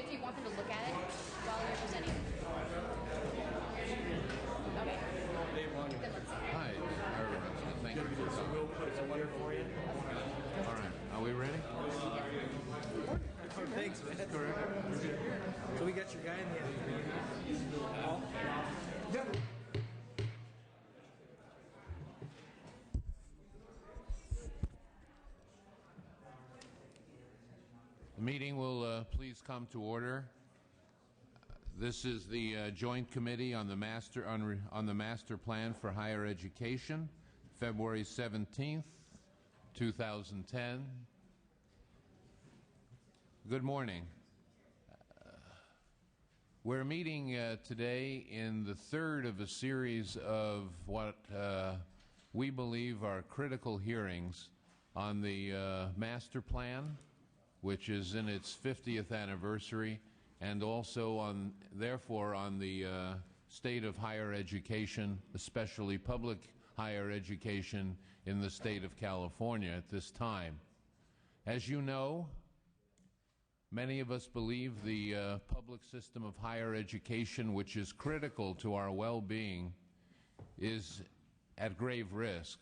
do you want them to look at it while you're presenting? Okay. Then let's see. Hi, thank you for coming. We'll put some water for you. All right, are we ready? Oh, thanks, man. Correct. So we got your guy in the end. The meeting will please come to order. This is the Joint Committee on the Master Plan for Higher Education, February 17th, 2010. Good morning. We're meeting today in the third of a series of what we believe are critical hearings on the Master Plan, which is in its 50th anniversary, and also therefore on the state of higher education, especially public higher education in the state of California at this time. As you know, many of us believe the public system of higher education, which is critical to our well-being, is at grave risk.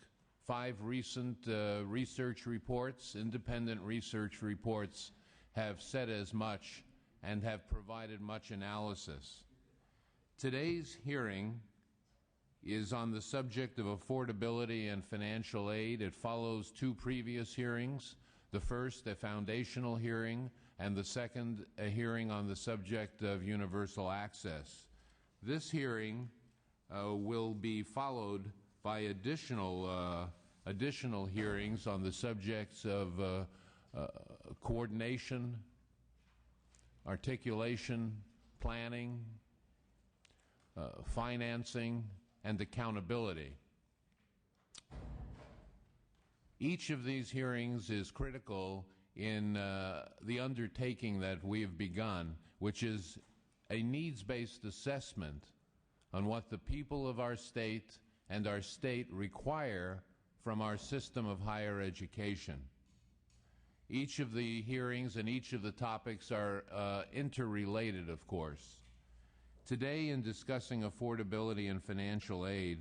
5 recent research reports, independent research reports, have said as much and have provided much analysis. Today's hearing is on the subject of affordability and financial aid. It follows 2 previous hearings. The first, a foundational hearing, and the second, a hearing on the subject of universal access. This hearing will be followed by additional hearings on the subjects of coordination, articulation, planning, financing, and accountability. Each of these hearings is critical in the undertaking that we have begun, which is a needs-based assessment on what the people of our state and our state require from our system of higher education. Each of the hearings and each of the topics are interrelated, of course. Today, in discussing affordability and financial aid,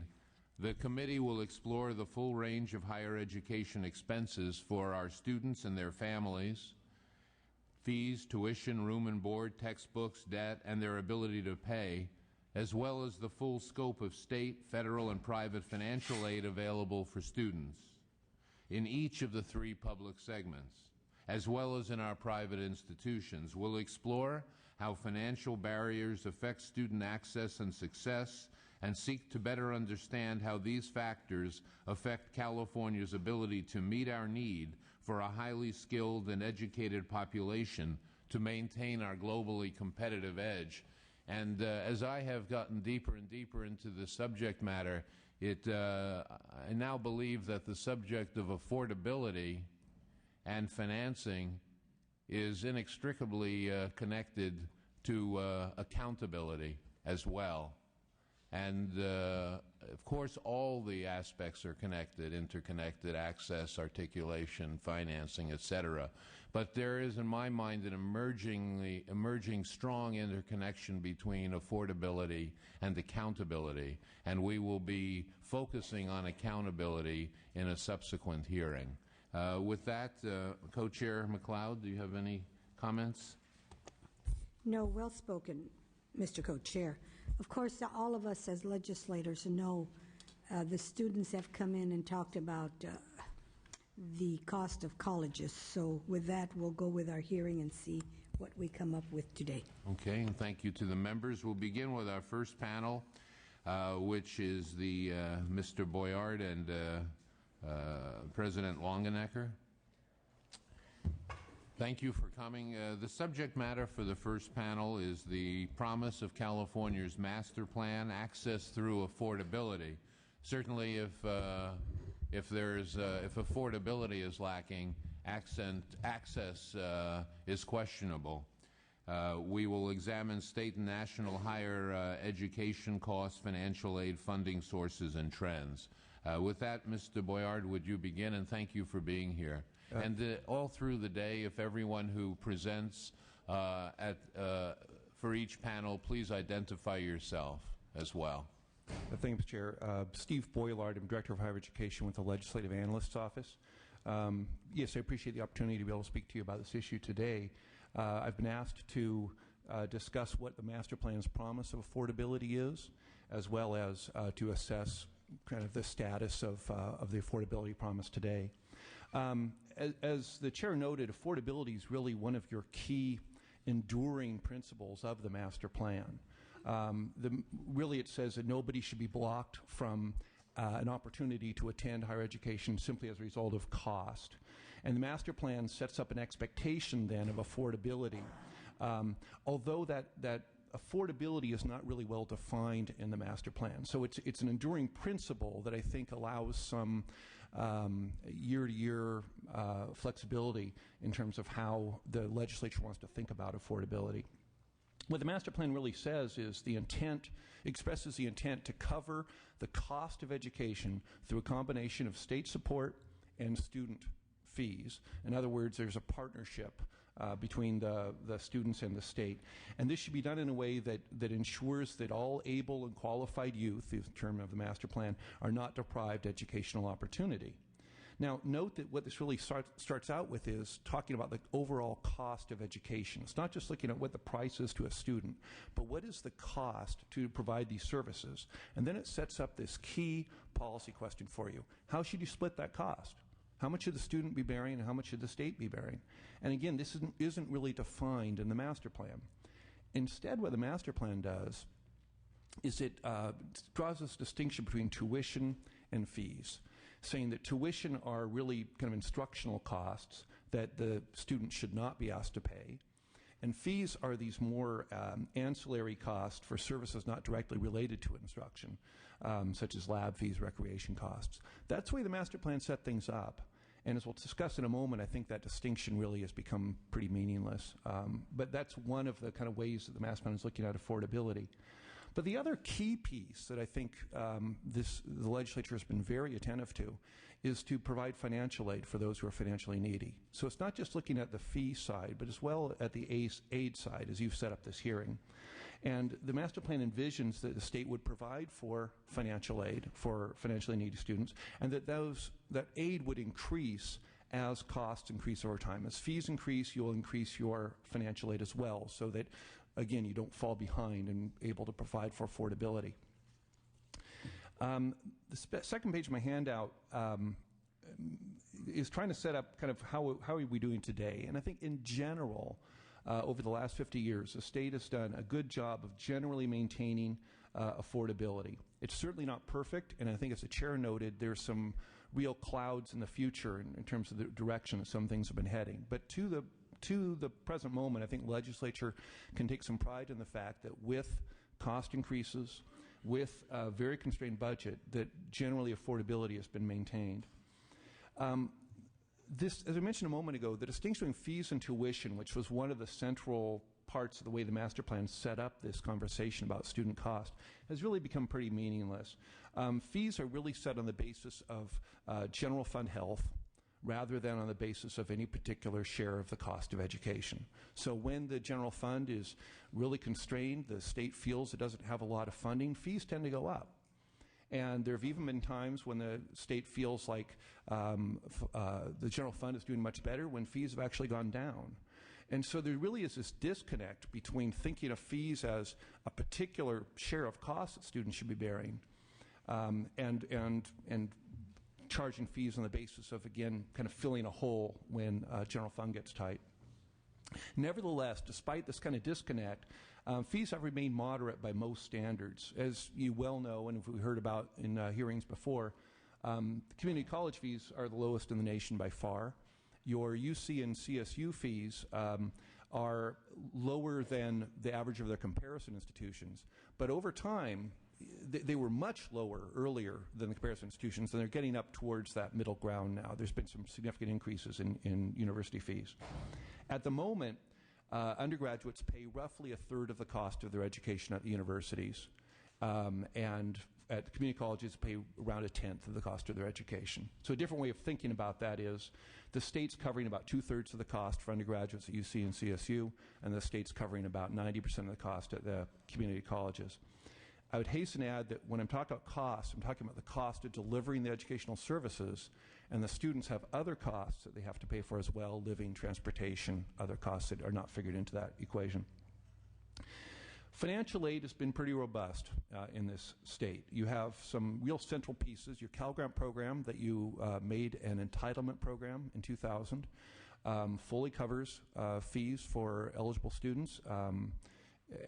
the committee will explore the full range of higher education expenses for our students and their families, fees, tuition, room and board, textbooks, debt, and their ability to pay, as well as the full scope of state, federal, and private financial aid available for students in each of the 3 public segments, as well as in our private institutions. We'll explore how financial barriers affect student access and success, and seek to better understand how these factors affect California's ability to meet our need for a highly skilled and educated population to maintain our globally competitive edge. And as I have gotten deeper and deeper into the subject matter, I now believe that the subject of affordability and financing is inextricably connected to accountability as well. And, of course, all the aspects are connected, interconnected, access, articulation, financing, etc. But there is, in my mind, an emerging strong interconnection between affordability and accountability, and we will be focusing on accountability in a subsequent hearing. With that, Co-Chair McLeod, do you have any comments? No, well spoken, Mr. Co-Chair. Of course, all of us as legislators know the students have come in and talked about the cost of colleges. So with that, we'll go with our hearing and see what we come up with today. Okay, and thank you to the members. We'll begin with our first panel, which is the Mr. Boyard and President Longenecker. Thank you for coming. The subject matter for the first panel is the promise of California's master plan, access through affordability. Certainly, if affordability is lacking, access is questionable. We will examine state and national higher education costs, financial aid, funding sources, and trends. With that, Mr. Boyard, would you begin? And thank you for being here. And all through the day, if everyone who presents for each panel, please identify yourself as well. Thank you, Mr. Chair. Steve Boylard, I'm Director of Higher Education with the Legislative Analyst's Office. Yes, I appreciate the opportunity to be able to speak to you about this issue today. I've been asked to discuss what the master plan's promise of affordability is, as well as to assess kind of the status of the affordability promise today. As the chair noted, affordability is really one of your key enduring principles of the master plan. Really, it says that nobody should be blocked from an opportunity to attend higher education simply as a result of cost. And the master plan sets up an expectation then of affordability. Although that affordability is not really well defined in the master plan. So it's an enduring principle that I think allows some year-to-year flexibility in terms of how the legislature wants to think about affordability. What the master plan really says is expresses the intent to cover the cost of education through a combination of state support and student fees. In other words, there's a partnership between the students and the state. And this should be done in a way that ensures that all able and qualified youth, the term of the master plan, are not deprived educational opportunity. Now, note that what this really starts out with is talking about the overall cost of education. It's not just looking at what the price is to a student, but what is the cost to provide these services? And then it sets up this key policy question for you. How should you split that cost? How much should the student be bearing and how much should the state be bearing? And again, this isn't really defined in the master plan. Instead, what the master plan does is it draws this distinction between tuition and fees, saying that tuition are really kind of instructional costs that the student should not be asked to pay, and fees are these more ancillary costs for services not directly related to instruction, such as lab fees, recreation costs. That's the way the master plan set things up. And as we'll discuss in a moment, I think that distinction really has become pretty meaningless. But that's one of the kind of ways that the master plan is looking at affordability. But the other key piece that I think the legislature has been very attentive to is to provide financial aid for those who are financially needy. So it's not just looking at the fee side, but as well at the aid side, as you've set up this hearing. And the master plan envisions that the state would provide for financial aid for financially needy students, and that aid would increase as costs increase over time. As fees increase, you'll increase your financial aid as well, so that, again, you don't fall behind and able to provide for affordability. The second page of my handout is trying to set up kind of how are we doing today. And I think in general, over the last 50 years, the state has done a good job of generally maintaining affordability. It's certainly not perfect, and I think as the chair noted, there's some real clouds in the future in terms of the direction that some things have been heading. But to the present moment, I think legislature can take some pride in the fact that with cost increases, with a very constrained budget, that generally affordability has been maintained. This, as I mentioned a moment ago, the distinction between fees and tuition, which was one of the central parts of the way the master plan set up this conversation about student cost, has really become pretty meaningless. Fees are really set on the basis of general fund health, rather than on the basis of any particular share of the cost of education. So when the general fund is really constrained, the state feels it doesn't have a lot of funding, fees tend to go up. And there have even been times when the state feels like the general fund is doing much better when fees have actually gone down. And so there really is this disconnect between thinking of fees as a particular share of costs that students should be bearing and charging fees on the basis of, again, kind of filling a hole when general fund gets tight. Nevertheless, despite this kind of disconnect, fees have remained moderate by most standards. As you well know, and we heard about in hearings before, community college fees are the lowest in the nation by far. Your UC and CSU fees are lower than the average of their comparison institutions. But over time, they were much lower earlier than the comparison institutions, and they're getting up towards that middle ground now. There's been some significant increases in university fees. At the moment, undergraduates pay roughly a third of the cost of their education at the universities, and at community colleges pay around a tenth of the cost of their education. So a different way of thinking about that is the state's covering about 2/3 of the cost for undergraduates at UC and CSU, and the state's covering about 90% of the cost at the community colleges. I would hasten to add that when I'm talking about costs, I'm talking about the cost of delivering the educational services, and the students have other costs that they have to pay for as well, living, transportation, other costs that are not figured into that equation. Financial aid has been pretty robust in this state. You have some real central pieces. Your Cal Grant program that you made an entitlement program in 2000 fully covers fees for eligible students.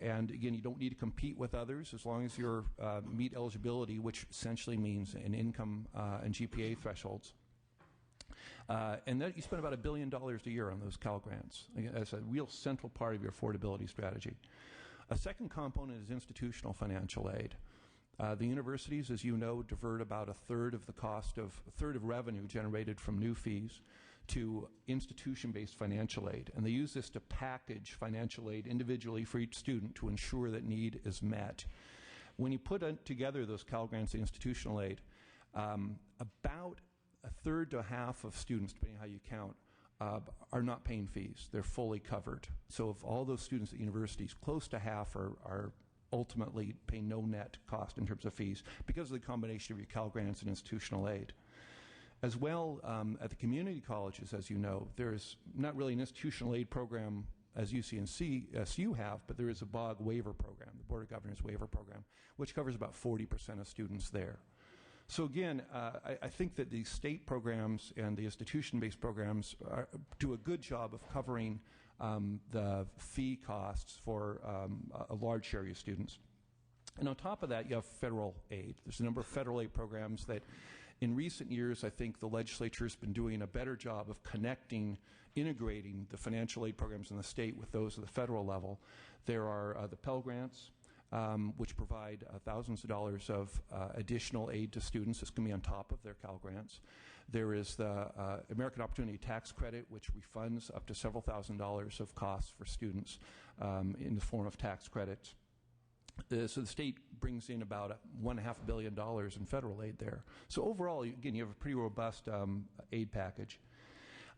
And again, you don't need to compete with others as long as you meet eligibility, which essentially means an income and GPA thresholds. And that you spend about $1 billion a year on those Cal Grants. Again, that's a real central part of your affordability strategy. A second component is institutional financial aid. The universities, as you know, divert about a third of revenue generated from new fees to institution-based financial aid. And they use this to package financial aid individually for each student to ensure that need is met. When you put together those Cal Grants and institutional aid, about a third to a half of students, depending on how you count, are not paying fees. They're fully covered. So of all those students at universities, close to half are ultimately paying no net cost in terms of fees because of the combination of your Cal Grants and institutional aid. As well, at the community colleges, as you know, there's not really an institutional aid program as UC and CSU have, but there is a BOG waiver program, the Board of Governors waiver program, which covers about 40% of students there. So again, I think that the state programs and the institution-based programs do a good job of covering the fee costs for a large share of your students. And on top of that, you have federal aid. There's a number of federal aid programs that in recent years, I think the legislature has been doing a better job of integrating the financial aid programs in the state with those at the federal level. There are the Pell Grants, which provide thousands of dollars of additional aid to students. This can be on top of their Cal Grants. There is the American Opportunity Tax Credit, which refunds up to several $1,000s of costs for students in the form of tax credits. So the state brings in about $1.5 billion in federal aid there. So overall, again, you have a pretty robust aid package.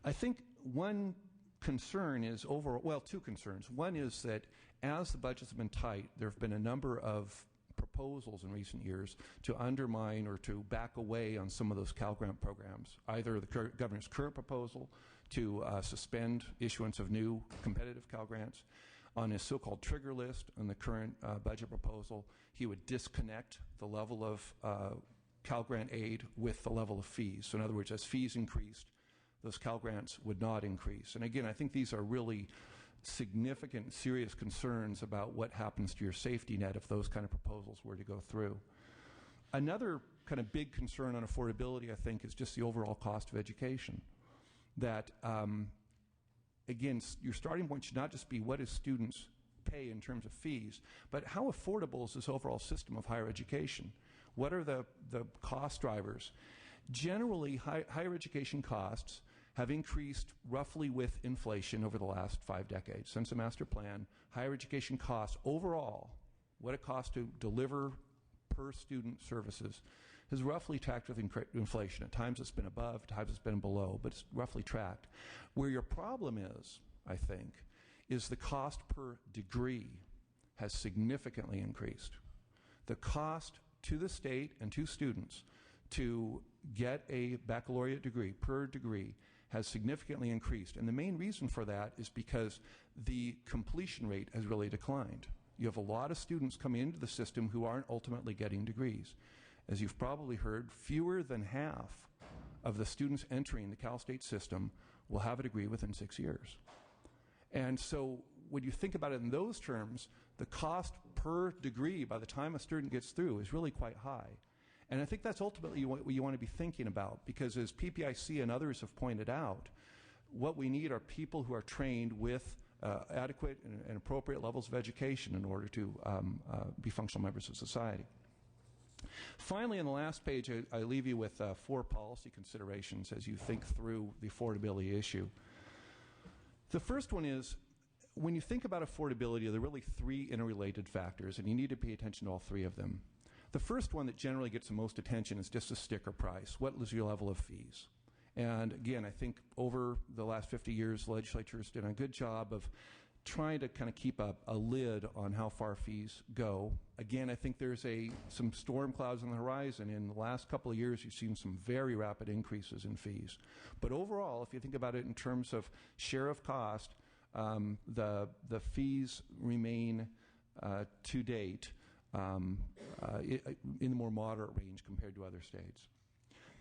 I think one concern is two concerns. One is that as the budgets have been tight, there have been a number of proposals in recent years to undermine or to back away on some of those Cal Grant programs, either the governor's current proposal to suspend issuance of new competitive Cal Grants. On his so-called trigger list on the current budget proposal, he would disconnect the level of Cal Grant aid with the level of fees. So in other words, as fees increased, those Cal Grants would not increase. And again, I think these are really significant, serious concerns about what happens to your safety net if those kind of proposals were to go through. Another kind of big concern on affordability, I think, is just the overall cost of education. That, again, your starting point should not just be what do students pay in terms of fees, but how affordable is this overall system of higher education? What are the cost drivers? Generally, higher education costs have increased roughly with inflation over the last 5 decades. Since the master plan, higher education costs overall, what it costs to deliver per student services, has roughly tracked with inflation. At times it's been above, at times it's been below, but it's roughly tracked. Where your problem is, I think, is the cost per degree has significantly increased. The cost to the state and to students to get a baccalaureate degree per degree has significantly increased. And the main reason for that is because the completion rate has really declined. You have a lot of students coming into the system who aren't ultimately getting degrees. As you've probably heard, fewer than half of the students entering the Cal State system will have a degree within 6 years. And so when you think about it in those terms, the cost per degree by the time a student gets through is really quite high. And I think that's ultimately what you want to be thinking about, because as PPIC and others have pointed out, what we need are people who are trained with adequate and appropriate levels of education in order to be functional members of society. Finally, on the last page, I leave you with 4 policy considerations as you think through the affordability issue. The first one is, when you think about affordability, there are really 3 interrelated factors, and you need to pay attention to all 3 of them. The first one that generally gets the most attention is just a sticker price. What is your level of fees? And again, I think over the last 50 years, the legislature has done a good job of trying to kind of keep a lid on how far fees go. Again, I think there's some storm clouds on the horizon. In the last couple of years, you've seen some very rapid increases in fees. But overall, if you think about it in terms of share of cost, the fees remain to date in the more moderate range compared to other states.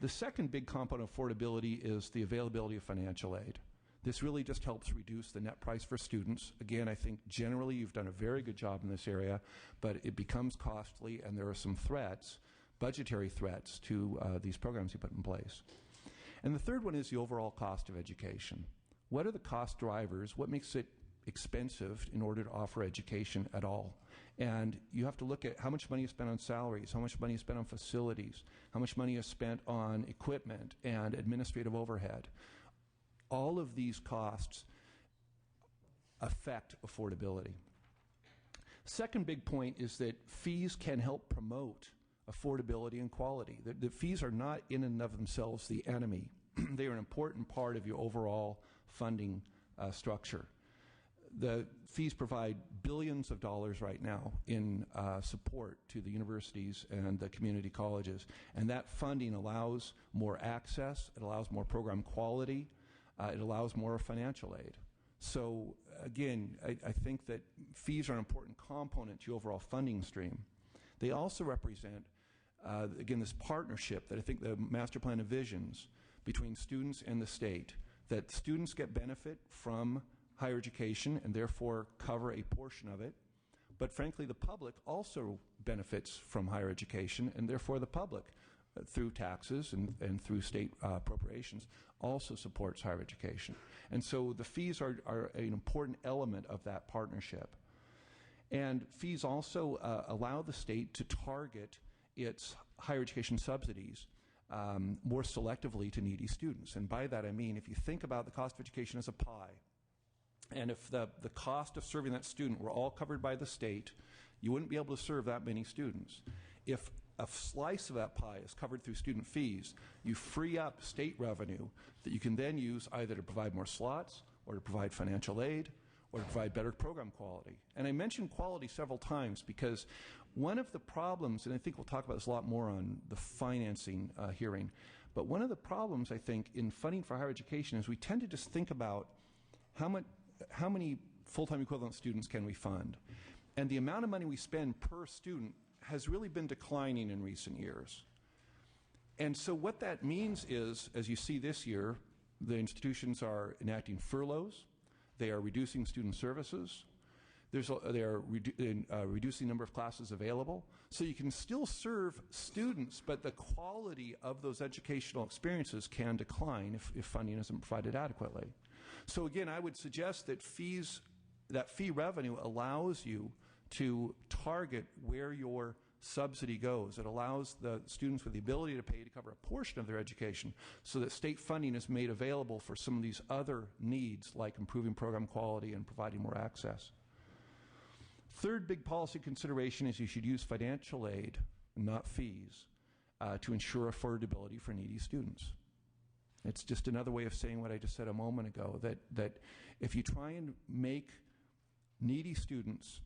The second big component of affordability is the availability of financial aid. This really just helps reduce the net price for students. Again, I think generally you've done a very good job in this area, but it becomes costly, and there are some threats, budgetary threats, to these programs you put in place. And the third one is the overall cost of education. What are the cost drivers? What makes it expensive in order to offer education at all? And you have to look at how much money is spent on salaries, how much money is spent on facilities, how much money is spent on equipment and administrative overhead. All of these costs affect affordability. Second big point is that fees can help promote affordability and quality. The fees are not in and of themselves the enemy. They are an important part of your overall funding structure. The fees provide billions of dollars right now in support to the universities and the community colleges, and that funding allows more access, it allows more program quality, it allows more financial aid. So again, I think that fees are an important component to your overall funding stream. They also represent, again, this partnership that I think the master plan envisions between students and the state, that students get benefit from higher education and therefore cover a portion of it, but frankly the public also benefits from higher education, and therefore the public through taxes and through state appropriations also supports higher education. And so the fees are an important element of that partnership. And fees also allow the state to target its higher education subsidies more selectively to needy students. And by that I mean, if you think about the cost of education as a pie, and if the cost of serving that student were all covered by the state, you wouldn't be able to serve that many students. If a slice of that pie is covered through student fees, you free up state revenue that you can then use either to provide more slots or to provide financial aid or to provide better program quality. And I mentioned quality several times because one of the problems, and I think we'll talk about this a lot more on the financing hearing, but one of the problems I think in funding for higher education is we tend to just think about how many full-time equivalent students can we fund? And the amount of money we spend per student has really been declining in recent years. And so what that means is, as you see this year, the institutions are enacting furloughs, they are reducing student services, they are reducing the number of classes available. So you can still serve students, but the quality of those educational experiences can decline if funding isn't provided adequately. So again, I would suggest that fee revenue allows you to target where your subsidy goes. It allows the students with the ability to pay to cover a portion of their education so that state funding is made available for some of these other needs like improving program quality and providing more access. Third big policy consideration is you should use financial aid, not fees, to ensure affordability for needy students. It's just another way of saying what I just said a moment ago, that if you try and make needy students,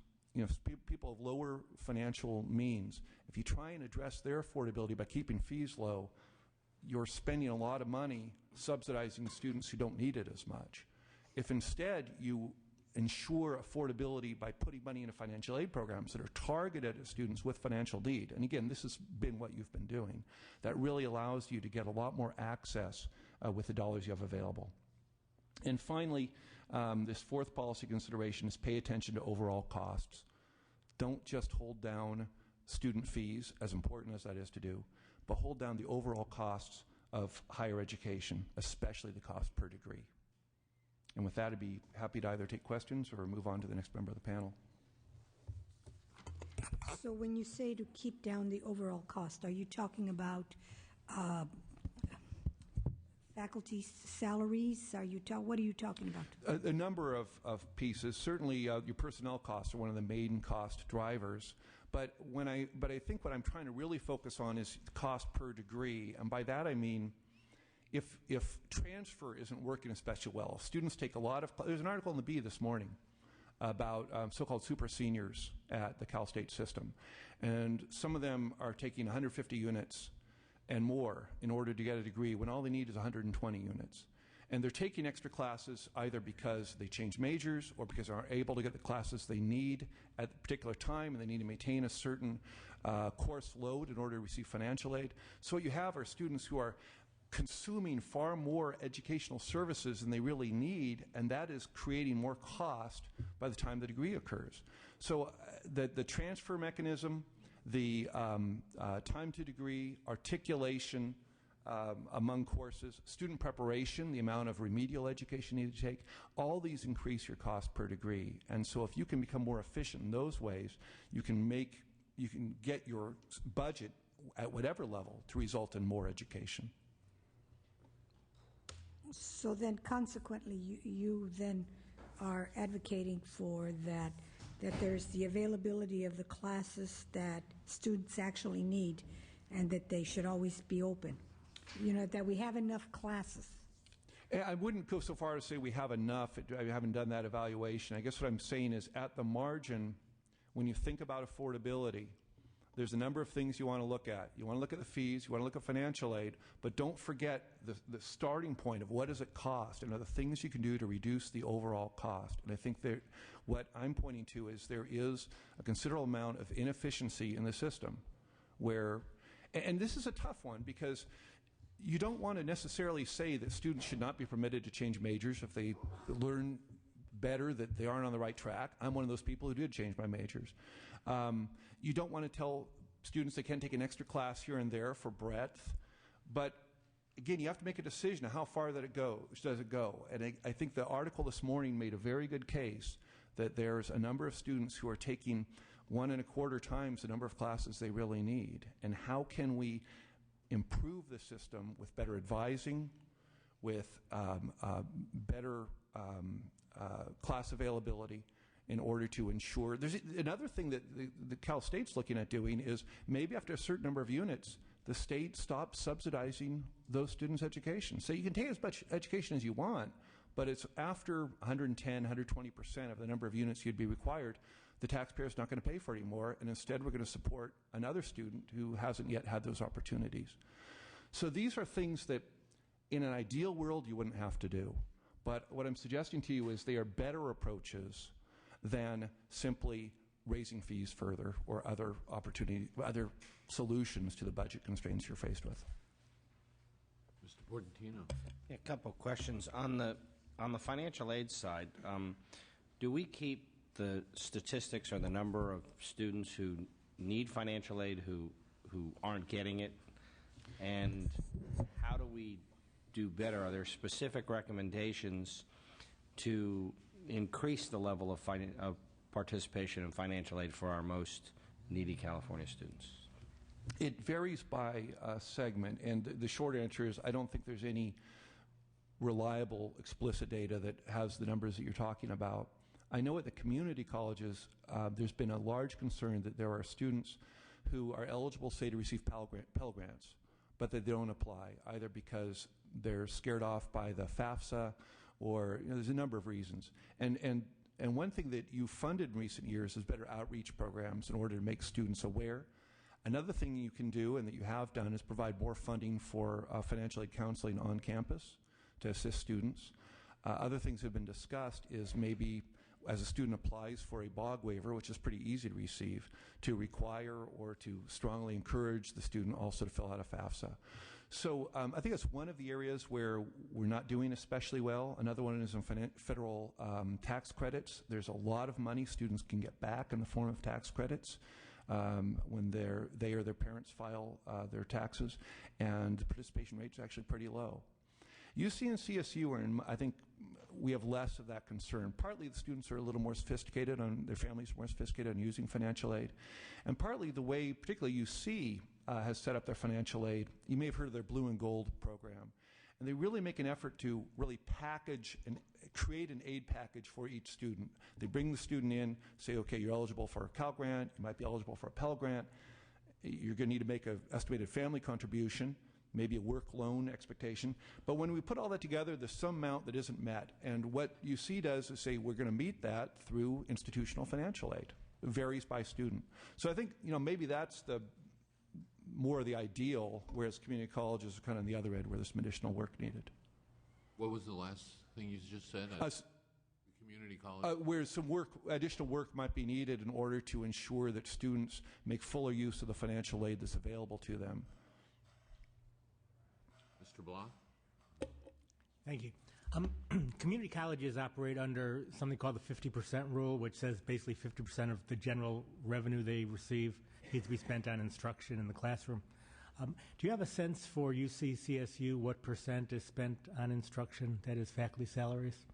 people of lower financial means, if you try and address their affordability by keeping fees low, you're spending a lot of money subsidizing students who don't need it as much. If instead you ensure affordability by putting money into financial aid programs that are targeted at students with financial need, and again, this has been what you've been doing, that really allows you to get a lot more access with the dollars you have available. And finally, this fourth policy consideration is pay attention to overall costs. Don't just hold down student fees, as important as that is to do, but hold down the overall costs of higher education, especially the cost per degree. And with that, I'd be happy to either take questions or move on to the next member of the panel. So when you say to keep down the overall cost, are you talking about faculty salaries? What are you talking about? A number of pieces. Certainly, your personnel costs are one of the main cost drivers. But I think what I'm trying to really focus on is cost per degree, and by that I mean if transfer isn't working especially well, students take a lot of. There's an article in the Bee this morning about so-called super seniors at the Cal State system, and some of them are taking 150 units and more in order to get a degree when all they need is 120 units. And they're taking extra classes either because they change majors or because they aren't able to get the classes they need at a particular time and they need to maintain a certain course load in order to receive financial aid. So what you have are students who are consuming far more educational services than they really need, and that is creating more cost by the time the degree occurs. So the transfer mechanism, the time to degree, articulation, among courses, student preparation, the amount of remedial education you need to take, all these increase your cost per degree. And so if you can become more efficient in those ways, you can get your budget at whatever level to result in more education. So then consequently, you then are advocating for that there's the availability of the classes that students actually need and that they should always be open. That we have enough classes. I wouldn't go so far as to say we have enough. I haven't done that evaluation. I guess what I'm saying is at the margin, when you think about affordability, there's a number of things you want to look at. You want to look at the fees, you want to look at financial aid, but don't forget the starting point of what does it cost and are the things you can do to reduce the overall cost. And I think that what I'm pointing to is there is a considerable amount of inefficiency in the system where, and this is a tough one because you don't want to necessarily say that students should not be permitted to change majors if they learn better that they aren't on the right track. I'm one of those people who did change my majors. You don't want to tell students they can't take an extra class here and there for breadth. But again, you have to make a decision of how far does it go. And I think the article this morning made a very good case that there's a number of students who are taking 1.25 times the number of classes they really need. And how can we improve the system with better advising, with better class availability in order to ensure. There's another thing that the Cal State's looking at doing is maybe after a certain number of units, the state stops subsidizing those students' education. So you can take as much education as you want, but it's after 110, 120% of the number of units you'd be required, the taxpayer's not going to pay for it anymore, and instead we're going to support another student who hasn't yet had those opportunities. So these are things that in an ideal world you wouldn't have to do. But what I'm suggesting to you is they are better approaches than simply raising fees further or other solutions to the budget constraints you're faced with. Mr. Portantino. Yeah, a couple of questions. On the financial aid side, do we keep the statistics or the number of students who need financial aid who aren't getting it? And how do we do better? Are there specific recommendations to increase the level of participation in financial aid for our most needy California students? It varies by segment, and the short answer is I don't think there's any reliable, explicit data that has the numbers that you're talking about. I know at the community colleges, there's been a large concern that there are students who are eligible, say, to receive Pell Grants, but that they don't apply, either because they're scared off by the FAFSA or there's a number of reasons. And one thing that you funded in recent years is better outreach programs in order to make students aware. Another thing you can do and that you have done is provide more funding for financial aid counseling on campus to assist students. Other things that have been discussed is maybe as a student applies for a BOG waiver, which is pretty easy to receive, to require or to strongly encourage the student also to fill out a FAFSA. So I think that's one of the areas where we're not doing especially well. Another one is in federal tax credits. There's a lot of money students can get back in the form of tax credits when they or their parents file their taxes, and the participation rate is actually pretty low. UC and CSU are in, I think we have less of that concern. Partly the students are a little more sophisticated, their families are more sophisticated on using financial aid, and partly the way particularly UC has set up their financial aid. You may have heard of their Blue and Gold program. And they really make an effort to really package and create an aid package for each student. They bring the student in, say, okay, you're eligible for a Cal Grant, you might be eligible for a Pell Grant, you're going to need to make an estimated family contribution, maybe a work loan expectation. But when we put all that together, there's some amount that isn't met. And what UC does is say, we're going to meet that through institutional financial aid. It varies by student. So I think, maybe that's more the ideal, whereas community colleges are kind of on the other end where there's some additional work needed. What was the last thing you just said? Community college? Where some additional work might be needed in order to ensure that students make fuller use of the financial aid that's available to them. Mr. Block? Thank you. Community colleges operate under something called the 50% rule, which says basically 50% of the general revenue they receive needs to be spent on instruction in the classroom. Do you have a sense for UC CSU what percent is spent on instruction, that is faculty salaries?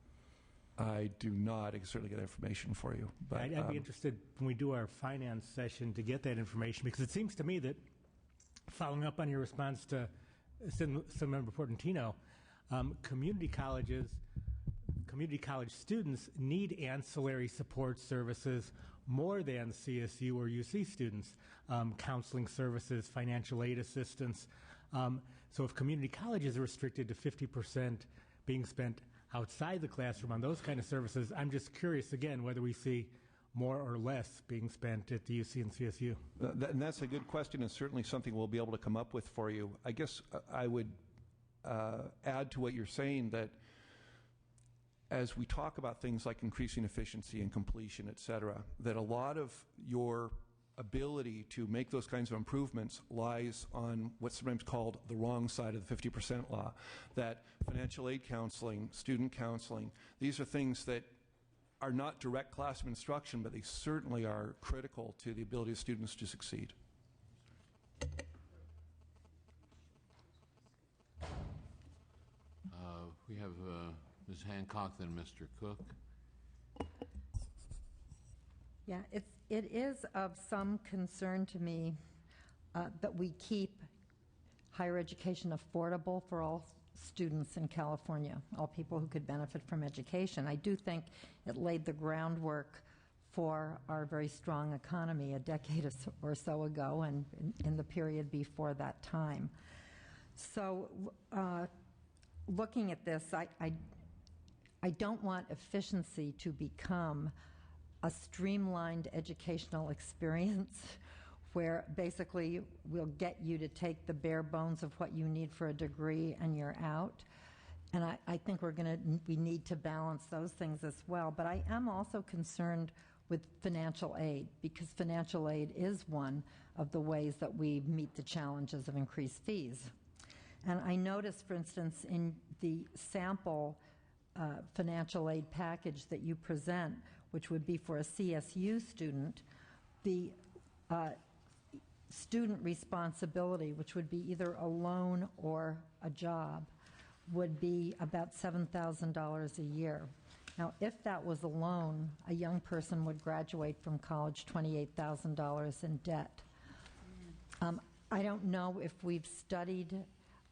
I do not. I can certainly get information for you. But I'd be interested when we do our finance session to get that information, because it seems to me that, following up on your response to Member Portantino, community college students need ancillary support services more than CSU or UC students, counseling services, financial aid assistance. So if community colleges are restricted to 50% being spent outside the classroom on those kind of services, I'm just curious, again, whether we see more or less being spent at the UC and CSU. And that's a good question, and certainly something we'll be able to come up with for you. I guess I would add to what you're saying that as we talk about things like increasing efficiency and completion, et cetera, that a lot of your ability to make those kinds of improvements lies on what's sometimes called the wrong side of the 50% law, that financial aid counseling, student counseling, these are things that are not direct classroom instruction, but they certainly are critical to the ability of students to succeed. We have Ms. Hancock, then Mr. Cook. Yeah, it is of some concern to me that we keep higher education affordable for all students in California, all people who could benefit from education. I do think it laid the groundwork for our very strong economy a decade or so ago and in the period before that time. So looking at this, I don't want efficiency to become a streamlined educational experience where basically we'll get you to take the bare bones of what you need for a degree and you're out. And I think we need to balance those things as well. But I am also concerned with financial aid, because financial aid is one of the ways that we meet the challenges of increased fees. And I noticed, for instance, in the sample financial aid package that you present, which would be for a CSU student, the student responsibility, which would be either a loan or a job, would be about $7,000 a year. Now, if that was a loan, a young person would graduate from college $28,000 in debt. I don't know if we've studied.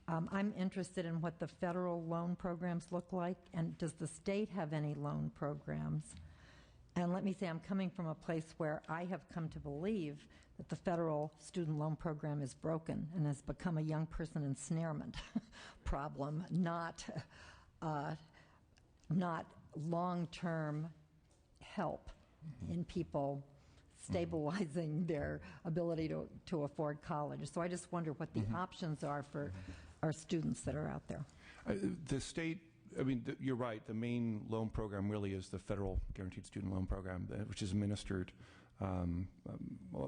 I'm interested in what the federal loan programs look like, and does the state have any loan programs? And let me say, I'm coming from a place where I have come to believe that the federal student loan program is broken and has become a young person ensnarement problem, not long-term help in people stabilizing their ability to afford college. So I just wonder what the options are for our students that are out there. The state, you're right, the main loan program really is the federal guaranteed student loan program, which is administered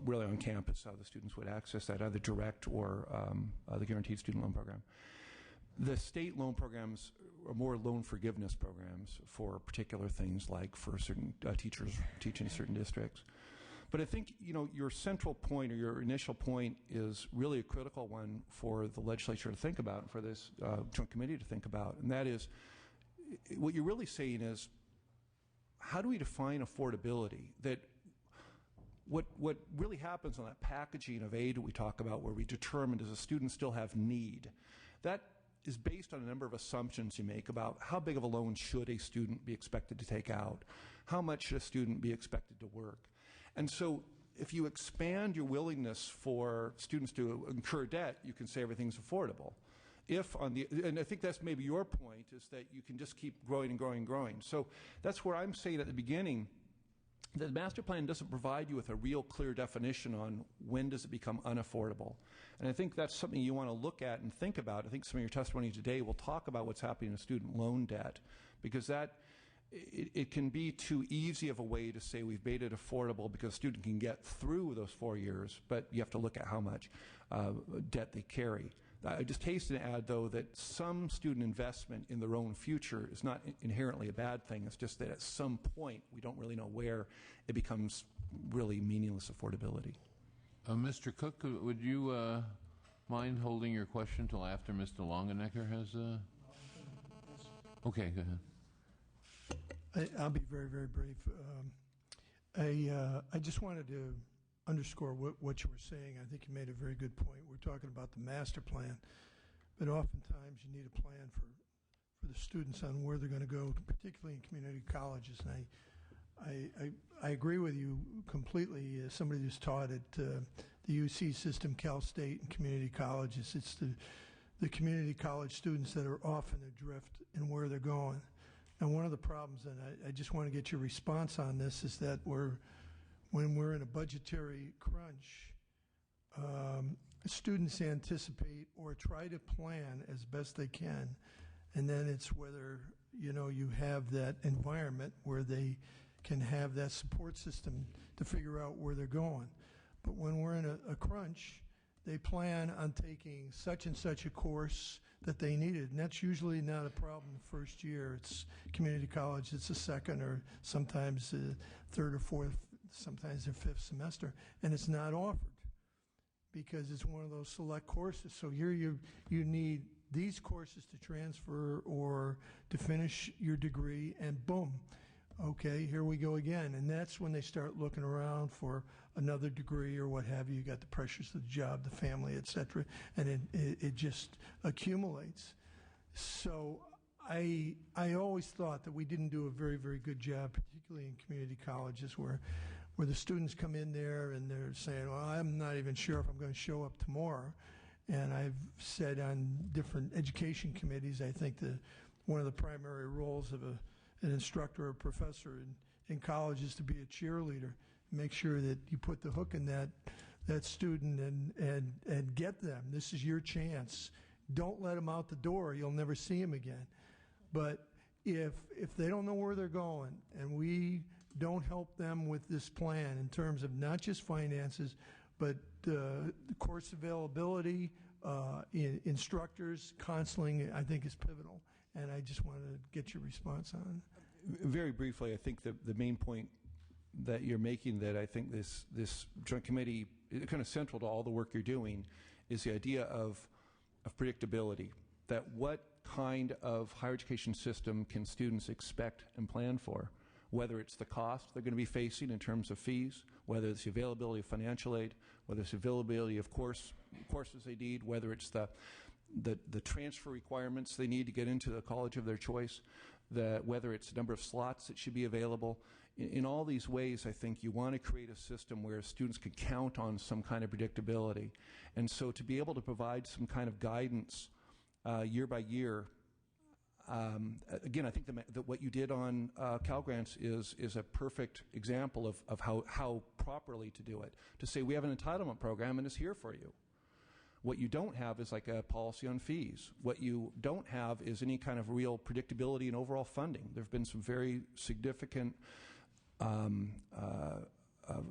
really on campus, how the students would access that, either direct or the guaranteed student loan program. The state loan programs are more loan forgiveness programs for particular things, like for certain teachers teaching in certain districts. But I think, your central point or your initial point is really a critical one for the legislature to think about, and for this joint committee to think about, and that is, what you're really saying is, how do we define affordability? That what really happens on that packaging of aid that we talk about, where we determine, does a student still have need? That is based on a number of assumptions you make about how big of a loan should a student be expected to take out, how much should a student be expected to work. And so if you expand your willingness for students to incur debt, you can say everything's affordable. And I think that's maybe your point, is that you can just keep growing and growing and growing. So that's where I'm saying at the beginning, the master plan doesn't provide you with a real clear definition on when does it become unaffordable. And I think that's something you want to look at and think about. I think some of your testimony today will talk about what's happening in student loan debt, because that it can be too easy of a way to say we've made it affordable because a student can get through those 4 years, but you have to look at how much debt they carry. I just hasten to add, though, that some student investment in their own future is not inherently a bad thing. It's just that at some point, we don't really know where, it becomes really meaningless affordability. Mr. Cook, would you mind holding your question till after Mr. Longenecker has... Okay, go ahead. I'll be very, very brief. I just wanted to underscore what you were saying. I think you made a very good point. We're talking about the master plan, but oftentimes you need a plan for the students on where they're going to go, particularly in community colleges. And I agree with you completely. As somebody who's taught at the UC system, Cal State, and community colleges, it's the community college students that are often adrift in where they're going. And one of the problems, and I just want to get your response on this, is that when we're in a budgetary crunch, students anticipate or try to plan as best they can, and then it's whether you have that environment where they can have that support system to figure out where they're going. But when we're in a crunch, they plan on taking such and such a course that they needed, and that's usually not a problem the first year. It's community college, it's a second or sometimes a third or fourth, sometimes a fifth semester, and it's not offered because it's one of those select courses. So here you need these courses to transfer or to finish your degree, and boom, okay, here we go again. And that's when they start looking around for another degree or what have you. You got the pressures of the job, the family, et cetera, and it just accumulates. So I always thought that we didn't do a very, very good job, particularly in community colleges where the students come in there and they're saying, well, I'm not even sure if I'm going to show up tomorrow. And I've said on different education committees, I think one of the primary roles of an instructor or professor in college is to be a cheerleader. Make sure that you put the hook in that student and get them. This is your chance. Don't let them out the door. You'll never see them again. But if they don't know where they're going and we don't help them with this plan in terms of not just finances, but the course availability, instructors, counseling, I think is pivotal. And I just wanted to get your response on it. Very briefly, I think the main point that you're making, that I think this joint committee is kind of central to all the work you're doing, is the idea of predictability. That what kind of higher education system can students expect and plan for? Whether it's the cost they're going to be facing in terms of fees, whether it's the availability of financial aid, whether it's the availability of courses they need, whether it's the transfer requirements they need to get into the college of their choice, whether it's the number of slots that should be available. In all these ways, I think you want to create a system where students can count on some kind of predictability. And so to be able to provide some kind of guidance year by year, again, I think that what you did on Cal Grants is a perfect example of how properly to do it. To say we have an entitlement program and it's here for you. What you don't have is like a policy on fees. What you don't have is any kind of real predictability in overall funding. There have been some very significant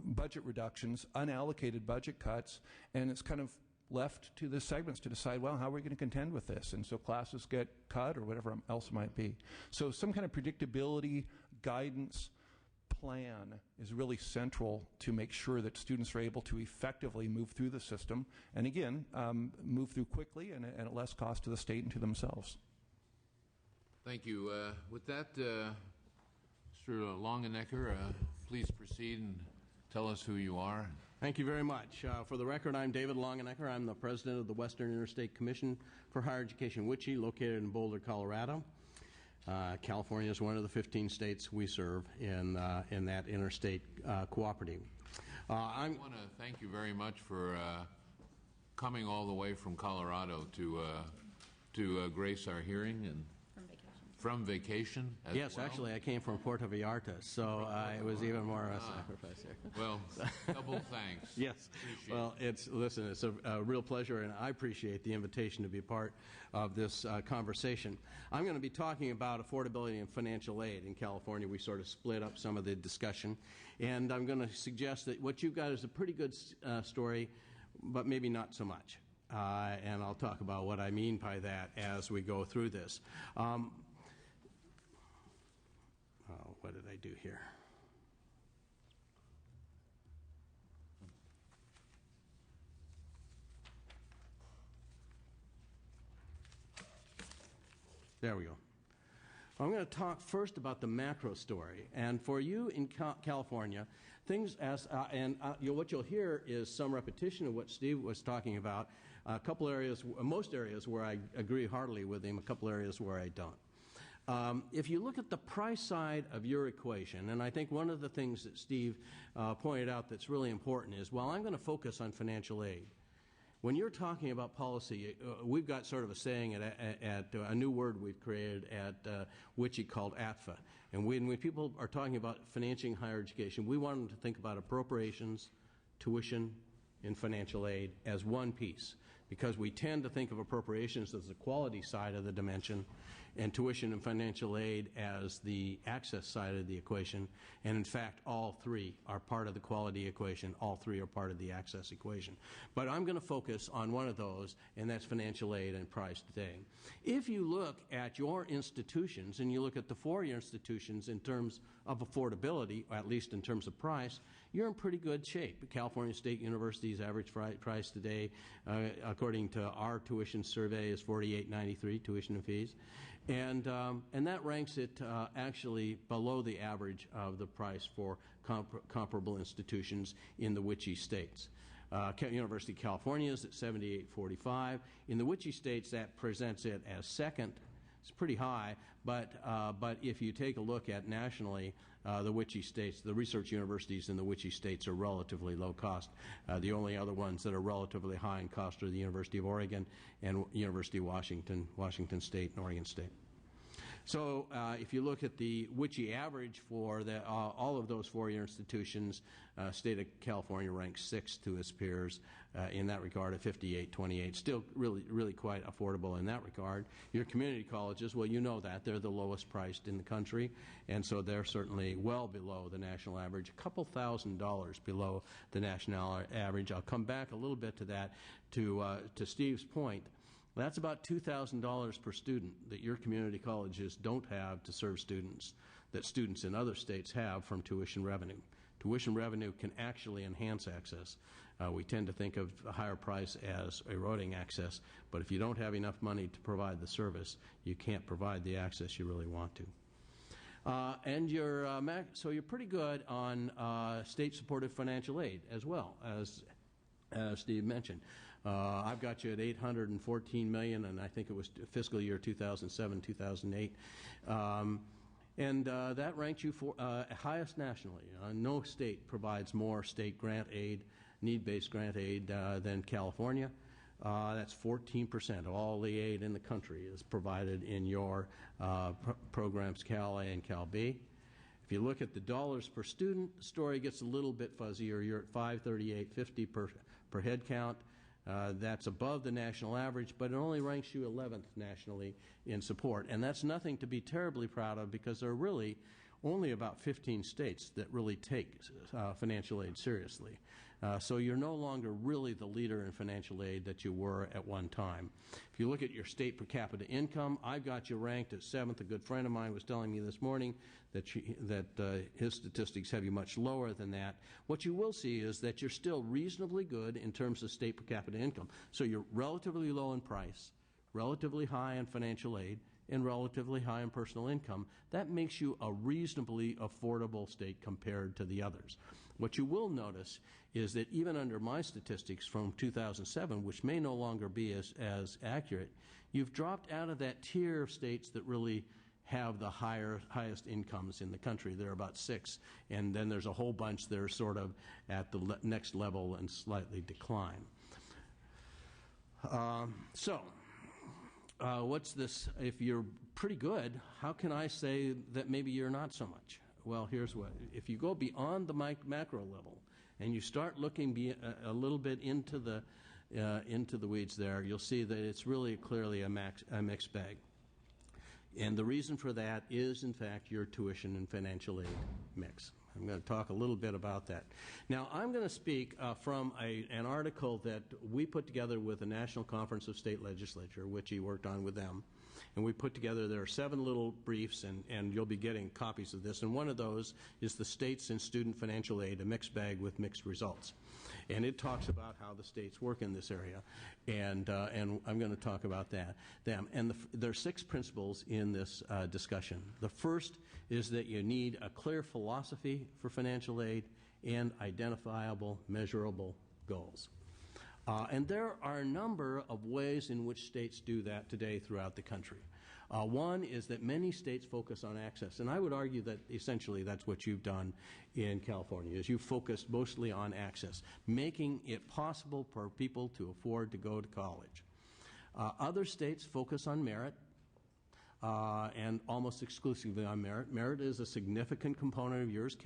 budget reductions, unallocated budget cuts, and it's kind of left to the segments to decide, well, how are we going to contend with this? And so classes get cut or whatever else it might be. So some kind of predictability, guidance, plan is really central to make sure that students are able to effectively move through the system, and again, move through quickly and at less cost to the state and to themselves. Thank you. With that, Mr. Longenecker, please proceed and tell us who you are. Thank you very much. For the record, I'm David Longenecker. I'm the president of the Western Interstate Commission for Higher Education, WICHE, located in Boulder, Colorado. California is one of the 15 states we serve in that interstate cooperative. I want to thank you very much for coming all the way from Colorado to grace our hearing and from vacation as yes, well. Actually, I came from Puerto Vallarta, so it was even more of a sacrifice here. Well, double thanks. Yes. Well, it's a real pleasure, and I appreciate the invitation to be part of this conversation. I'm going to be talking about affordability and financial aid. In California, we sort of split up some of the discussion, and I'm going to suggest that what you've got is a pretty good story, but maybe not so much. And I'll talk about what I mean by that as we go through this. What did I do here? There we go. I'm going to talk first about the macro story. And for you in California, things what you'll hear is some repetition of what Steve was talking about. A couple areas, most areas where I agree heartily with him, a couple areas where I don't. If you look at the price side of your equation, and I think one of the things that Steve pointed out that's really important is, while I'm going to focus on financial aid, when you're talking about policy, we've got sort of a saying at a new word we've created at WICHE called ATFA. And when people are talking about financing higher education, we want them to think about appropriations, tuition, and financial aid as one piece, because we tend to think of appropriations as the quality side of the dimension and tuition and financial aid as the access side of the equation. And in fact, all three are part of the quality equation. All three are part of the access equation. But I'm going to focus on one of those, and that's financial aid and price today. If you look at your institutions, and you look at the four-year institutions in terms of affordability, or at least in terms of price, you're in pretty good shape. California State University's average price today, according to our tuition survey, is $48.93, tuition and fees. And that ranks it actually below the average of the price for comparable institutions in the WICHE states. University of California is at $78.45. In the WICHE states, that presents it as second. It's pretty high, but if you take a look at nationally, the WICHE states, the research universities in the WICHE states are relatively low cost. The only other ones that are relatively high in cost are the University of Oregon and University of Washington, Washington State, and Oregon State. So if you look at the WICHE average for all of those four-year institutions, state of California ranks sixth to its peers in that regard at $58.28. Still really quite affordable in that regard. Your community colleges, well, you know that. They're the lowest priced in the country, and so they're certainly well below the national average, a couple $1,000s below the national average. I'll come back a little bit to that, to Steve's point. That's about $2,000 per student that your community colleges don't have to serve students that students in other states have from tuition revenue. Tuition revenue can actually enhance access. We tend to think of a higher price as eroding access, but if you don't have enough money to provide the service, you can't provide the access you really want to. So you're pretty good on state-supported financial aid as well, as Steve mentioned. I've got you at $814 million, and I think it was fiscal year 2007, 2008. And that ranks you for highest nationally. No state provides more state grant aid, need-based grant aid than California. That's 14% of all the aid in the country is provided in your programs, Cal A and Cal B. If you look at the dollars per student, the story gets a little bit fuzzier. You're at $538.50 per head count. That's above the national average, but it only ranks you 11th nationally in support. And that's nothing to be terribly proud of, because there are really only about 15 states that really take financial aid seriously. So you're no longer really the leader in financial aid that you were at one time. If you look at your state per capita income, I've got you ranked at 7th. A good friend of mine was telling me this morning that his statistics have you much lower than that. What you will see is that you're still reasonably good in terms of state per capita income. So you're relatively low in price, relatively high in financial aid, and relatively high in personal income, that makes you a reasonably affordable state compared to the others. What you will notice is that even under my statistics from 2007, which may no longer be as accurate, you've dropped out of that tier of states that really have the highest incomes in the country. There are about 6, and then there's a whole bunch that are sort of at the next level and slightly decline. What's this? If you're pretty good, how can I say that maybe you're not so much? Well, here's what. If you go beyond the macro level and you start looking a little bit into the weeds there, you'll see that it's really clearly a mixed bag. And the reason for that is, in fact, your tuition and financial aid mix. I'm going to talk a little bit about that. Now, I'm going to speak from an article that we put together with the National Conference of State Legislature, which he worked on with them. And we put together, there are 7 little briefs, and you'll be getting copies of this. And one of those is the States and Student Financial Aid, a mixed bag with mixed results. And it talks about how the states work in this area. And I'm going to talk about them. And there are 6 principles in this discussion. The first is that you need a clear philosophy for financial aid and identifiable, measurable goals. And there are a number of ways in which states do that today throughout the country. One is that many states focus on access, and I would argue that essentially that's what you've done in California, is you've focused mostly on access, making it possible for people to afford to go to college. Other states focus on merit, and almost exclusively on merit. Merit is a significant component of yours.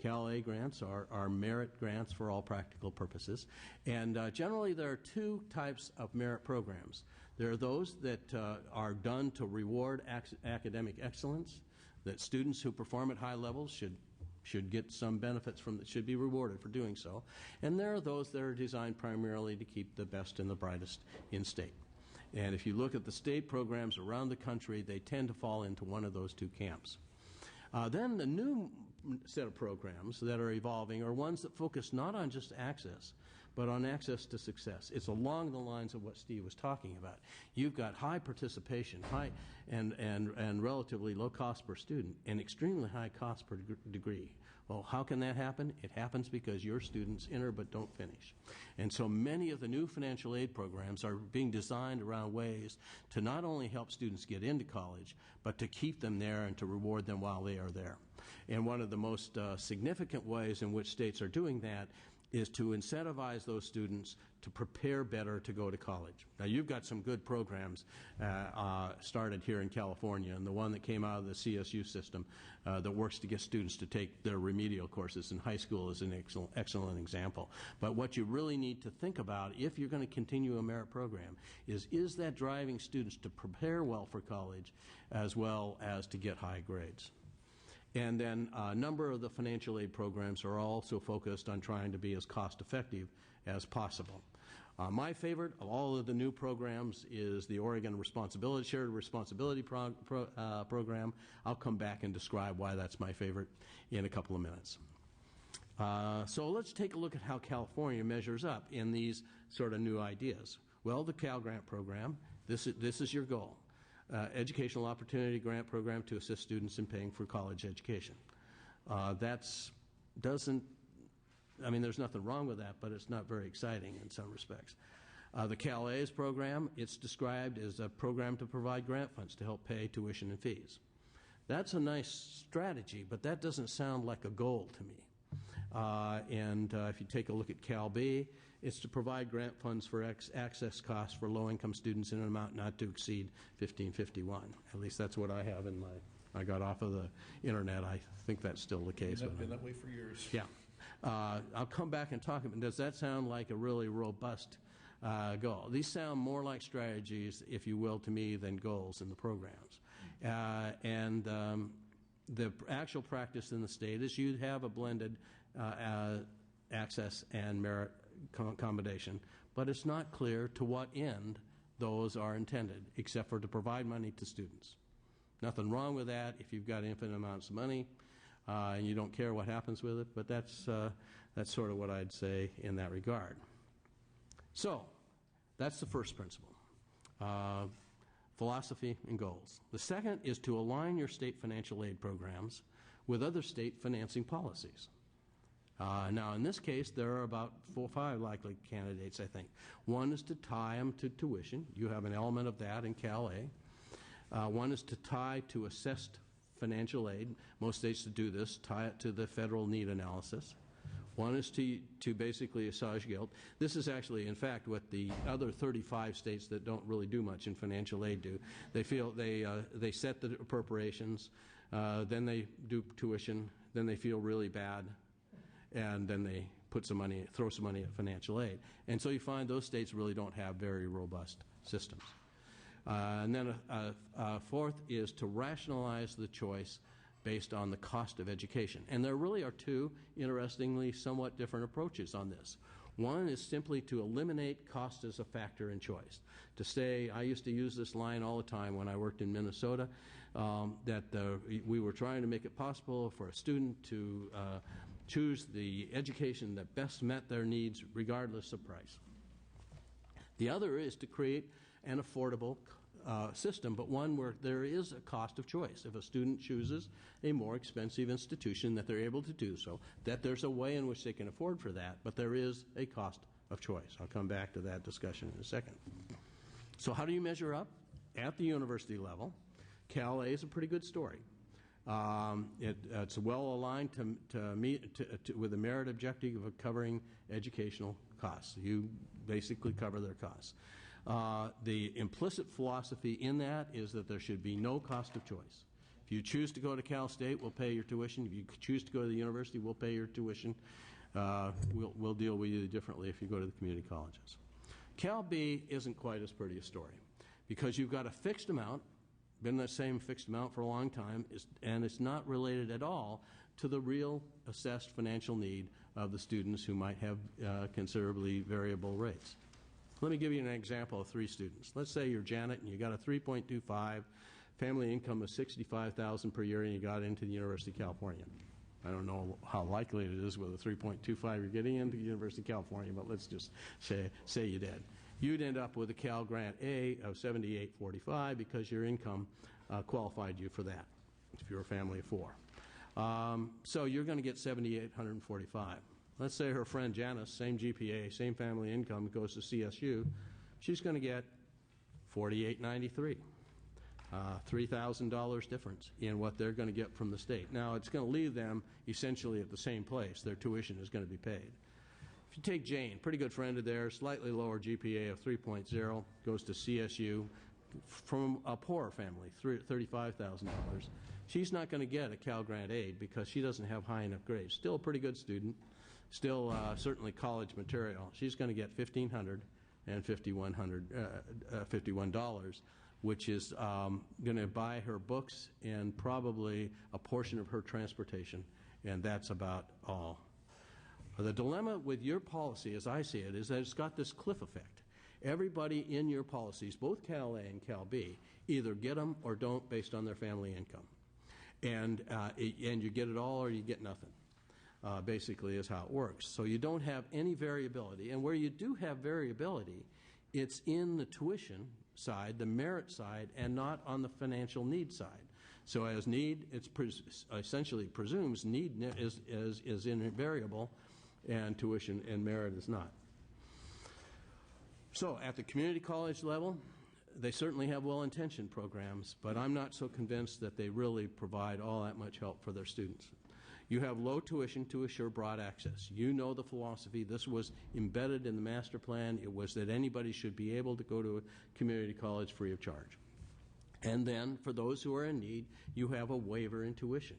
Cal-A grants are merit grants for all practical purposes. And generally there are 2 types of merit programs. There are those that are done to reward academic excellence, that students who perform at high levels should get some benefits from, should be rewarded for doing so. And there are those that are designed primarily to keep the best and the brightest in state. And if you look at the state programs around the country, they tend to fall into one of those 2 camps. Then the new set of programs that are evolving are ones that focus not on just access, but on access to success. It's along the lines of what Steve was talking about. You've got high participation, high and relatively low cost per student, and extremely high cost per degree. Well, how can that happen? It happens because your students enter but don't finish. And so many of the new financial aid programs are being designed around ways to not only help students get into college, but to keep them there and to reward them while they are there. And one of the most significant ways in which states are doing that is to incentivize those students to prepare better to go to college. Now, you've got some good programs started here in California, and the one that came out of the CSU system that works to get students to take their remedial courses in high school is an excellent example. But what you really need to think about if you're going to continue a merit program is that driving students to prepare well for college as well as to get high grades. And then a number of the financial aid programs are also focused on trying to be as cost effective as possible. My favorite of all of the new programs is the Oregon Shared Responsibility Program. I'll come back and describe why that's my favorite in a couple of minutes. So let's take a look at how California measures up in these sort of new ideas. Well, the Cal Grant program, this is your goal. Educational Opportunity Grant Program to assist students in paying for college education. There's nothing wrong with that, but it's not very exciting in some respects. The Cal-A's program, it's described as a program to provide grant funds to help pay tuition and fees. That's a nice strategy, but that doesn't sound like a goal to me. If you take a look at Cal-B, it's to provide grant funds for access costs for low-income students in an amount not to exceed $15.51. At least that's what I have in I got off of the internet. I think that's still the case. It's been that way for years. Yeah. I'll come back and talk about, does that sound like a really robust goal? These sound more like strategies, if you will, to me, than goals in the programs. The actual practice in the state is you'd have a blended access and merit combination, but it's not clear to what end those are intended, except for to provide money to students. Nothing wrong with that if you've got infinite amounts of money and you don't care what happens with it, but that's sort of what I'd say in that regard. So that's the first principle. philosophy and goals. The second is to align your state financial aid programs with other state financing policies. Now, in this case, there are about 4 or 5 likely candidates, I think. One is to tie them to tuition. You have an element of that in Cal A. One is to tie to assessed financial aid. Most states that do this tie it to the federal need analysis. One is to basically assage guilt. This is actually, in fact, what the other 35 states that don't really do much in financial aid do. They feel they set the appropriations, then they do tuition, then they feel really bad, and then they put some money, throw some money at financial aid. And so you find those states really don't have very robust systems. And then a fourth is to rationalize the choice based on the cost of education. And there really are two, interestingly, somewhat different approaches on this. One is simply to eliminate cost as a factor in choice. To say, I used to use this line all the time when I worked in Minnesota, that we were trying to make it possible for a student to choose the education that best met their needs regardless of price. The other is to create an affordable system, but one where there is a cost of choice. If a student chooses a more expensive institution, that they're able to do so, that there's a way in which they can afford for that, but there is a cost of choice. I'll come back to that discussion in a second. So how do you measure up? At the university level, Cal A is a pretty good story. It's well aligned with the merit objective of covering educational costs. You basically cover their costs. The implicit philosophy in that is that there should be no cost of choice. If you choose to go to Cal State, we'll pay your tuition. If you choose to go to the university, we'll pay your tuition. We'll deal with you differently if you go to the community colleges. Cal B isn't quite as pretty a story because you've got a fixed amount, been the same fixed amount for a long time, and it's not related at all to the real assessed financial need of the students who might have considerably variable rates. Let me give you an example of 3 students. Let's say you're Janet and you got a 3.25, family income of $65,000 per year, and you got into the University of California. I don't know how likely it is with a 3.25 you're getting into the University of California, but let's just say you did. You'd end up with a Cal Grant A of $78.45 because your income qualified you for that if you're a family of 4. So you're going to get $7,845. Let's say her friend Janice, same GPA, same family income, goes to CSU. She's going to get $48.93, $3,000 difference in what they're going to get from the state. Now, it's going to leave them essentially at the same place. Their tuition is going to be paid. If you take Jane, pretty good friend of theirs, slightly lower GPA of 3.0, goes to CSU from a poorer family, $35,000. She's not going to get a Cal Grant aid because she doesn't have high enough grades. Still a pretty good student. Still certainly college material. She's going to get $1,551, which is going to buy her books and probably a portion of her transportation, and that's about all. The dilemma with your policy, as I see it, is that it's got this cliff effect. Everybody in your policies, both Cal A and Cal B, either get them or don't based on their family income. And you get it all or you get nothing. Basically is how it works. So you don't have any variability. And where you do have variability, it's in the tuition side, the merit side, and not on the financial need side. So as need, it essentially presumes need is invariable, and tuition and merit is not. So at the community college level, they certainly have well-intentioned programs, but I'm not so convinced that they really provide all that much help for their students. You have low tuition to assure broad access. You know the philosophy. This was embedded in the master plan. It was that anybody should be able to go to a community college free of charge. And then, for those who are in need, you have a waiver in tuition.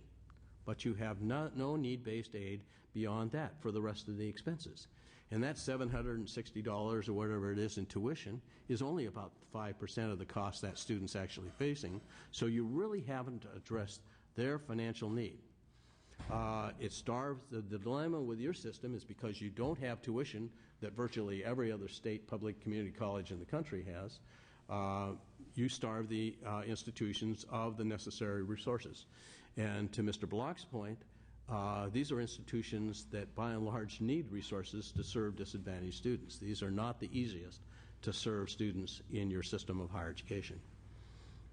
But you have no need-based aid beyond that for the rest of the expenses. And that $760 or whatever it is in tuition is only about 5% of the cost that student's actually facing. So you really haven't addressed their financial need. It starves. The dilemma with your system is because you don't have tuition that virtually every other state public community college in the country has. You starve the institutions of the necessary resources. And to Mr. Block's point, these are institutions that by and large need resources to serve disadvantaged students. These are not the easiest to serve students in your system of higher education.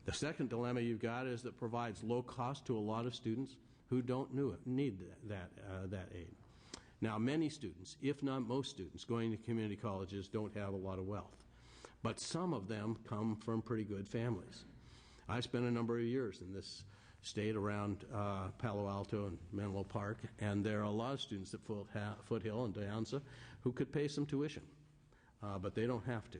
The second dilemma you've got is that it provides low cost to a lot of students who don't need that aid. Now, many students, if not most students, going to community colleges don't have a lot of wealth, but some of them come from pretty good families. I spent a number of years in this state around Palo Alto and Menlo Park, and there are a lot of students at Foothill and De Anza who could pay some tuition, but they don't have to.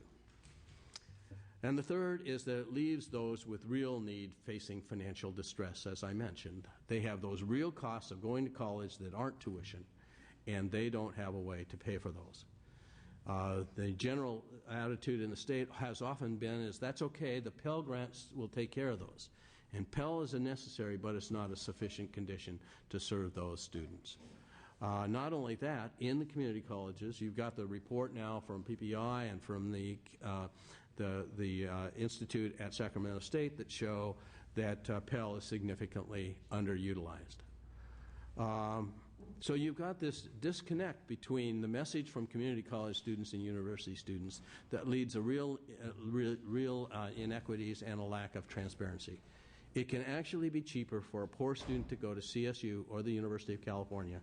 And the third is that it leaves those with real need facing financial distress, as I mentioned. They have those real costs of going to college that aren't tuition, and they don't have a way to pay for those. The general attitude in the state has often been is that's okay, the Pell Grants will take care of those. And Pell is a necessary, but it's not a sufficient condition to serve those students. Not only that, in the community colleges, you've got the report now from PPI and from the Institute at Sacramento State that show that Pell is significantly underutilized. So you've got this disconnect between the message from community college students and university students that leads to real inequities and a lack of transparency. It can actually be cheaper for a poor student to go to CSU or the University of California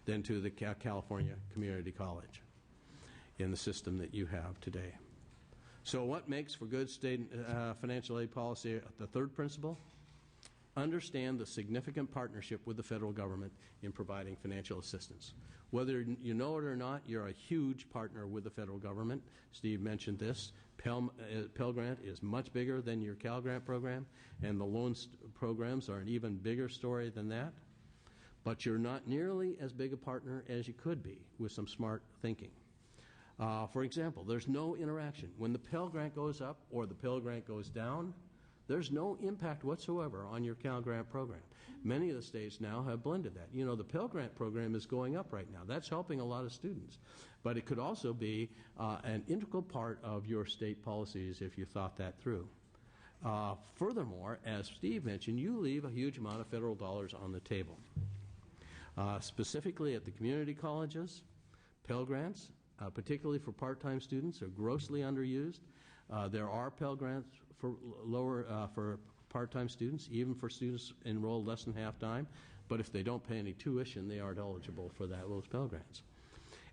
than to the California Community College in the system that you have today. So what makes for good state financial aid policy? The third principle, understand the significant partnership with the federal government in providing financial assistance. Whether you know it or not, you're a huge partner with the federal government. Steve mentioned this. Pell Grant is much bigger than your Cal Grant program, and the loan programs are an even bigger story than that. But you're not nearly as big a partner as you could be with some smart thinking. For example, there's no interaction. When the Pell Grant goes up or the Pell Grant goes down, there's no impact whatsoever on your Cal Grant program. Many of the states now have blended that. You know, the Pell Grant program is going up right now. That's helping a lot of students. But it could also be an integral part of your state policies if you thought that through. Furthermore, as Steve mentioned, you leave a huge amount of federal dollars on the table. Specifically at the community colleges, Pell Grants, particularly for part-time students, are grossly underused. There are Pell Grants for for part-time students, even for students enrolled less than half-time. But if they don't pay any tuition, they aren't eligible for those Pell Grants.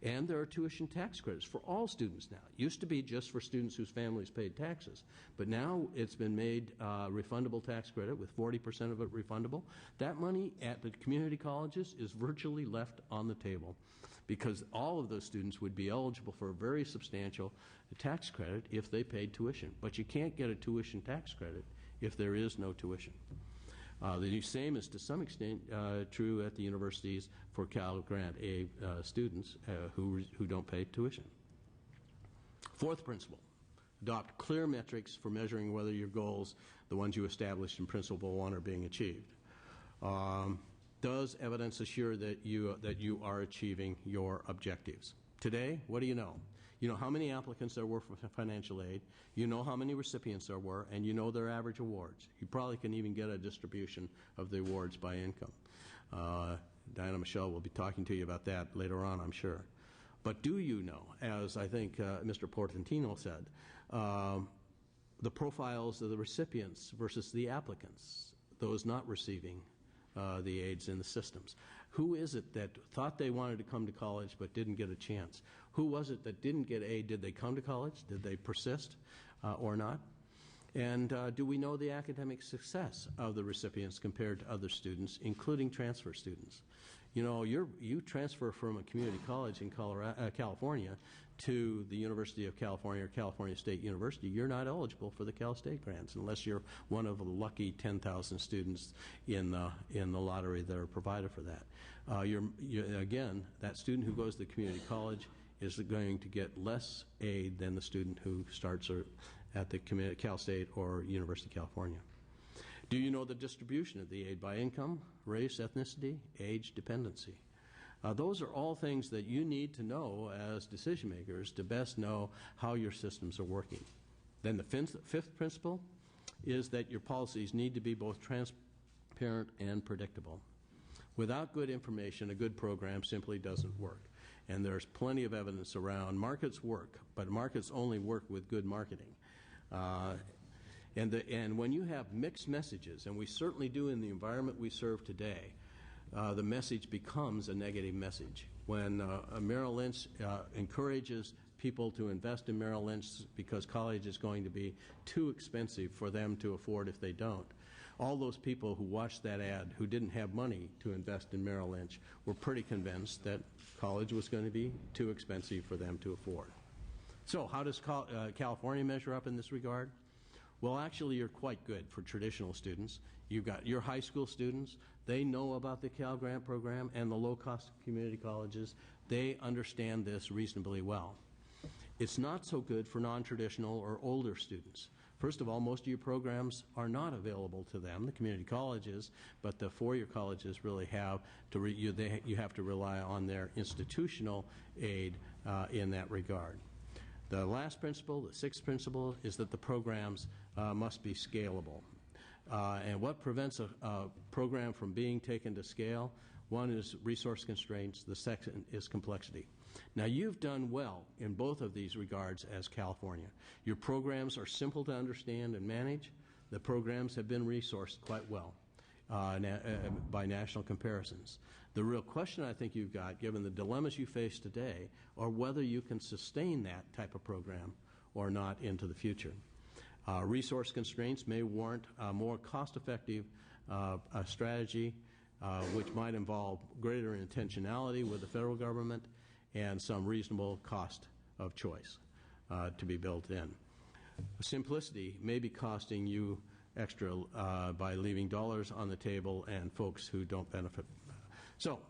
And there are tuition tax credits for all students now. It used to be just for students whose families paid taxes. But now it's been made refundable tax credit with 40% of it refundable. That money at the community colleges is virtually left on the table because all of those students would be eligible for a very substantial tax credit if they paid tuition. But you can't get a tuition tax credit if there is no tuition. The same is to some extent true at the universities for Cal Grant A students who don't pay tuition. Fourth principle, adopt clear metrics for measuring whether your goals, the ones you established in Principle 1, are being achieved. Does evidence assure that you are achieving your objectives? Today, what do you know? You know how many applicants there were for financial aid, you know how many recipients there were, and you know their average awards. You probably can even get a distribution of the awards by income. Diana Michelle will be talking to you about that later on, I'm sure. But do you know, as I think Mr. Portantino said, the profiles of the recipients versus the applicants, those not receiving the aids in the systems? Who is it that thought they wanted to come to college but didn't get a chance? Who was it that didn't get aid? Did they come to college? Did they persist or not? And do we know the academic success of the recipients compared to other students, including transfer students? You know, you transfer from a community college in California to the University of California or California State University, you're not eligible for the Cal State grants unless you're one of the lucky 10,000 students in the lottery that are provided for that. Again, that student who goes to the community college is going to get less aid than the student who starts at the Cal State or University of California. Do you know the distribution of the aid by income, race, ethnicity, age, dependency? Those are all things that you need to know as decision makers to best know how your systems are working. Then the fifth principle is that your policies need to be both transparent and predictable. Without good information, a good program simply doesn't work. And there's plenty of evidence around markets work, but markets only work with good marketing. And when you have mixed messages, and we certainly do in the environment we serve today, the message becomes a negative message. When Merrill Lynch encourages people to invest in Merrill Lynch because college is going to be too expensive for them to afford if they don't, all those people who watched that ad who didn't have money to invest in Merrill Lynch were pretty convinced that college was going to be too expensive for them to afford. So how does California measure up in this regard? Well, actually, you're quite good for traditional students. You've got your high school students. They know about the Cal Grant program and the low-cost community colleges. They understand this reasonably well. It's not so good for non-traditional or older students. First of all, most of your programs are not available to them, the community colleges, but the four-year colleges really have to, you have to rely on their institutional aid in that regard. The last principle, the sixth principle, is that the programs must be scalable. And what prevents a program from being taken to scale? One is resource constraints, the second is complexity. Now, you've done well in both of these regards as California. Your programs are simple to understand and manage. The programs have been resourced quite well by national comparisons. The real question I think you've got, given the dilemmas you face today, are whether you can sustain that type of program or not into the future. Resource constraints may warrant a more cost-effective strategy, which might involve greater intentionality with the federal government and some reasonable cost of choice to be built in. Simplicity may be costing you extra by leaving dollars on the table and folks who don't benefit. So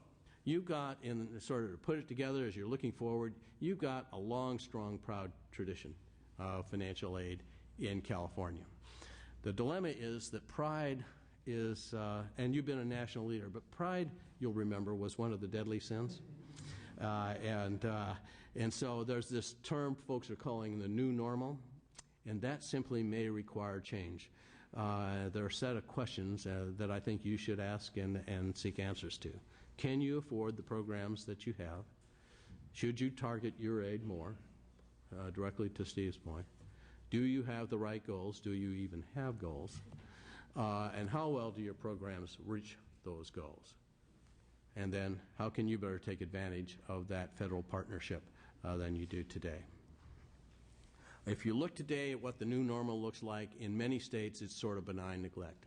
you've got, in sort of to put it together as you're looking forward, you've got a long, strong, proud tradition of financial aid in California. The dilemma is that pride is, and you've been a national leader, but pride, you'll remember, was one of the deadly sins. And so there's this term folks are calling the new normal, and that simply may require change. There are a set of questions that I think you should ask and seek answers to. Can you afford the programs that you have? Should you target your aid more? Directly to Steve's point. Do you have the right goals? Do you even have goals? And how well do your programs reach those goals? And then how can you better take advantage of that federal partnership than you do today? If you look today at what the new normal looks like, in many states it's sort of benign neglect.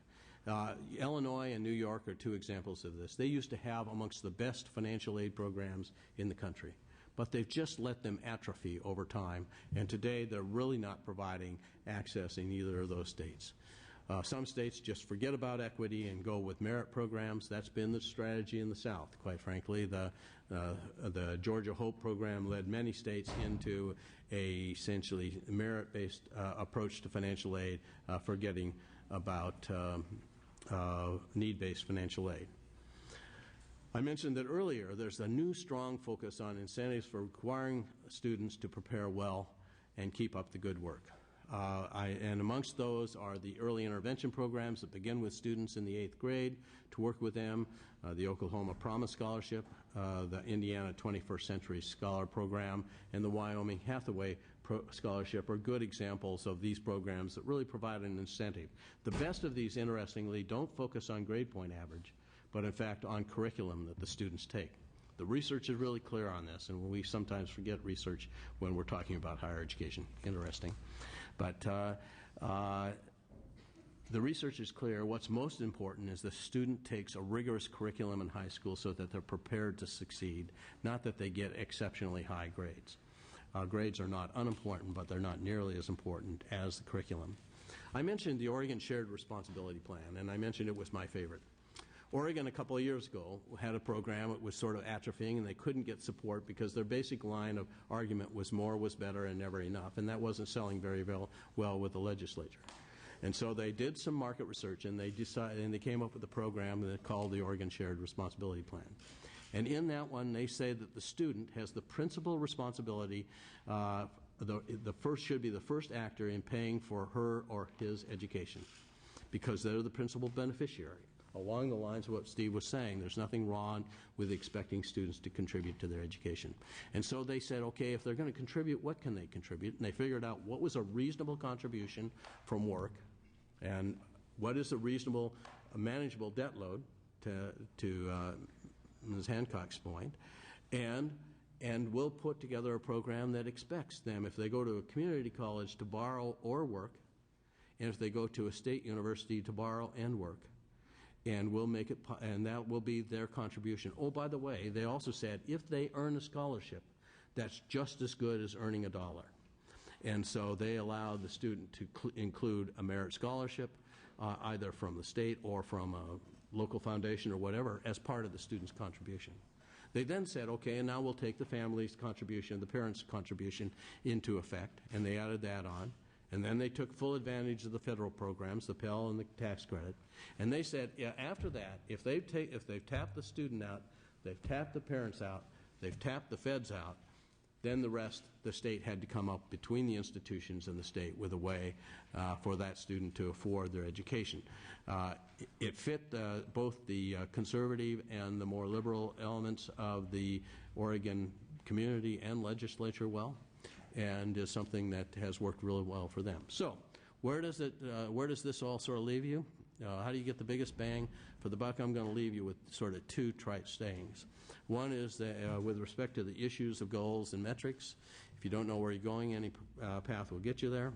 Illinois and New York are two examples of this. They used to have amongst the best financial aid programs in the country, but they've just let them atrophy over time, and today they're really not providing access in either of those states. Some states just forget about equity and go with merit programs. That's been the strategy in the South, quite frankly. The Georgia Hope program led many states into a essentially merit-based approach to financial aid, forgetting about need-based financial aid. I mentioned that earlier. There's a new strong focus on incentives for requiring students to prepare well and keep up the good work. And amongst those are the early intervention programs that begin with students in the 8th grade to work with them, the Oklahoma Promise Scholarship, the Indiana 21st Century Scholar Program, and the Wyoming Hathaway Scholarship are good examples of these programs that really provide an incentive. The best of these, interestingly, don't focus on grade point average, but in fact on curriculum that the students take. The research is really clear on this, and we sometimes forget research when we're talking about higher education. Interesting. But the research is clear. What's most important is the student takes a rigorous curriculum in high school so that they're prepared to succeed, not that they get exceptionally high grades. Grades are not unimportant, but they're not nearly as important as the curriculum. I mentioned the Oregon Shared Responsibility Plan, and I mentioned it was my favorite. Oregon, a couple of years ago, had a program that was sort of atrophying, and they couldn't get support because their basic line of argument was more was better and never enough, and that wasn't selling very well with the legislature. And so they did some market research, and they came up with a program that called the Oregon Shared Responsibility Plan. And in that one, they say that the student has the principal responsibility, should be the first actor in paying for her or his education, because they're the principal beneficiary. Along the lines of what Steve was saying, there's nothing wrong with expecting students to contribute to their education. And so they said, okay, if they're going to contribute, what can they contribute? And they figured out what was a reasonable contribution from work And what is a reasonable, manageable debt load, to Ms. Hancock's point, and we'll put together a program that expects them, if they go to a community college, to borrow or work, and if they go to a state university, to borrow and work. And we'll make it, and that will be their contribution. Oh, by the way, they also said if they earn a scholarship, that's just as good as earning $1. And so they allowed the student to include a merit scholarship, either from the state or from a local foundation or whatever, as part of the student's contribution. They then said, okay, and now we'll take the family's contribution, the parents' contribution into effect, and they added that on. And then they took full advantage of the federal programs, the Pell and the tax credit. And they said, yeah, after that, if they've tapped the student out, they've tapped the parents out, they've tapped the feds out, then the rest, the state had to come up between the institutions and the state with a way for that student to afford their education. It fit both the conservative and the more liberal elements of the Oregon community and legislature well, and is something that has worked really well for them. So where does this all sort of leave you? How do you get the biggest bang for the buck? I'm going to leave you with sort of two trite sayings. One is that with respect to the issues of goals and metrics, if you don't know where you're going, any path will get you there.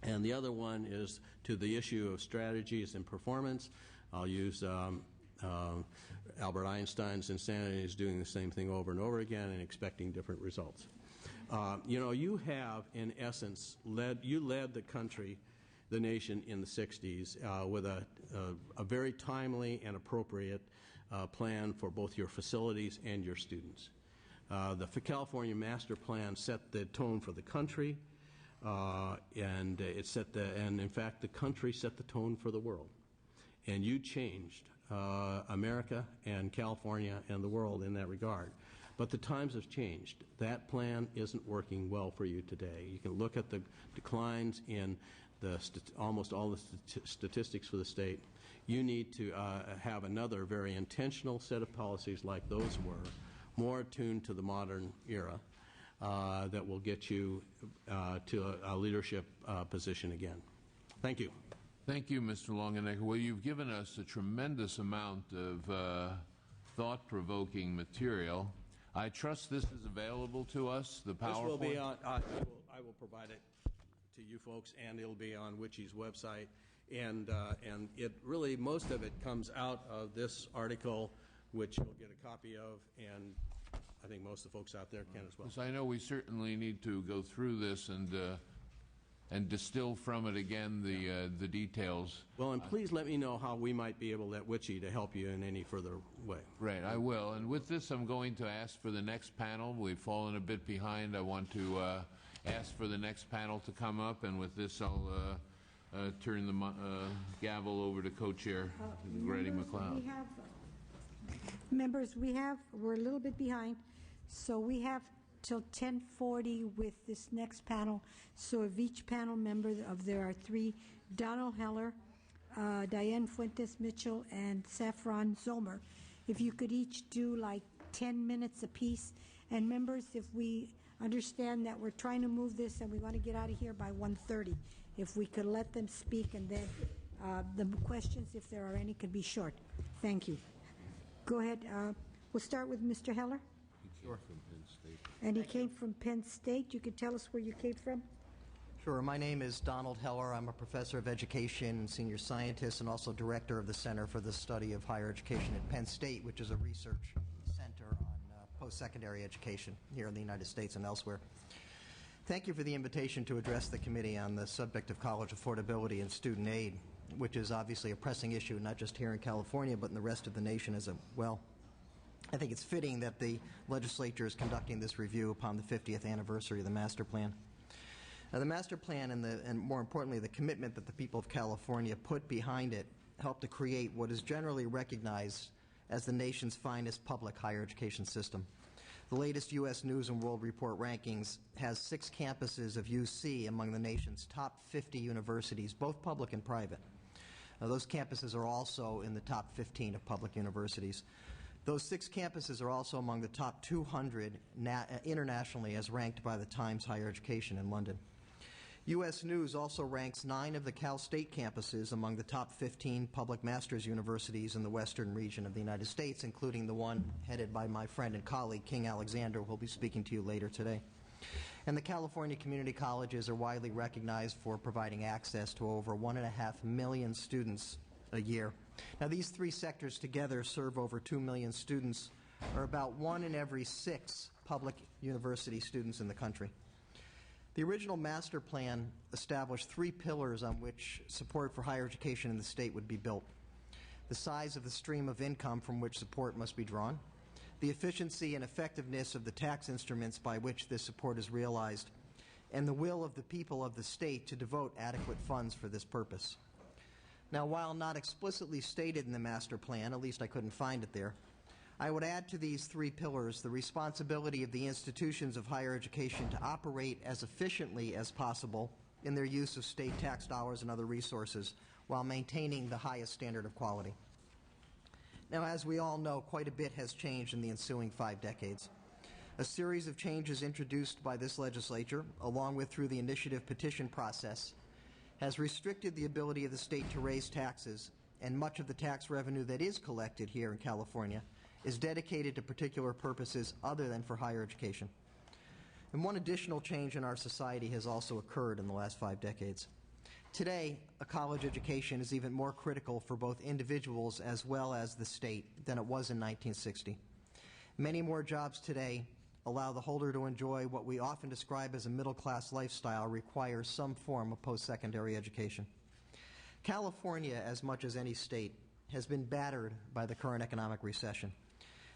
And the other one is to the issue of strategies and performance. I'll use Albert Einstein's insanity is doing the same thing over and over again and expecting different results. You have, in essence, led the country, the nation, in the 60s with a very timely and appropriate plan for both your facilities and your students. The California Master Plan set the tone for the country, and in fact, the country set the tone for the world. And you changed America and California and the world in that regard. But the times have changed. That plan isn't working well for you today. You can look at the declines in almost all the statistics for the state. You need to have another very intentional set of policies like those were, more attuned to the modern era, that will get you to a leadership position again. Thank you. Thank you, Mr. Longenecker. Well, you've given us a tremendous amount of thought-provoking material. I trust this is available to us, the PowerPoint? This will be on, I will provide it to you folks, and it'll be on WICHE's website. And it really, most of it comes out of this article, which you'll get a copy of, and I think most of the folks out there can as well. Because I know we certainly need to go through this and distill from it again the details. Well, and please let me know how we might be able at WICHE to help you in any further way. Right, I will. And with this, I'm going to ask for the next panel. We've fallen a bit behind. I want to ask for the next panel to come up, and with this, I'll turn the gavel over to co-chair Grady McLeod. We're a little bit behind, so we have till 10:40 with this next panel. So if each panel member there are three, Donald Heller, Diane Fuentes Mitchell, and Saffron Zomer, if you could each do like 10 minutes apiece. And members, if we understand that we're trying to move this and we want to get out of here by 1:30, if we could let them speak, and then the questions, if there are any, could be short. Thank you. Go ahead. We'll start with Mr. Heller. Sure. And he came from Penn State. You could tell us where you came from? Sure. My name is Donald Heller. I'm a professor of education, senior scientist, and also director of the Center for the Study of Higher Education at Penn State, which is a research center on post-secondary education here in the United States and elsewhere. Thank you for the invitation to address the committee on the subject of college affordability and student aid, which is obviously a pressing issue, not just here in California, but in the rest of the nation as well. I think it's fitting that the legislature is conducting this review upon the 50th anniversary of the Master Plan. Now, the Master Plan and more importantly, the commitment that the people of California put behind it helped to create what is generally recognized as the nation's finest public higher education system. The latest U.S. News and World Report rankings has 6 campuses of UC among the nation's top 50 universities, both public and private. Those campuses are also in the top 15 of public universities. Those 6 campuses are also among the top 200 internationally as ranked by the Times Higher Education in London. U.S. News also ranks 9 of the Cal State campuses among the top 15 public master's universities in the western region of the United States, including the one headed by my friend and colleague, King Alexander, who will be speaking to you later today. And the California community colleges are widely recognized for providing access to over 1.5 million students a year. Now, these 3 sectors together serve over 2 million students, or about 1 in every 6 public university students in the country. The original master plan established 3 pillars on which support for higher education in the state would be built: the size of the stream of income from which support must be drawn, the efficiency and effectiveness of the tax instruments by which this support is realized, and the will of the people of the state to devote adequate funds for this purpose. Now, while not explicitly stated in the master plan, at least I couldn't find it there, I would add to these 3 pillars the responsibility of the institutions of higher education to operate as efficiently as possible in their use of state tax dollars and other resources while maintaining the highest standard of quality. Now, as we all know, quite a bit has changed in the ensuing 5 decades. A series of changes introduced by this legislature, along with through the initiative petition process, has restricted the ability of the state to raise taxes, and much of the tax revenue that is collected here in California is dedicated to particular purposes other than for higher education. And one additional change in our society has also occurred in the last 5 decades. Today, a college education is even more critical for both individuals as well as the state than it was in 1960. Many more jobs today allow the holder to enjoy what we often describe as a middle-class lifestyle requires some form of post-secondary education. California, as much as any state, has been battered by the current economic recession.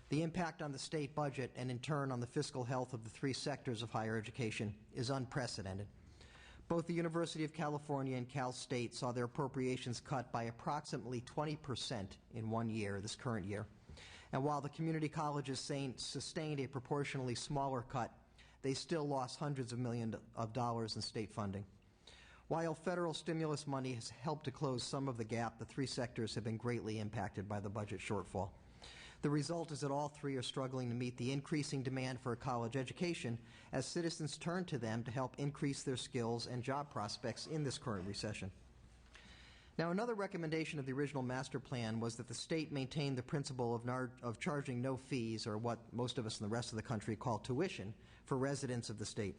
The impact on the state budget and in turn on the fiscal health of the 3 sectors of higher education is unprecedented. Both the University of California and Cal State saw their appropriations cut by approximately 20% in 1 year, this current year. And while the community colleges sustained a proportionally smaller cut, they still lost hundreds of millions of dollars in state funding. While federal stimulus money has helped to close some of the gap, the 3 sectors have been greatly impacted by the budget shortfall. The result is that all 3 are struggling to meet the increasing demand for a college education as citizens turn to them to help increase their skills and job prospects in this current recession. Now, another recommendation of the original master plan was that the state maintain the principle of charging no fees, or what most of us in the rest of the country call tuition, for residents of the state.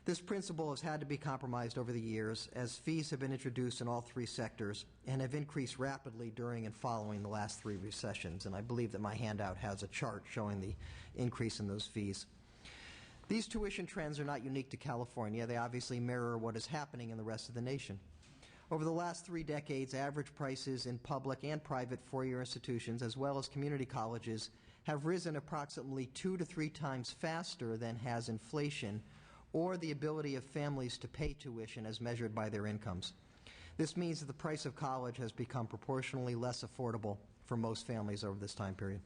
This principle has had to be compromised over the years as fees have been introduced in all 3 sectors and have increased rapidly during and following the last 3 recessions. And I believe that my handout has a chart showing the increase in those fees. These tuition trends are not unique to California. They obviously mirror what is happening in the rest of the nation. Over the last 3 decades, average prices in public and private four-year institutions, as well as community colleges, have risen approximately 2 to 3 times faster than has inflation or the ability of families to pay tuition as measured by their incomes. This means that the price of college has become proportionally less affordable for most families over this time period.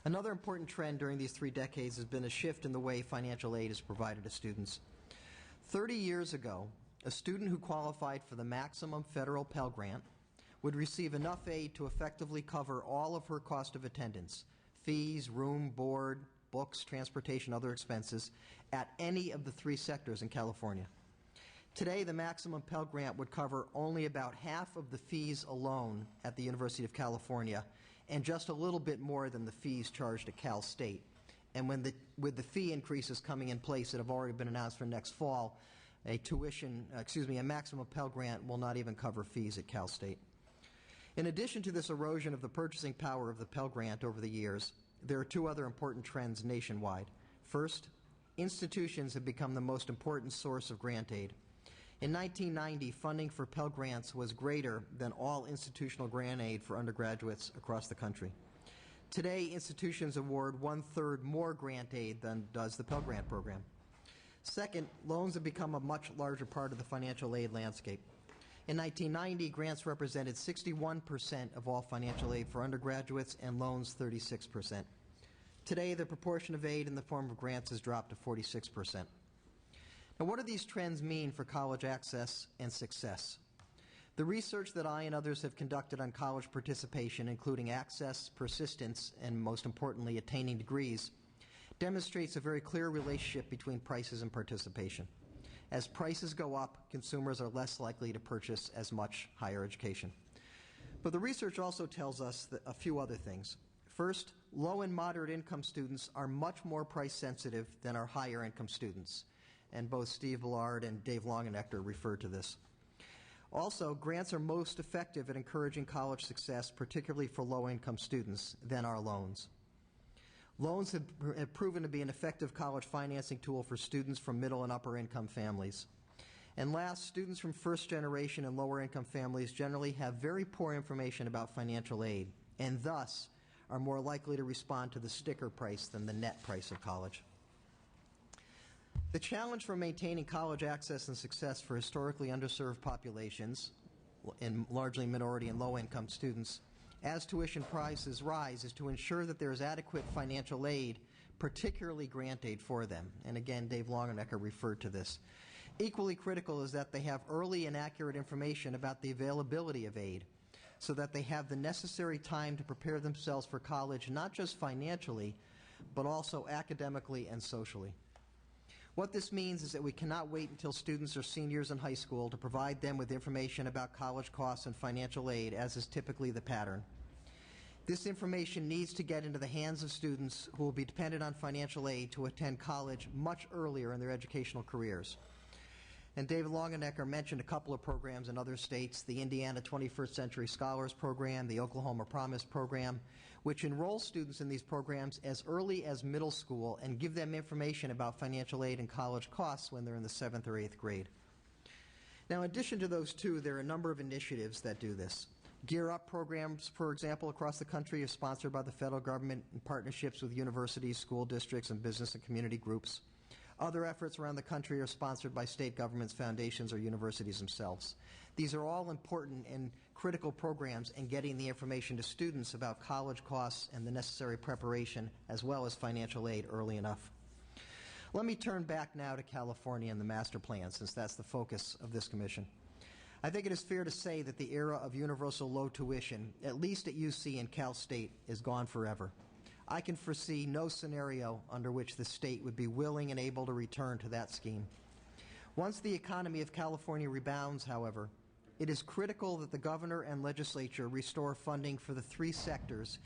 Another important trend during these 3 decades has been a shift in the way financial aid is provided to students. 30 years ago, a student who qualified for the maximum federal Pell Grant would receive enough aid to effectively cover all of her cost of attendance, fees, room, board, books, transportation, other expenses, at any of the 3 sectors in California. Today, the maximum Pell Grant would cover only about half of the fees alone at the University of California and just a little bit more than the fees charged at Cal State. And with the fee increases coming in place that have already been announced for next fall, a maximum Pell Grant will not even cover fees at Cal State. In addition to this erosion of the purchasing power of the Pell Grant over the years, there are 2 other important trends nationwide. First, institutions have become the most important source of grant aid. In 1990, funding for Pell Grants was greater than all institutional grant aid for undergraduates across the country. Today, institutions award 1/3 more grant aid than does the Pell Grant program. Second, loans have become a much larger part of the financial aid landscape. In 1990, grants represented 61% of all financial aid for undergraduates and loans 36%. Today, the proportion of aid in the form of grants has dropped to 46%. Now, what do these trends mean for college access and success? The research that I and others have conducted on college participation, including access, persistence, and most importantly, attaining degrees, demonstrates a very clear relationship between prices and participation. As prices go up, consumers are less likely to purchase as much higher education. But the research also tells us a few other things. First, low and moderate income students are much more price sensitive than our higher income students. And both Steve Ballard and Dave Longenecker referred to this. Also, grants are most effective at encouraging college success, particularly for low-income students, than are loans. Loans have proven to be an effective college financing tool for students from middle and upper-income families. And last, students from first-generation and lower-income families generally have very poor information about financial aid, and thus are more likely to respond to the sticker price than the net price of college. The challenge for maintaining college access and success for historically underserved populations, and largely minority and low-income students, as tuition prices rise, is to ensure that there is adequate financial aid, particularly grant aid, for them. And again, Dave Longenecker referred to this. Equally critical is that they have early and accurate information about the availability of aid, so that they have the necessary time to prepare themselves for college, not just financially, but also academically and socially. What this means is that we cannot wait until students are seniors in high school to provide them with information about college costs and financial aid, as is typically the pattern. This information needs to get into the hands of students who will be dependent on financial aid to attend college much earlier in their educational careers. And David Longenecker mentioned a couple of programs in other states, the Indiana 21st Century Scholars Program, the Oklahoma Promise Program, which enroll students in these programs as early as middle school and give them information about financial aid and college costs when they're in the 7th or 8th grade. Now, in addition to those two, there are a number of initiatives that do this. Gear Up programs, for example, across the country are sponsored by the federal government in partnerships with universities, school districts, and business and community groups. Other efforts around the country are sponsored by state governments, foundations, or universities themselves. These are all important and critical programs in getting the information to students about college costs and the necessary preparation, as well as financial aid, early enough. Let me turn back now to California and the master plan, since that's the focus of this commission. I think it is fair to say that the era of universal low tuition, at least at UC and Cal State, is gone forever. I can foresee no scenario under which the state would be willing and able to return to that scheme. Once the economy of California rebounds, however, it is critical that the governor and legislature restore funding for the three sectors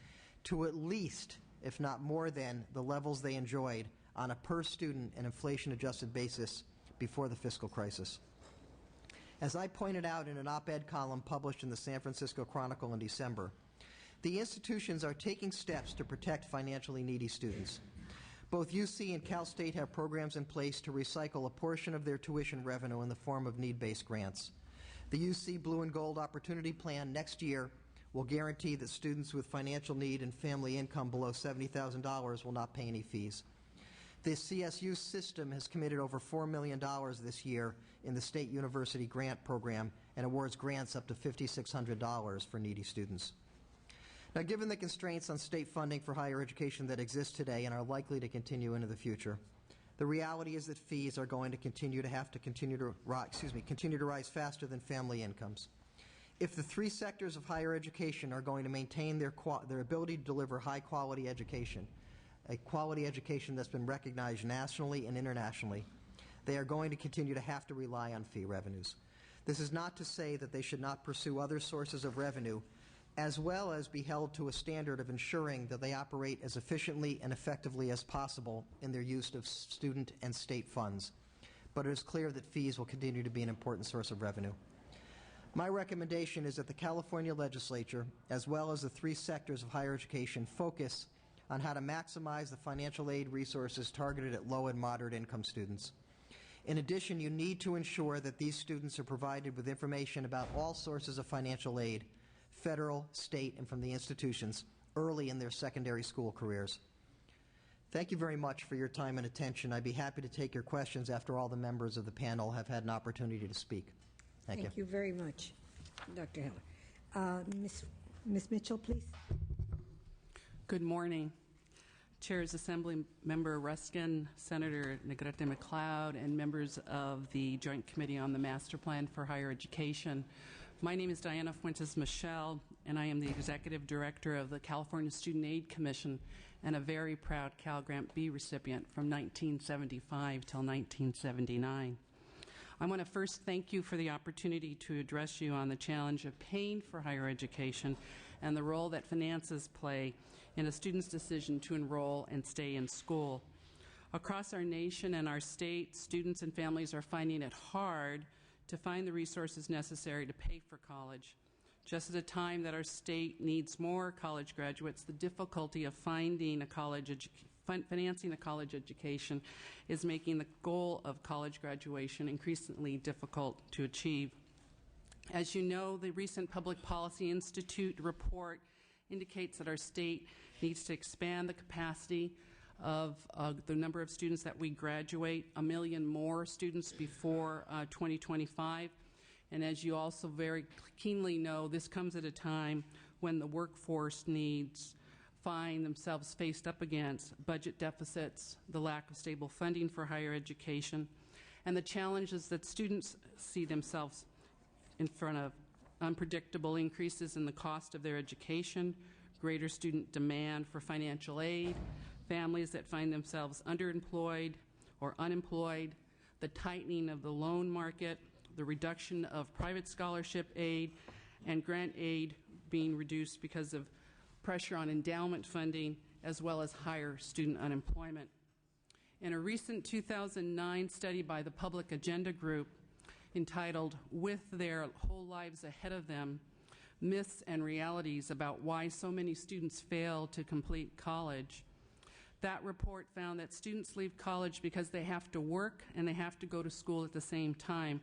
to at least, if not more than, the levels they enjoyed on a per-student and inflation-adjusted basis before the fiscal crisis. As I pointed out in an op-ed column published in the San Francisco Chronicle in December, the institutions are taking steps to protect financially needy students. Both UC and Cal State have programs in place to recycle a portion of their tuition revenue in the form of need-based grants. The UC Blue and Gold Opportunity Plan next year will guarantee that students with financial need and family income below $70,000 will not pay any fees. The CSU system has committed over $4 million this year in the State University Grant Program and awards grants up to $5,600 for needy students. Now, given the constraints on state funding for higher education that exist today and are likely to continue into the future, the reality is that fees are going to continue to rise faster than family incomes. If the three sectors of higher education are going to maintain their ability to deliver high-quality education, a quality education that's been recognized nationally and internationally, they are going to continue to have to rely on fee revenues. This is not to say that they should not pursue other sources of revenue, as well as be held to a standard of ensuring that they operate as efficiently and effectively as possible in their use of student and state funds. But it is clear that fees will continue to be an important source of revenue. My recommendation is that the California legislature, as well as the three sectors of higher education, focus on how to maximize the financial aid resources targeted at low and moderate income students. In addition, you need to ensure that these students are provided with information about all sources of financial aid, federal, state, and from the institutions, early in their secondary school careers. Thank you very much for your time and attention. I'd be happy to take your questions after all the members of the panel have had an opportunity to speak. Thank you. Thank you very much, Dr. Heller. Ms. Mitchell, please. Good morning. Chairs Assembly Member Ruskin, Senator Negrete McLeod, and members of the Joint Committee on the Master Plan for Higher Education. My name is Diana Fuentes-Michel, and I am the Executive Director of the California Student Aid Commission and a very proud Cal Grant B recipient from 1975 till 1979. I want to first thank you for the opportunity to address you on the challenge of paying for higher education and the role that finances play in a student's decision to enroll and stay in school. Across our nation and our state, students and families are finding it hard to find the resources necessary to pay for college. Just at a time that our state needs more college graduates, the difficulty of finding a financing a college education is making the goal of college graduation increasingly difficult to achieve. As you know, the recent Public Policy Institute report indicates that our state needs to expand the capacity of the number of students that we graduate, 1 million more students before 2025. And as you also very keenly know, this comes at a time when the workforce needs find themselves faced up against budget deficits, the lack of stable funding for higher education, and the challenges that students see themselves in front of: unpredictable increases in the cost of their education, greater student demand for financial aid, families that find themselves underemployed or unemployed, the tightening of the loan market, the reduction of private scholarship aid, and grant aid being reduced because of pressure on endowment funding, as well as higher student unemployment. In a recent 2009 study by the Public Agenda Group entitled "With Their Whole Lives Ahead of Them, Myths and Realities About Why So Many Students Fail to Complete College," that report found that students leave college because they have to work and they have to go to school at the same time.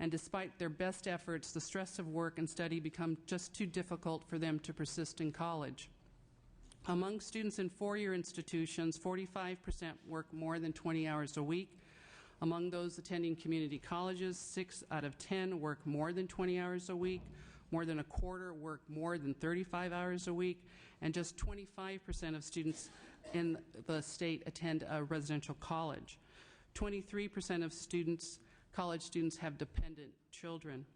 And despite their best efforts, the stress of work and study become just too difficult for them to persist in college. Among students in four-year institutions, 45% work more than 20 hours a week. Among those attending community colleges, 6 out of 10 work more than 20 hours a week. More than a quarter work more than 35 hours a week. And just 25% of students in the state attend a residential college. 23% of college students have dependent children.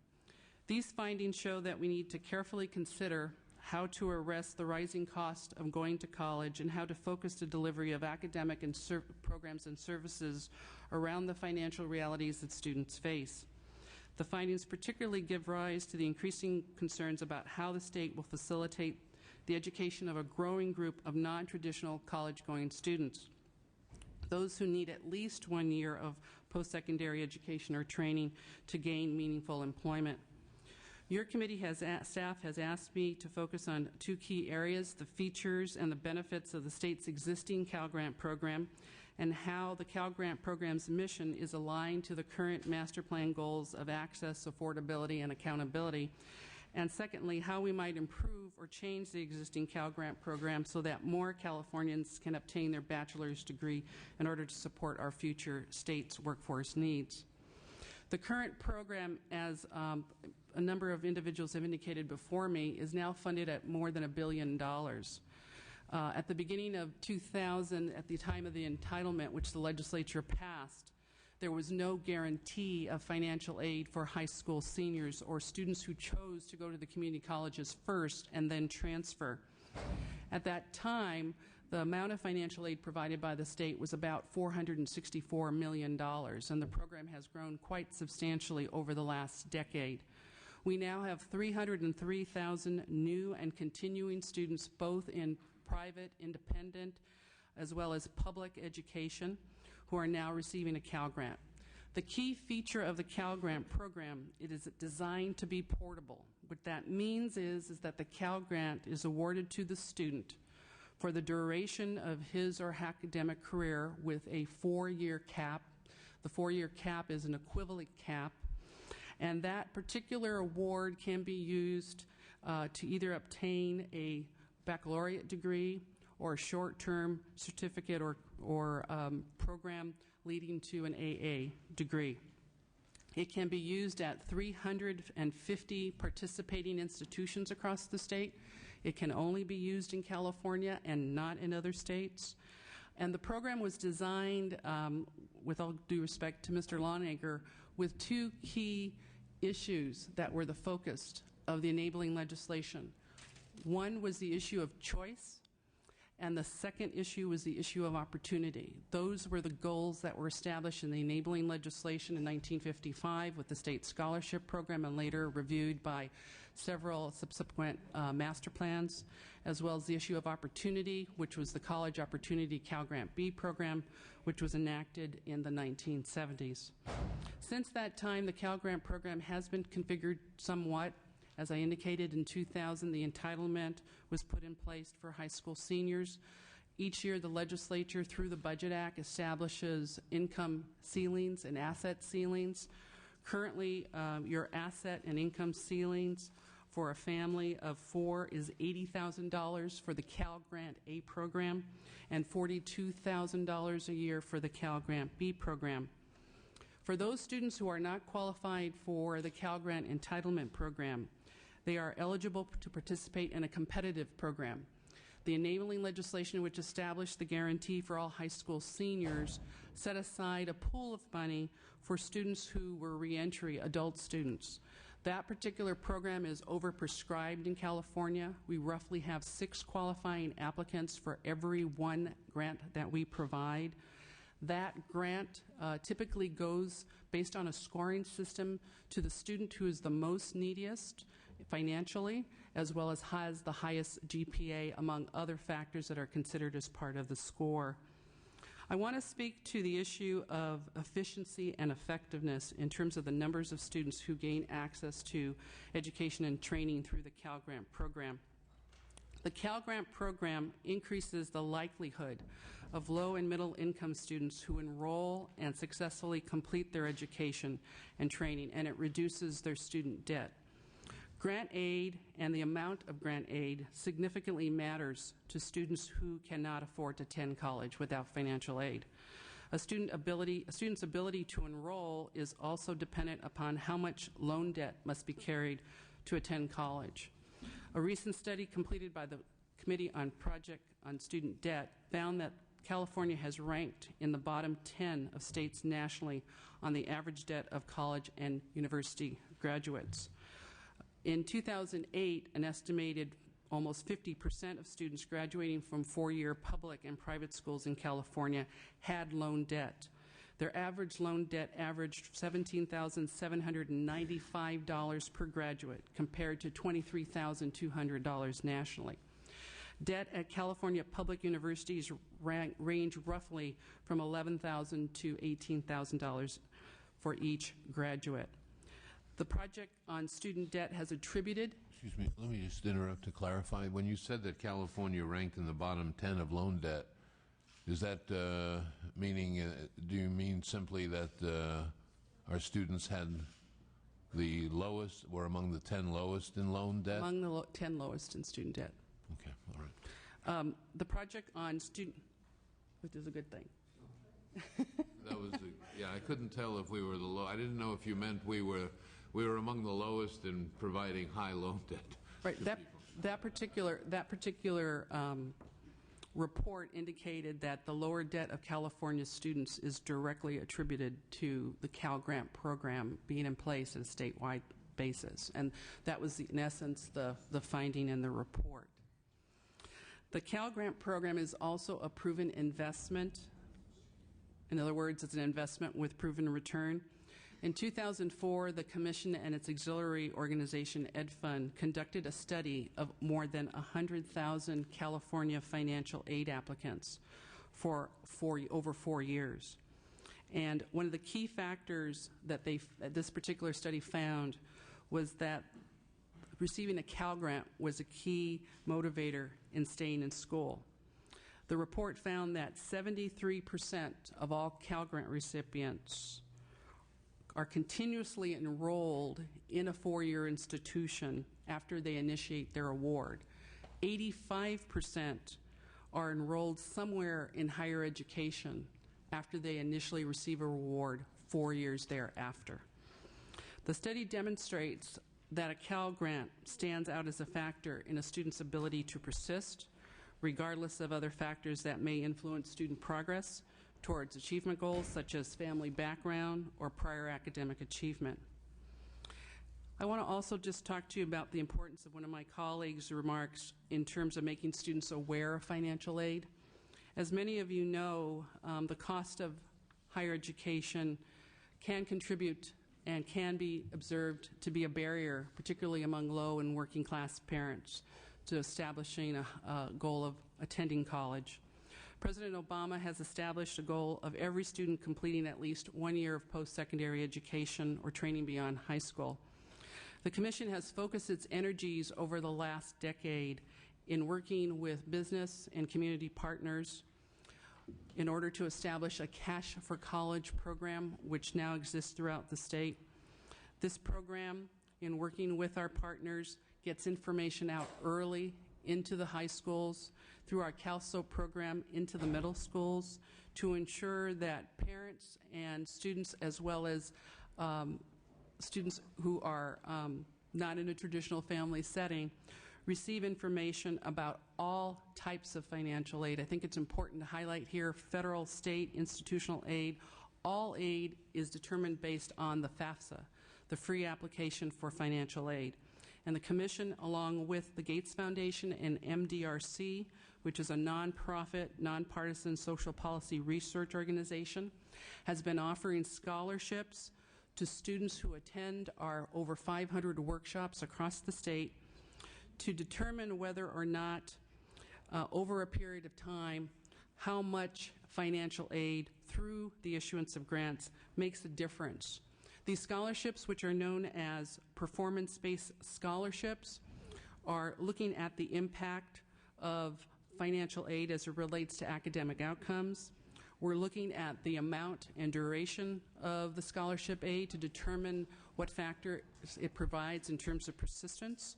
These findings show that we need to carefully consider how to arrest the rising cost of going to college and how to focus the delivery of academic and programs and services around the financial realities that students face. The findings particularly give rise to the increasing concerns about how the state will facilitate the education of a growing group of non-traditional college-going students, those who need at least 1 year of post-secondary education or training to gain meaningful employment. Your committee staff has asked me to focus on 2 key areas: the features and the benefits of the state's existing Cal Grant program, and how the Cal Grant program's mission is aligned to the current master plan goals of access, affordability, and accountability. And secondly, how we might improve or change the existing Cal Grant program so that more Californians can obtain their bachelor's degree in order to support our future state's workforce needs. The current program, as a number of individuals have indicated before me, is now funded at more than $1 billion. At the beginning of 2000, at the time of the entitlement, which the legislature passed, there was no guarantee of financial aid for high school seniors or students who chose to go to the community colleges first and then transfer. At that time, the amount of financial aid provided by the state was about $464 million, and the program has grown quite substantially over the last decade. We now have 303,000 new and continuing students, both in private, independent, as well as public education, who are now receiving a Cal Grant. The key feature of the Cal Grant program, it is designed to be portable. What that means is that the Cal Grant is awarded to the student for the duration of his or her academic career with a 4-year cap. The 4-year cap is an equivalent cap, and that particular award can be used to either obtain a baccalaureate degree or a short-term certificate or program leading to an AA degree. It can be used at 350 participating institutions across the state. It can only be used in California and not in other states. And the program was designed, with all due respect to Mr. Longacre, with 2 key issues that were the focus of the enabling legislation. One was the issue of choice, And the second issue was the issue of opportunity. Those were the goals that were established in the enabling legislation in 1955 with the state scholarship program and later reviewed by several subsequent master plans, as well as the issue of opportunity, which was the College Opportunity Cal Grant B program, which was enacted in the 1970s. Since that time, the Cal Grant program has been configured somewhat. As I indicated, in 2000, the entitlement was put in place for high school seniors. Each year, the legislature, through the Budget Act, establishes income ceilings and asset ceilings. Currently, your asset and income ceilings for a family of 4 is $80,000 for the Cal Grant A program and $42,000 a year for the Cal Grant B program. For those students who are not qualified for the Cal Grant Entitlement Program, they are eligible to participate in a competitive program. The enabling legislation, which established the guarantee for all high school seniors, set aside a pool of money for students who were reentry adult students. That particular program is overprescribed in California. We roughly have 6 qualifying applicants for every 1 grant that we provide. That grant typically goes based on a scoring system to the student who is the most neediest financially, as well as has the highest GPA, among other factors that are considered as part of the score. I want to speak to the issue of efficiency and effectiveness in terms of the numbers of students who gain access to education and training through the Cal Grant program. The Cal Grant program increases the likelihood of low and middle income students who enroll and successfully complete their education and training, and it reduces their student debt. Grant aid and the amount of grant aid significantly matters to students who cannot afford to attend college without financial aid. A student's ability to enroll is also dependent upon how much loan debt must be carried to attend college. A recent study completed by the Committee on Project on Student Debt found that California has ranked in the bottom 10 of states nationally on the average debt of college and university graduates. In 2008, an estimated almost 50% of students graduating from 4-year public and private schools in California had loan debt. Their average loan debt averaged $17,795 per graduate, compared to $23,200 nationally. Debt at California public universities range roughly from $11,000 to $18,000 for each graduate. The Project on Student Debt has attributed... Excuse me, let me just interrupt to clarify. When you said that California ranked in the bottom 10 of loan debt, is that meaning, do you mean simply that our students had the lowest, were among the 10 lowest in loan debt? Among the 10 lowest in student debt. Okay, all right. The Project on Student... which is a good thing. That was, yeah, I couldn't tell if we were the low. I didn't know if you meant we were among the lowest in providing high loan debt. Right. That particular report indicated that the lower debt of California students is directly attributed to the Cal Grant program being in place at a statewide basis, and that was, in essence, the finding in the report. The Cal Grant program is also a proven investment. In other words, it's an investment with proven return. In 2004, the Commission and its auxiliary organization, EdFund, conducted a study of more than 100,000 California financial aid applicants for over 4 years. And one of the key factors that this particular study found was that receiving a Cal Grant was a key motivator in staying in school. The report found that 73% of all Cal Grant recipients are continuously enrolled in a 4-year institution after they initiate their award. 85% are enrolled somewhere in higher education after they initially receive a reward 4 years thereafter. The study demonstrates that a Cal Grant stands out as a factor in a student's ability to persist, regardless of other factors that may influence student progress towards achievement goals such as family background or prior academic achievement. I want to also just talk to you about the importance of one of my colleagues' remarks in terms of making students aware of financial aid. As many of you know, the cost of higher education can contribute and can be observed to be a barrier, particularly among low and working class parents, to establishing a goal of attending college. President Obama has established a goal of every student completing at least 1 year of post-secondary education or training beyond high school. The Commission has focused its energies over the last decade in working with business and community partners in order to establish a Cash for College program, which now exists throughout the state. This program, in working with our partners, gets information out early into the high schools, through our CalSO program into the middle schools, to ensure that parents and students, as well as students who are not in a traditional family setting, receive information about all types of financial aid. I think it's important to highlight here federal, state, institutional aid. All aid is determined based on the FAFSA, the Free Application for Financial Aid. And the Commission, along with the Gates Foundation and MDRC, which is a nonprofit, nonpartisan social policy research organization, has been offering scholarships to students who attend our over 500 workshops across the state to determine whether or not, over a period of time, how much financial aid through the issuance of grants makes a difference. These scholarships, which are known as performance-based scholarships, are looking at the impact of financial aid as it relates to academic outcomes. We're looking at the amount and duration of the scholarship aid to determine what factors it provides in terms of persistence.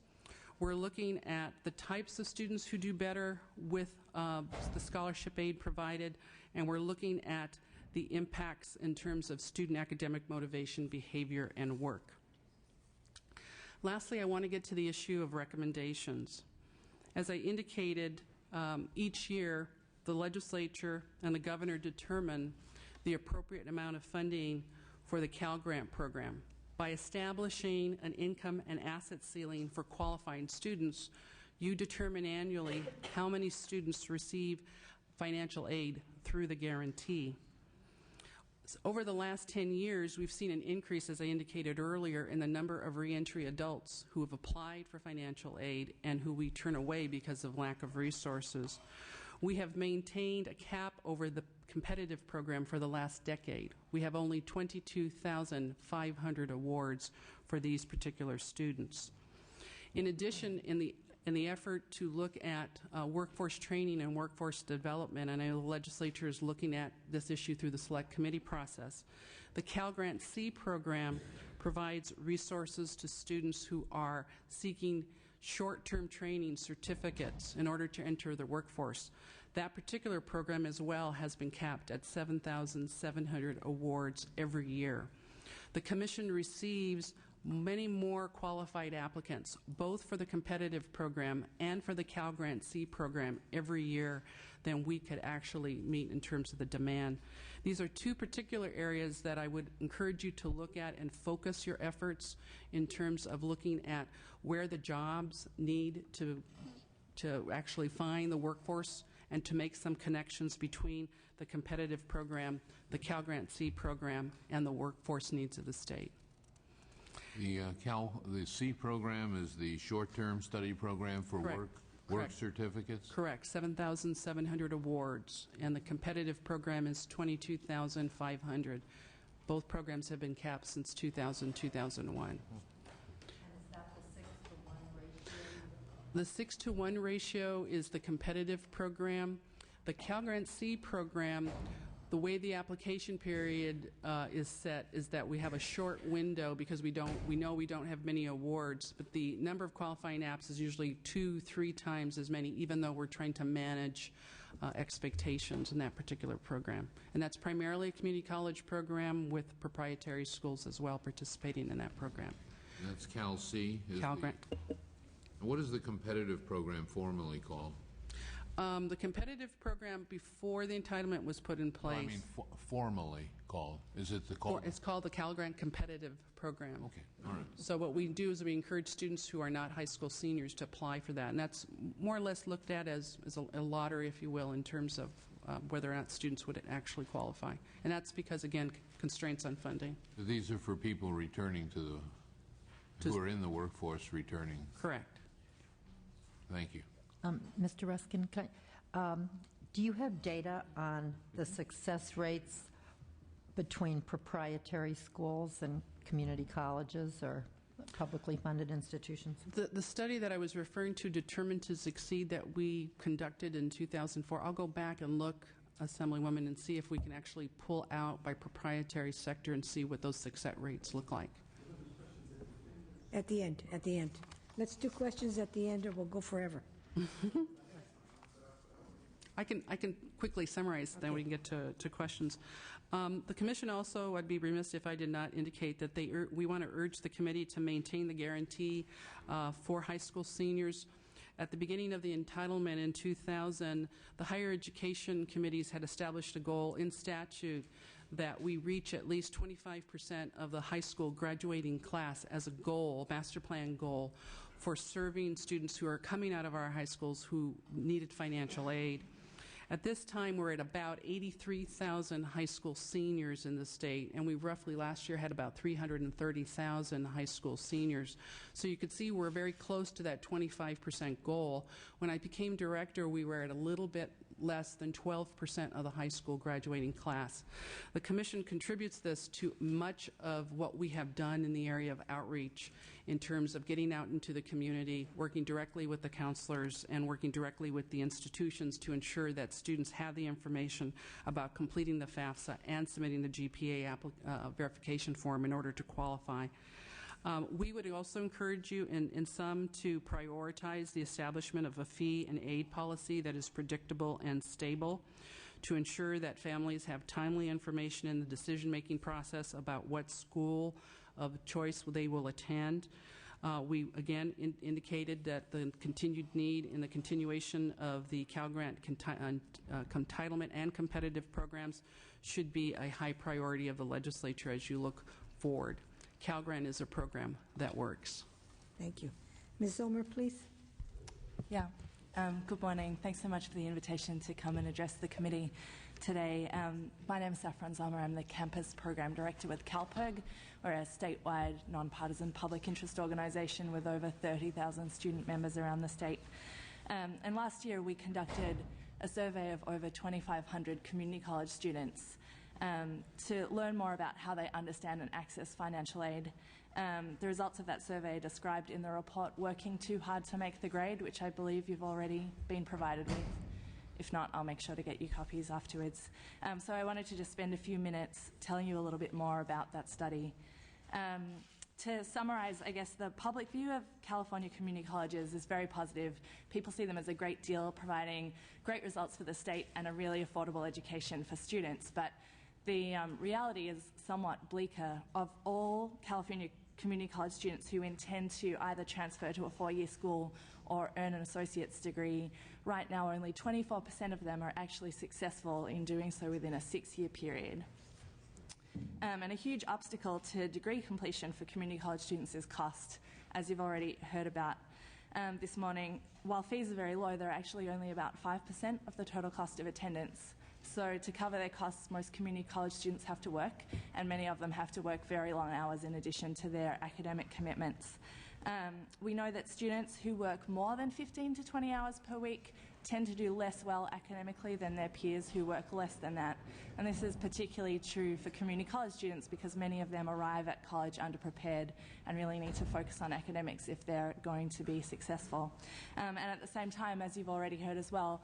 We're looking at the types of students who do better with the scholarship aid provided, and we're looking at the impacts in terms of student academic motivation, behavior, and work. Lastly, I want to get to the issue of recommendations. As I indicated, each year the legislature and the governor determine the appropriate amount of funding for the Cal Grant program. By establishing an income and asset ceiling for qualifying students, you determine annually how many students receive financial aid through the guarantee. Over the last 10 years, we've seen an increase, as I indicated earlier, in the number of reentry adults who have applied for financial aid and who we turn away because of lack of resources. We have maintained a cap over the competitive program for the last decade. We have only 22,500 awards for these particular students. In addition, in the effort to look at workforce training and workforce development, and I know the legislature is looking at this issue through the select committee process, the Cal Grant C program provides resources to students who are seeking short-term training certificates in order to enter the workforce. That particular program as well has been capped at 7,700 awards every year. The Commission receives many more qualified applicants, both for the competitive program and for the Cal Grant C program every year than we could actually meet in terms of the demand. These are two particular areas that I would encourage you to look at and focus your efforts in terms of looking at where the jobs need to actually find the workforce and to make some connections between the competitive program, the Cal Grant C program, and the workforce needs of the state. The C program is the short-term study program for work certificates? Correct, 7,700 awards, and the competitive program is 22,500. Both programs have been capped since 2000, 2001. And is that the 6-to-1 ratio? The 6-to-1 ratio is the competitive program. The Cal Grant C program, the way the application period is set is that we have a short window because we know we don't have many awards, but the number of qualifying apps is usually 2-3 times as many, even though we're trying to manage expectations in that particular program. And that's primarily a community college program with proprietary schools as well participating in that program. That's Cal C? Cal Grant. What is the competitive program formally called? The competitive program before the entitlement was put in place. I mean, formally called. Is it the call? It's called the Cal Grant Competitive Program. Okay, all right. So what we do is we encourage students who are not high school seniors to apply for that, and that's more or less looked at as a lottery, if you will, in terms of whether or not students would actually qualify. And that's because, again, constraints on funding. These are for people returning to who are in the workforce returning. Correct. Thank you. Mr. Ruskin, do you have data on the success rates between proprietary schools and community colleges or publicly funded institutions? The study that I was referring to, Determined to Succeed, that we conducted in 2004, I'll go back and look, Assemblywoman, and see if we can actually pull out by proprietary sector and see what those success rates look like. At the end. Let's do questions at the end or we'll go forever. I can quickly summarize, then we can get to questions. The Commission also, I'd be remiss if I did not indicate that we want to urge the committee to maintain the guarantee for high school seniors. At the beginning of the entitlement in 2000, the higher education committees had established a goal in statute that we reach at least 25% of the high school graduating class as a goal, master plan goal, for serving students who are coming out of our high schools who needed financial aid. At this time, we're at about 83,000 high school seniors in the state, and we roughly last year had about 330,000 high school seniors. So you could see we're very close to that 25% goal. When I became director, we were at a little bit less than 12% of the high school graduating class. The Commission contributes this to much of what we have done in the area of outreach in terms of getting out into the community, working directly with the counselors, and working directly with the institutions to ensure that students have the information about completing the FAFSA and submitting the GPA verification form in order to qualify. We would also encourage you in some to prioritize the establishment of a fee and aid policy that is predictable and stable to ensure that families have timely information in the decision-making process about what school of choice they will attend. We again indicated that the continued need in the continuation of the Cal Grant entitlement and competitive programs should be a high priority of the legislature as you look forward. Cal Grant is a program that works. Thank you. Ms. Zomer, please. Yeah. Good morning. Thanks so much for the invitation to come and address the committee today. My name is Saffron Zomer. I'm the Campus Program Director with CalPIRG. We're a statewide, nonpartisan public interest organisation with over 30,000 student members around the state. And last year we conducted a survey of over 2,500 community college students to learn more about how they understand and access financial aid. The results of that survey are described in the report, Working Too Hard to Make the Grade, which I believe you've already been provided with. If not, I'll make sure to get you copies afterwards. So I wanted to just spend a few minutes telling you a little bit more about that study. To summarize, I guess the public view of California community colleges is very positive. People see them as a great deal, providing great results for the state and a really affordable education for students. But the reality is somewhat bleaker. Of all California community college students who intend to either transfer to a four-year school or earn an associate's degree, right now only 24% of them are actually successful in doing so within a 6-year period. And a huge obstacle to degree completion for community college students is cost, as you've already heard about this morning. While fees are very low, they're actually only about 5% of the total cost of attendance. So to cover their costs, most community college students have to work, and many of them have to work very long hours in addition to their academic commitments. We know that students who work more than 15 to 20 hours per week tend to do less well academically than their peers who work less than that. And this is particularly true for community college students because many of them arrive at college underprepared and really need to focus on academics if they're going to be successful. And at the same time, as you've already heard as well,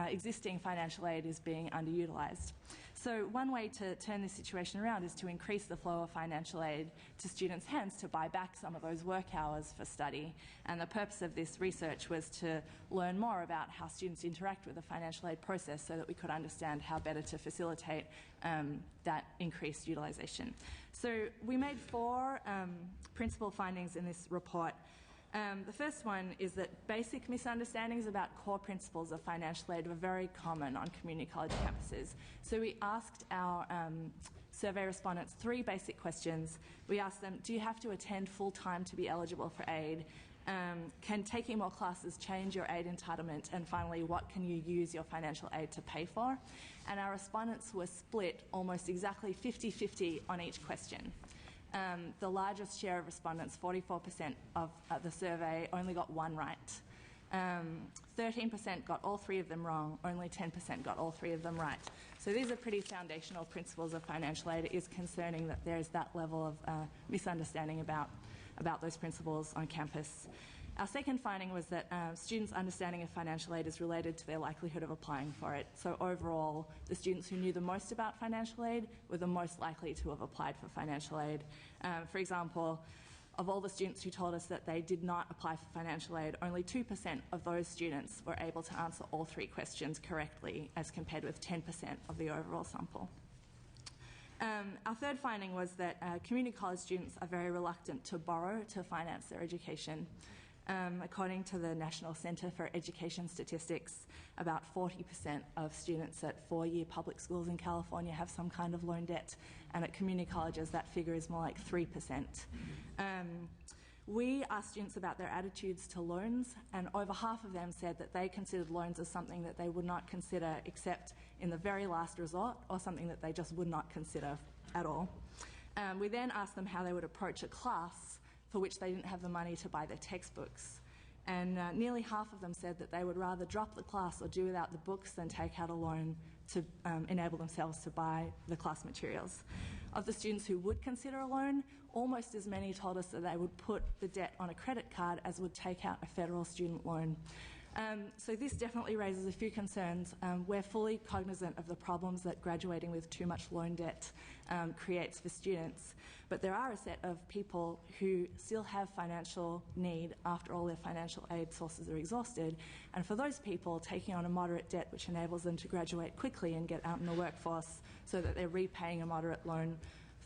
existing financial aid is being underutilised. So one way to turn this situation around is to increase the flow of financial aid to students' hands to buy back some of those work hours for study. And the purpose of this research was to learn more about how students interact with the financial aid process so that we could understand how better to facilitate that increased utilisation. So we made 4 principal findings in this report. The first one is that basic misunderstandings about core principles of financial aid were very common on community college campuses. So we asked our survey respondents 3 basic questions. We asked them, do you have to attend full-time to be eligible for aid? Can taking more classes change your aid entitlement? And finally, what can you use your financial aid to pay for? And our respondents were split almost exactly 50-50 on each question. The largest share of respondents, 44% of the survey, only got 1 right. 13% got all 3 of them wrong, only 10% got all 3 of them right. So these are pretty foundational principles of financial aid. It is concerning that there is that level of misunderstanding about those principles on campus. Our second finding was that students' understanding of financial aid is related to their likelihood of applying for it. So overall, the students who knew the most about financial aid were the most likely to have applied for financial aid. For example, of all the students who told us that they did not apply for financial aid, only 2% of those students were able to answer all 3 questions correctly, as compared with 10% of the overall sample. Our third finding was that community college students are very reluctant to borrow to finance their education. According to the National Centre for Education Statistics, about 40% of students at 4-year public schools in California have some kind of loan debt, and at community colleges that figure is more like 3%. We asked students about their attitudes to loans, and over half of them said that they considered loans as something that they would not consider except in the very last resort, or something that they just would not consider at all. We then asked them how they would approach a class for which they didn't have the money to buy their textbooks. And nearly half of them said that they would rather drop the class or do without the books than take out a loan to enable themselves to buy the class materials. Of the students who would consider a loan, almost as many told us that they would put the debt on a credit card as would take out a federal student loan. So this definitely raises a few concerns. We're fully cognizant of the problems that graduating with too much loan debt creates for students, but there are a set of people who still have financial need after all their financial aid sources are exhausted, and for those people, taking on a moderate debt which enables them to graduate quickly and get out in the workforce so that they're repaying a moderate loan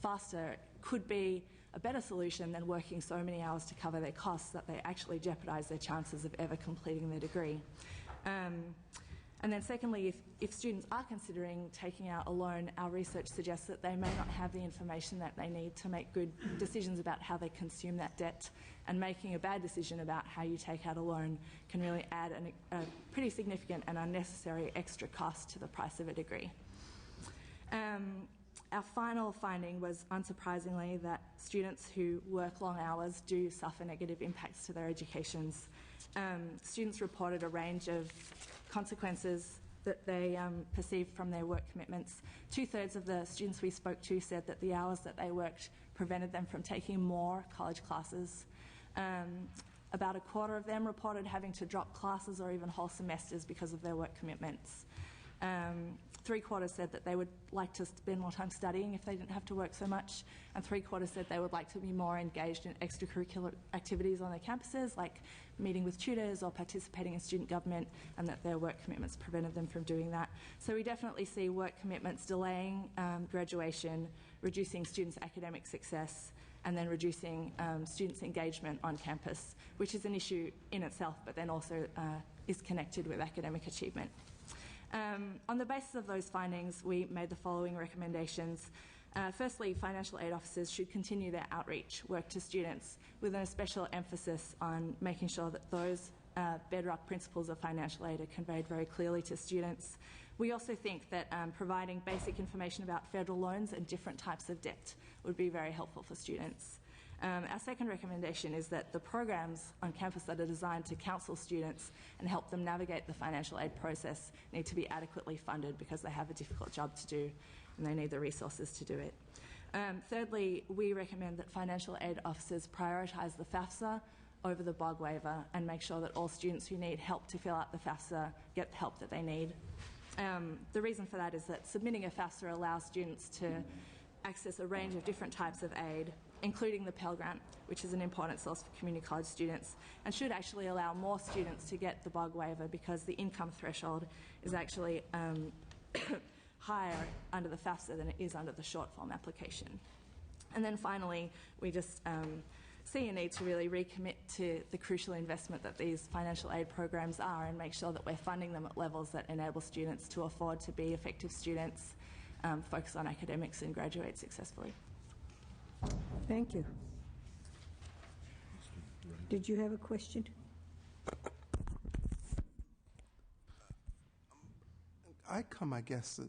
faster could be a better solution than working so many hours to cover their costs that they actually jeopardise their chances of ever completing their degree. And then secondly, if students are considering taking out a loan, our research suggests that they may not have the information that they need to make good decisions about how they consume that debt, and making a bad decision about how you take out a loan can really add a pretty significant and unnecessary extra cost to the price of a degree. Our final finding was, unsurprisingly, that students who work long hours do suffer negative impacts to their educations. Students reported a range of consequences that they perceived from their work commitments. 2/3 of the students we spoke to said that the hours that they worked prevented them from taking more college classes. About 1/4 of them reported having to drop classes or even whole semesters because of their work commitments. 3/4 said that they would like to spend more time studying if they didn't have to work so much, and 3/4 said they would like to be more engaged in extracurricular activities on their campuses, like meeting with tutors or participating in student government, and that their work commitments prevented them from doing that. So we definitely see work commitments delaying graduation, reducing students' academic success, and then reducing students' engagement on campus, which is an issue in itself, but then also is connected with academic achievement. On the basis of those findings, we made the following recommendations. Firstly, financial aid officers should continue their outreach work to students with a special emphasis on making sure that those bedrock principles of financial aid are conveyed very clearly to students. We also think that providing basic information about federal loans and different types of debt would be very helpful for students. Our second recommendation is that the programs on campus that are designed to counsel students and help them navigate the financial aid process need to be adequately funded, because they have a difficult job to do and they need the resources to do it. Thirdly, we recommend that financial aid officers prioritise the FAFSA over the BOG waiver and make sure that all students who need help to fill out the FAFSA get the help that they need. The reason for that is that submitting a FAFSA allows students to access a range of different types of aid, including the Pell Grant, which is an important source for community college students, and should actually allow more students to get the BOG waiver, because the income threshold is actually higher under the FAFSA than it is under the short form application. And then finally, we just see a need to really recommit to the crucial investment that these financial aid programs are and make sure that we're funding them at levels that enable students to afford to be effective students, focus on academics and graduate successfully. Thank you. Did you have a question? I come, I guess,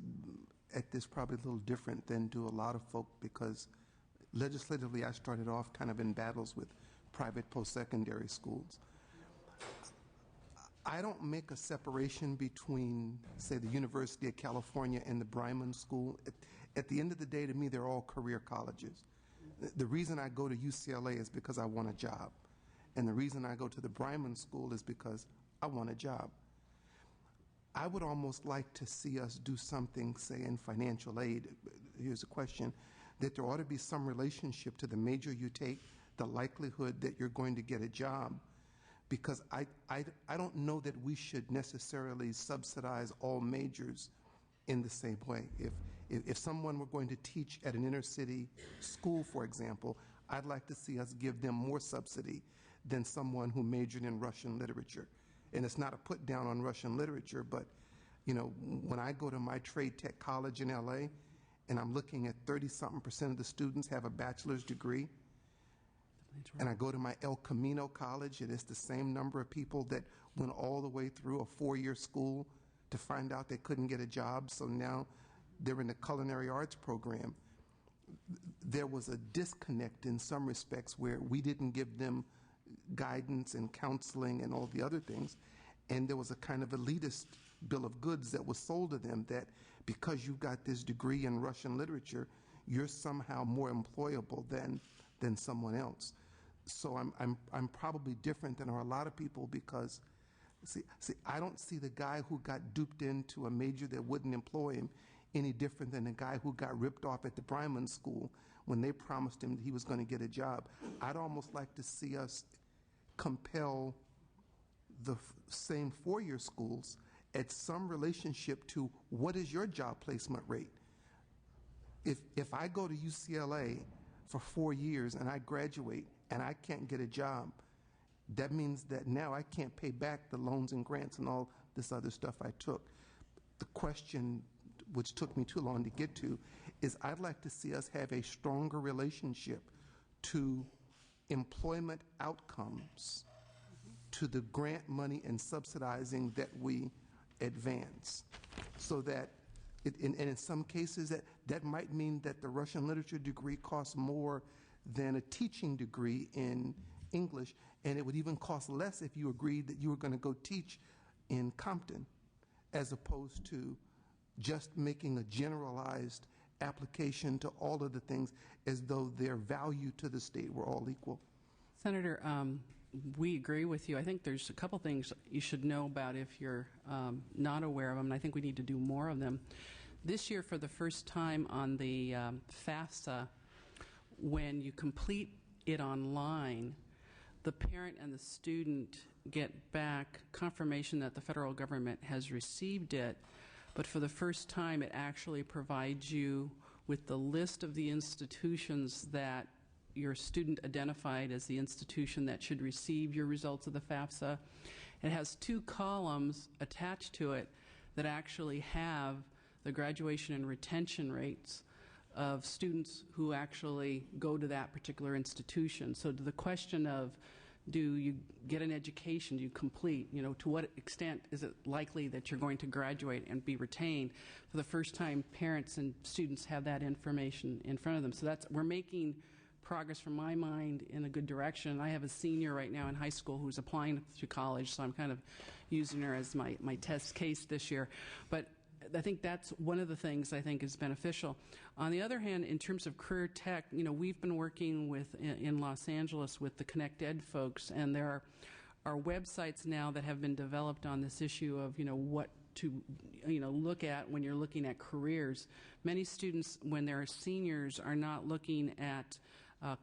at this probably a little different than do a lot of folk, because legislatively I started off kind of in battles with private post-secondary schools. I don't make a separation between, say, the University of California and the Bryman School. At the end of the day, to me, they're all career colleges. The reason I go to UCLA is because I want a job. And the reason I go to the Bryman School is because I want a job. I would almost like to see us do something, say, in financial aid. Here's a question, that there ought to be some relationship to the major you take, the likelihood that you're going to get a job. Because I don't know that we should necessarily subsidize all majors in the same way. If someone were going to teach at an inner city school, for example, I'd like to see us give them more subsidy than someone who majored in Russian literature. And it's not a put down on Russian literature, but you know, when I go to my trade tech college in LA and I'm looking at 30-something% of the students have a bachelor's degree, and I go to my El Camino College and it's the same number of people that went all the way through a 4-year school to find out they couldn't get a job, so now they're in the culinary arts program. There was a disconnect in some respects where we didn't give them guidance and counseling and all the other things, and there was a kind of elitist bill of goods that was sold to them that because you got this degree in Russian literature, you're somehow more employable than someone else. So I'm probably different than are a lot of people, because see, I don't see the guy who got duped into a major that wouldn't employ him any different than the guy who got ripped off at the Bryman School when they promised him that he was going to get a job. I'd almost like to see us compel the same 4-year schools at some relationship to what is your job placement rate. If I go to UCLA for 4 years and I graduate and I can't get a job, that means that now I can't pay back the loans and grants and all this other stuff I took. The question, which took me too long to get to, is I'd like to see us have a stronger relationship to employment outcomes, to the grant money and subsidizing that we advance, so that and in some cases that might mean that the Russian literature degree costs more than a teaching degree in English, and it would even cost less if you agreed that you were going to go teach in Compton, as opposed to just making a generalized application to all of the things as though their value to the state were all equal. Senator, we agree with you. I think there's a couple things you should know about if you're not aware of them, and I think we need to do more of them. This year, for the first time on the FAFSA, when you complete it online, the parent and the student get back confirmation that the federal government has received it, but for the first time it actually provides you with the list of the institutions that your student identified as the institution that should receive your results of the FAFSA. It has 2 columns attached to it that actually have the graduation and retention rates of students who actually go to that particular institution. So to the question of, do you get an education, do you complete, you know, to what extent is it likely that you're going to graduate and be retained? For the first time, parents and students have that information in front of them. So we're making progress, from my mind, in a good direction. I have a senior right now in high school who's applying to college, so I'm kind of using her as my test case this year. But I think that's one of the things I think is beneficial. On the other hand, in terms of career tech, you know, we've been working with in Los Angeles with the Connect Ed folks, and there are websites now that have been developed on this issue of, you know, what to, you know, look at when you're looking at careers. Many students, when they're seniors, are not looking at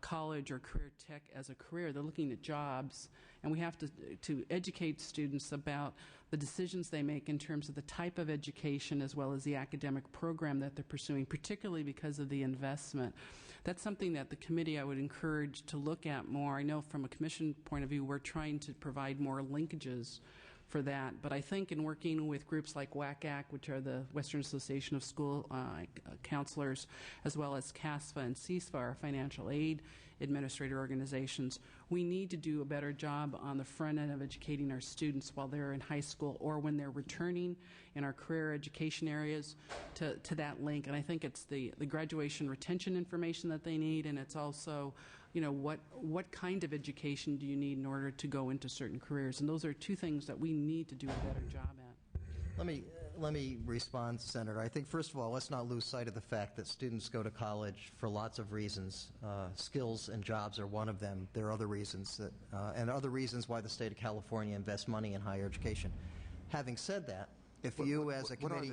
college or career tech as a career. They're looking at jobs, and we have to educate students about the decisions they make in terms of the type of education as well as the academic program that they're pursuing, particularly because of the investment. That's something that the committee I would encourage to look at more. I know from a commission point of view, we're trying to provide more linkages for that. But I think in working with groups like WACAC, which are the Western Association of School Counselors, as well as CASFA and CSFA, our financial aid administrator organizations, we need to do a better job on the front end of educating our students while they're in high school or when they're returning in our career education areas to that link. And I think it's the graduation retention information that they need, and it's also, you know, what kind of education do you need in order to go into certain careers? And those are two things that we need to do a better job at. Let me respond, Senator. I think, first of all, let's not lose sight of the fact that students go to college for lots of reasons. Skills and jobs are one of them. There are other reasons, and other reasons why the state of California invests money in higher education. Having said that, if you as a committee...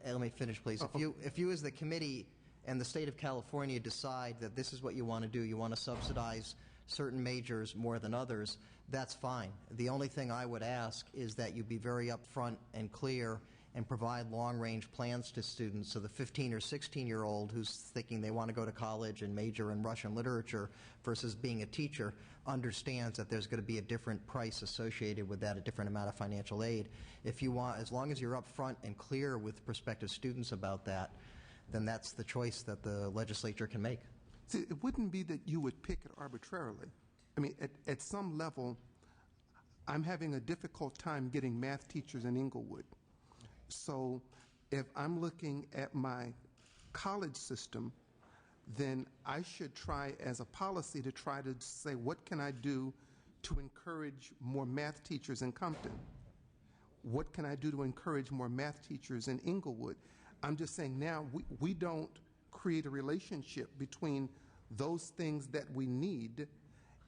let me finish, please. If you as the committee and the state of California decide that this is what you want to do, you want to subsidize certain majors more than others, that's fine. The only thing I would ask is that you be very upfront and clear and provide long-range plans to students so the 15 or 16-year-old who's thinking they want to go to college and major in Russian literature versus being a teacher understands that there's going to be a different price associated with that, a different amount of financial aid. If you want, as long as you're upfront and clear with prospective students about that, then that's the choice that the legislature can make. See, it wouldn't be that you would pick it arbitrarily. I mean, at some level, I'm having a difficult time getting math teachers in Inglewood. So if I'm looking at my college system, then I should try as a policy to try to say, what can I do to encourage more math teachers in Compton? What can I do to encourage more math teachers in Inglewood? I'm just saying now we don't create a relationship between those things that we need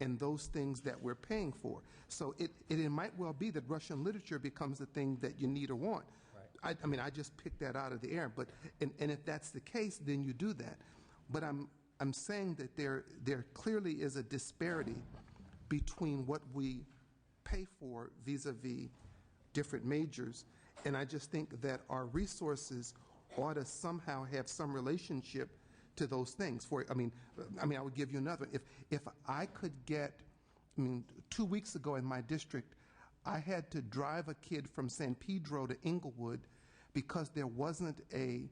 and those things that we're paying for. So it might well be that Russian literature becomes the thing that you need or want. Right. I mean, I just picked that out of the air. But and if that's the case, then you do that. But I'm saying that there clearly is a disparity between what we pay for vis-a-vis different majors, and I just think that our resources ought to somehow have some relationship to those things. I mean, I would give you another. If I could get, 2 weeks ago in my district, I had to drive a kid from San Pedro to Inglewood because there wasn't a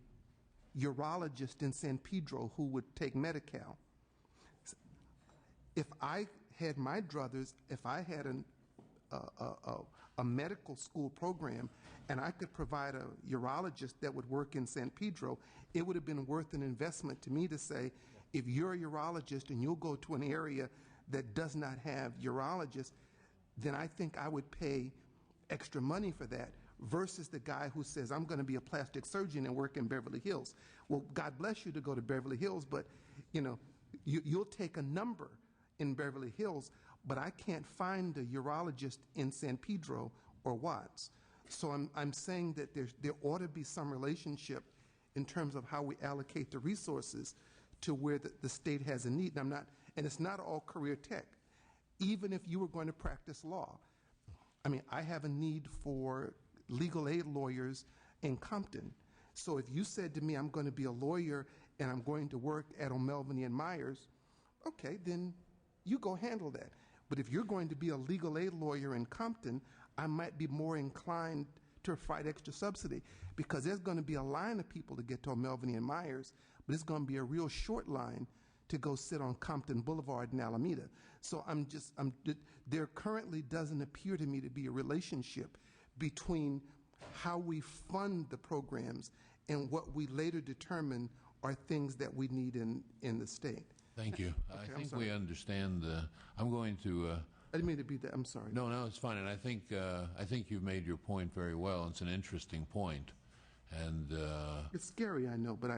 urologist in San Pedro who would take Medi-Cal. If I had my druthers, if I had a medical school program and I could provide a urologist that would work in San Pedro, it would have been worth an investment to me to say, if you're a urologist and you'll go to an area that does not have urologists, then I think I would pay extra money for that versus the guy who says, I'm going to be a plastic surgeon and work in Beverly Hills. Well, God bless you to go to Beverly Hills, but you'll take a number in Beverly Hills, but I can't find a urologist in San Pedro or Watts. So I'm saying that there ought to be some relationship in terms of how we allocate the resources to where the state has a need. And it's not all career tech. Even if you were going to practice law, I have a need for legal aid lawyers in Compton. So if you said to me, I'm going to be a lawyer and I'm going to work at O'Melveny and Myers, okay, then you go handle that. But if you're going to be a legal aid lawyer in Compton, I might be more inclined to fight extra subsidy because there's going to be a line of people to get to O'Melveny and Myers, but it's going to be a real short line to go sit on Compton Boulevard in Alameda. So there currently doesn't appear to me to be a relationship between how we fund the programs and what we later determine are things that we need in the state. Thank you. Okay, I think we understand. I'm going to. I didn't mean to be that. I'm sorry. No, it's fine. And I think you've made your point very well. It's an interesting point, and it's scary, I know, but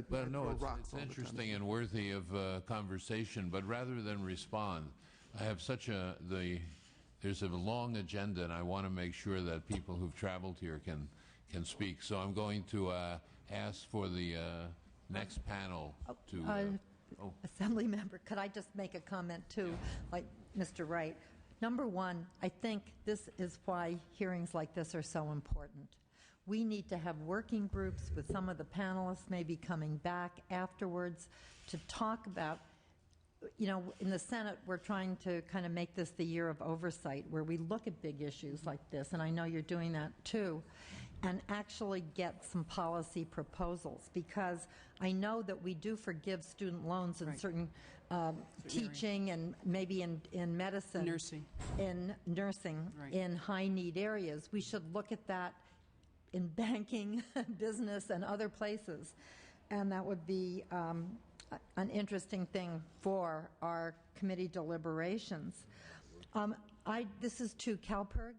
but no, it's interesting and worthy of conversation. But rather than respond, I have there's a long agenda, and I want to make sure that people who've traveled here can speak. So I'm going to ask for the next panel to. Assembly member, could I just make a comment too, like Mr. Wright? Number one, I think this is why hearings like this are so important. We need to have working groups with some of the panelists maybe coming back afterwards to talk about, you know, in the Senate, we're trying to kind of make this the year of oversight where we look at big issues like this, and I know you're doing that too, and actually get some policy proposals, because I know that we do forgive student loans in certain teaching and maybe in medicine. Nursing. In nursing, Right. in high-need areas. We should look at that in banking, business, and other places. And that would be an interesting thing for our committee deliberations. This is to CalPERG.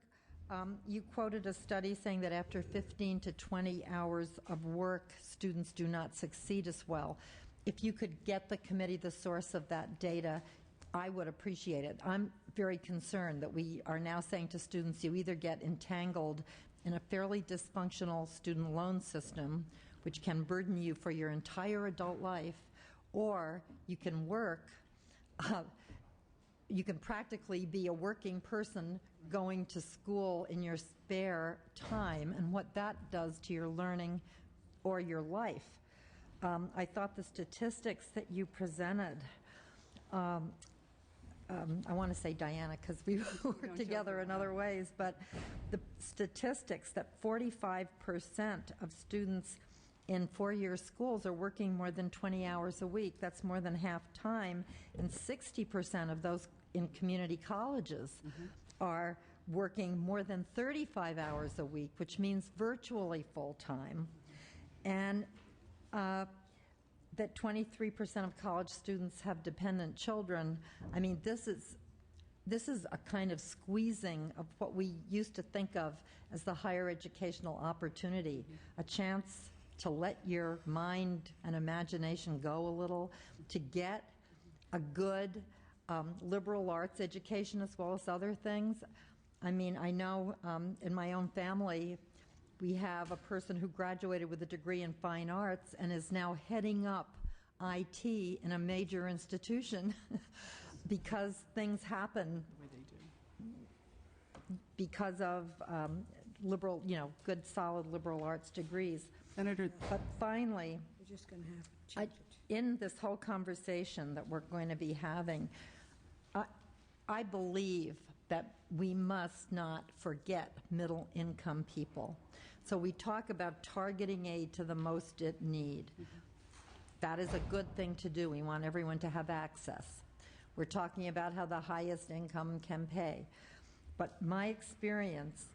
You quoted a study saying that after 15 to 20 hours of work, students do not succeed as well. If you could get the committee the source of that data, I would appreciate it. I'm very concerned that we are now saying to students, you either get entangled in a fairly dysfunctional student loan system, which can burden you for your entire adult life, or you can work. You can practically be a working person going to school in your spare time, and what that does to your learning or your life. I thought the statistics that you presented, I want to say Diana because we work together in other ways, but the statistics that 45% of students in four-year schools are working more than 20 hours a week. That's more than half time, and 60% of those in community colleges are working more than 35 hours a week, which means virtually full-time. And that 23% of college students have dependent children. I mean, this is a kind of squeezing of what we used to think of as the higher educational opportunity, a chance to let your mind and imagination go a little, to get a good liberal arts education as well as other things. I mean, I know in my own family, we have a person who graduated with a degree in fine arts and is now heading up IT in a major institution because things happen because of liberal, good, solid liberal arts degrees. Senator, but finally, we're just going to have to change it. In this whole conversation that we're going to be having, I believe that we must not forget middle-income people. So we talk about targeting aid to the most in need. That is a good thing to do. We want everyone to have access. We're talking about how the highest income can pay. But my experience,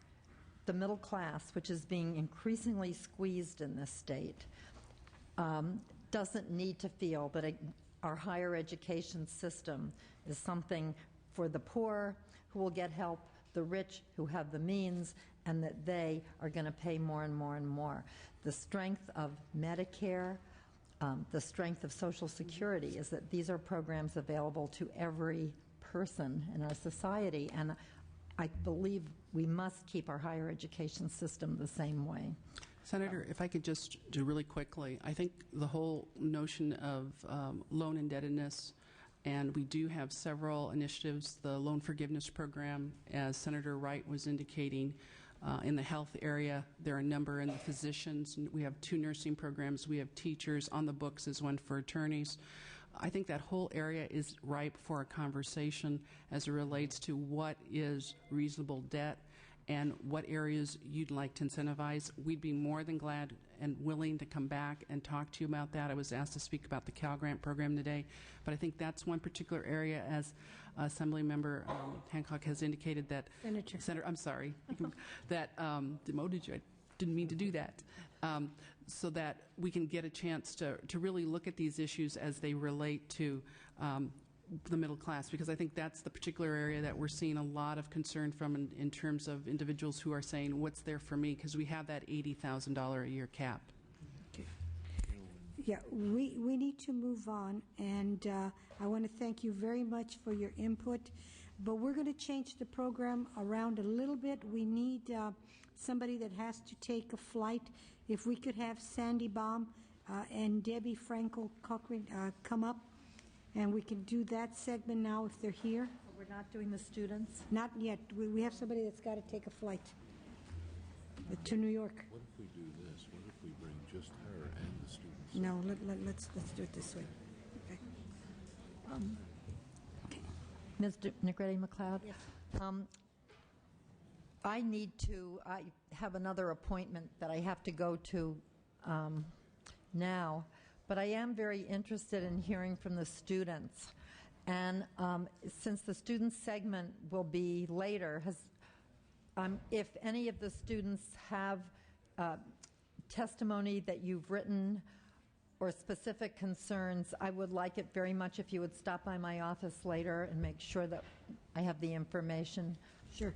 the middle class, which is being increasingly squeezed in this state, doesn't need to feel that our higher education system is something for the poor who will get help, the rich who have the means, and that they are going to pay more and more and more. The strength of Medicare, the strength of Social Security is that these are programs available to every person in our society, and I believe we must keep our higher education system the same way. Senator, if I could just do really quickly, I think the whole notion of loan indebtedness, and we do have several initiatives, the loan forgiveness program, as Senator Wright was indicating, in the health area. There are a number in the physicians. We have 2 nursing programs. We have teachers. On the books is one for attorneys. I think that whole area is ripe for a conversation as it relates to what is reasonable debt and what areas you'd like to incentivize. We'd be more than glad and willing to come back and talk to you about that. I was asked to speak about the Cal Grant program today, but I think that's one particular area, as Assemblymember Hancock has indicated, that Senator, I'm sorry, that demoted you. I didn't mean to do that. So that we can get a chance to really look at these issues as they relate to the middle class, because I think that's the particular area that we're seeing a lot of concern from in terms of individuals who are saying, what's there for me? Because we have that $80,000 a year cap. Yeah, we need to move on, and I want to thank you very much for your input, but we're going to change the program around a little bit. We need somebody that has to take a flight. If we could have Sandy Baum and Debbie Frankel-Cochran come up. And we can do that segment now if they're here. We're not doing the students? Not yet. We have somebody that's got to take a flight to New York. What if we do this? What if we bring just her and the students? No, let's do it this way. Okay. Ms. Negrete-McLeod? Yes. I have another appointment that I have to go to now, but I am very interested in hearing from the students. And since the student segment will be later, if any of the students have testimony that you've written or specific concerns, I would like it very much if you would stop by my office later and make sure that I have the information. Sure.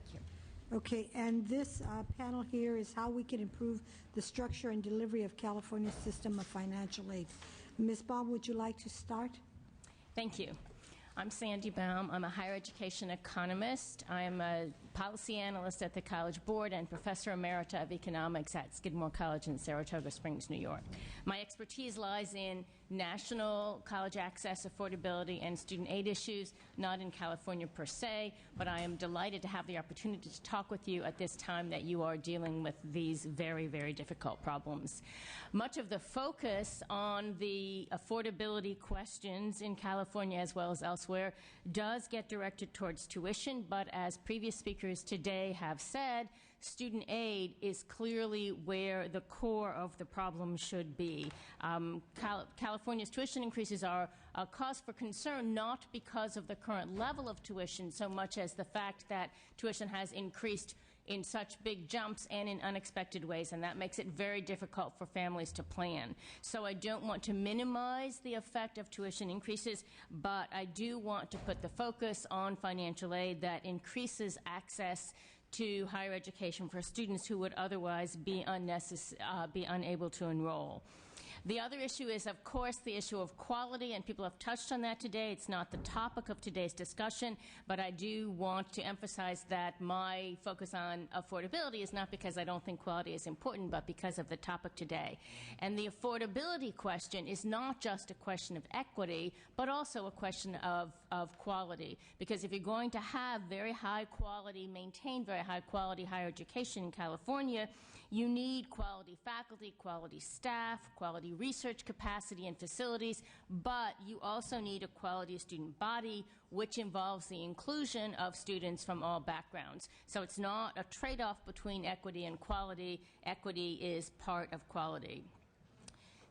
Okay, and this panel here is how we can improve the structure and delivery of California's system of financial aid. Ms. Baum, would you like to start? Thank you. I'm Sandy Baum. I'm a higher education economist. I'm a policy analyst at the College Board and professor emerita of economics at Skidmore College in Saratoga Springs, New York. My expertise lies in national college access, affordability, and student aid issues, not in California per se, but I am delighted to have the opportunity to talk with you at this time that you are dealing with these very, very difficult problems. Much of the focus on the affordability questions in California as well as elsewhere does get directed towards tuition, but as previous speakers today have said, student aid is clearly where the core of the problem should be. California's tuition increases are a cause for concern not because of the current level of tuition so much as the fact that tuition has increased in such big jumps and in unexpected ways, and that makes it very difficult for families to plan. So I don't want to minimize the effect of tuition increases, but I do want to put the focus on financial aid that increases access to higher education for students who would otherwise be unable to enroll. The other issue is, of course, the issue of quality, and people have touched on that today. It's not the topic of today's discussion, but I do want to emphasize that my focus on affordability is not because I don't think quality is important, but because of the topic today. And the affordability question is not just a question of equity, but also a question of quality. Because if you're going to have very high quality, maintain very high quality higher education in California, you need quality faculty, quality staff, quality research capacity and facilities, but you also need a quality student body, which involves the inclusion of students from all backgrounds. So it's not a trade-off between equity and quality. Equity is part of quality.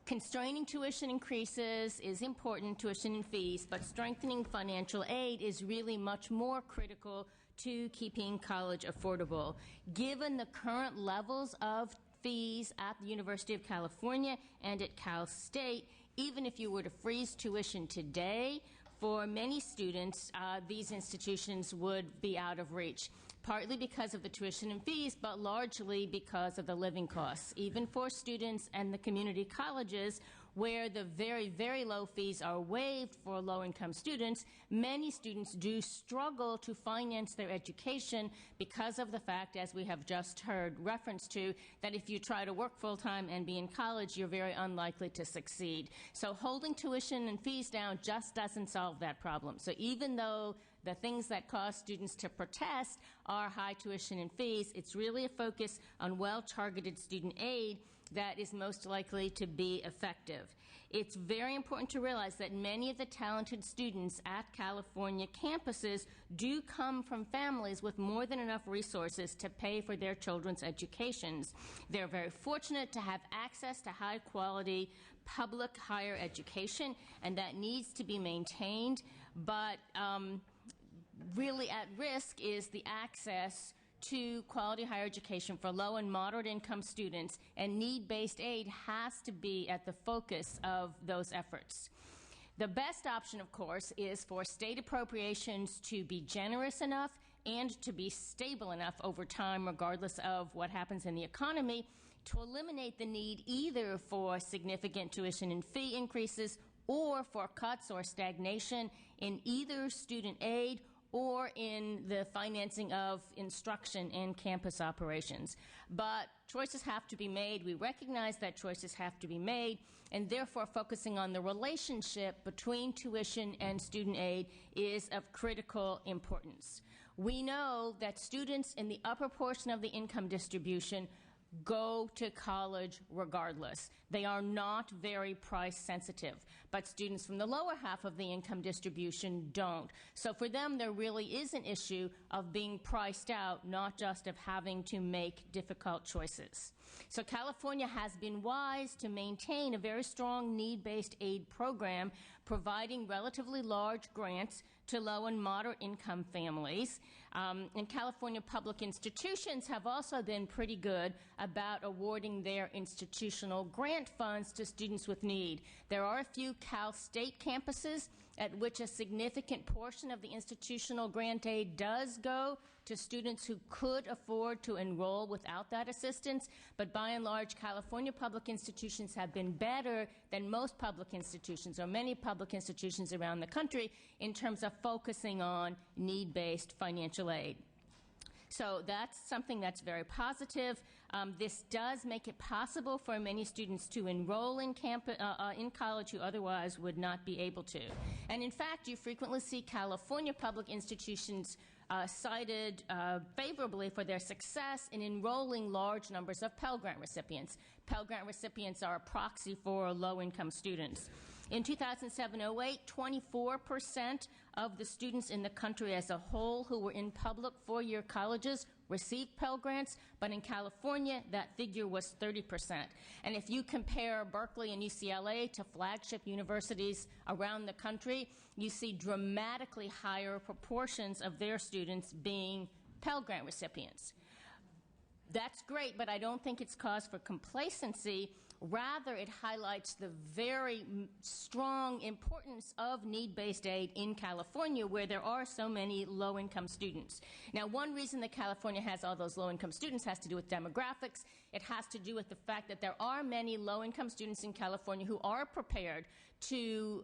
Constraining tuition increases is important, tuition and fees, but strengthening financial aid is really much more critical to keeping college affordable. Given the current levels of fees at the University of California and at Cal State, even if you were to freeze tuition today, for many students, these institutions would be out of reach, partly because of the tuition and fees, but largely because of the living costs. Even for students and the community colleges, where the very, very low fees are waived for low-income students, many students do struggle to finance their education because of the fact, as we have just heard reference to, that if you try to work full-time and be in college, you're very unlikely to succeed. So holding tuition and fees down just doesn't solve that problem. So even though the things that cause students to protest are high tuition and fees, it's really a focus on well-targeted student aid that is most likely to be effective. It's very important to realize that many of the talented students at California campuses do come from families with more than enough resources to pay for their children's educations. They're very fortunate to have access to high-quality public higher education, and that needs to be maintained, but really at risk is the access to quality higher education for low and moderate income students, and need-based aid has to be at the focus of those efforts. The best option, of course, is for state appropriations to be generous enough and to be stable enough over time, regardless of what happens in the economy, to eliminate the need either for significant tuition and fee increases or for cuts or stagnation in either student aid or in the financing of instruction and campus operations. But choices have to be made. We recognize that choices have to be made, and therefore focusing on the relationship between tuition and student aid is of critical importance. We know that students in the upper portion of the income distribution go to college regardless. They are not very price sensitive, but students from the lower half of the income distribution don't. So for them, there really is an issue of being priced out, not just of having to make difficult choices. So California has been wise to maintain a very strong need-based aid program, providing relatively large grants to low and moderate income families. And California public institutions have also been pretty good about awarding their institutional grant funds to students with need. There are a few Cal State campuses at which a significant portion of the institutional grant aid does go to students who could afford to enroll without that assistance, but by and large, California public institutions have been better than most public institutions, or many public institutions around the country, in terms of focusing on need-based financial aid. So that's something that's very positive. This does make it possible for many students to enroll in college who otherwise would not be able to. And in fact, you frequently see California public institutions cited favorably for their success in enrolling large numbers of Pell Grant recipients. Pell Grant recipients are a proxy for low-income students. In 2007-08, 24% of the students in the country as a whole who were in public four-year colleges received Pell Grants, but in California, that figure was 30%. And if you compare Berkeley and UCLA to flagship universities around the country, you see dramatically higher proportions of their students being Pell Grant recipients. That's great, but I don't think it's cause for complacency. Rather, it highlights the very strong importance of need-based aid in California, where there are so many low-income students. Now, one reason that California has all those low-income students has to do with demographics. It has to do with the fact that there are many low-income students in California who are prepared to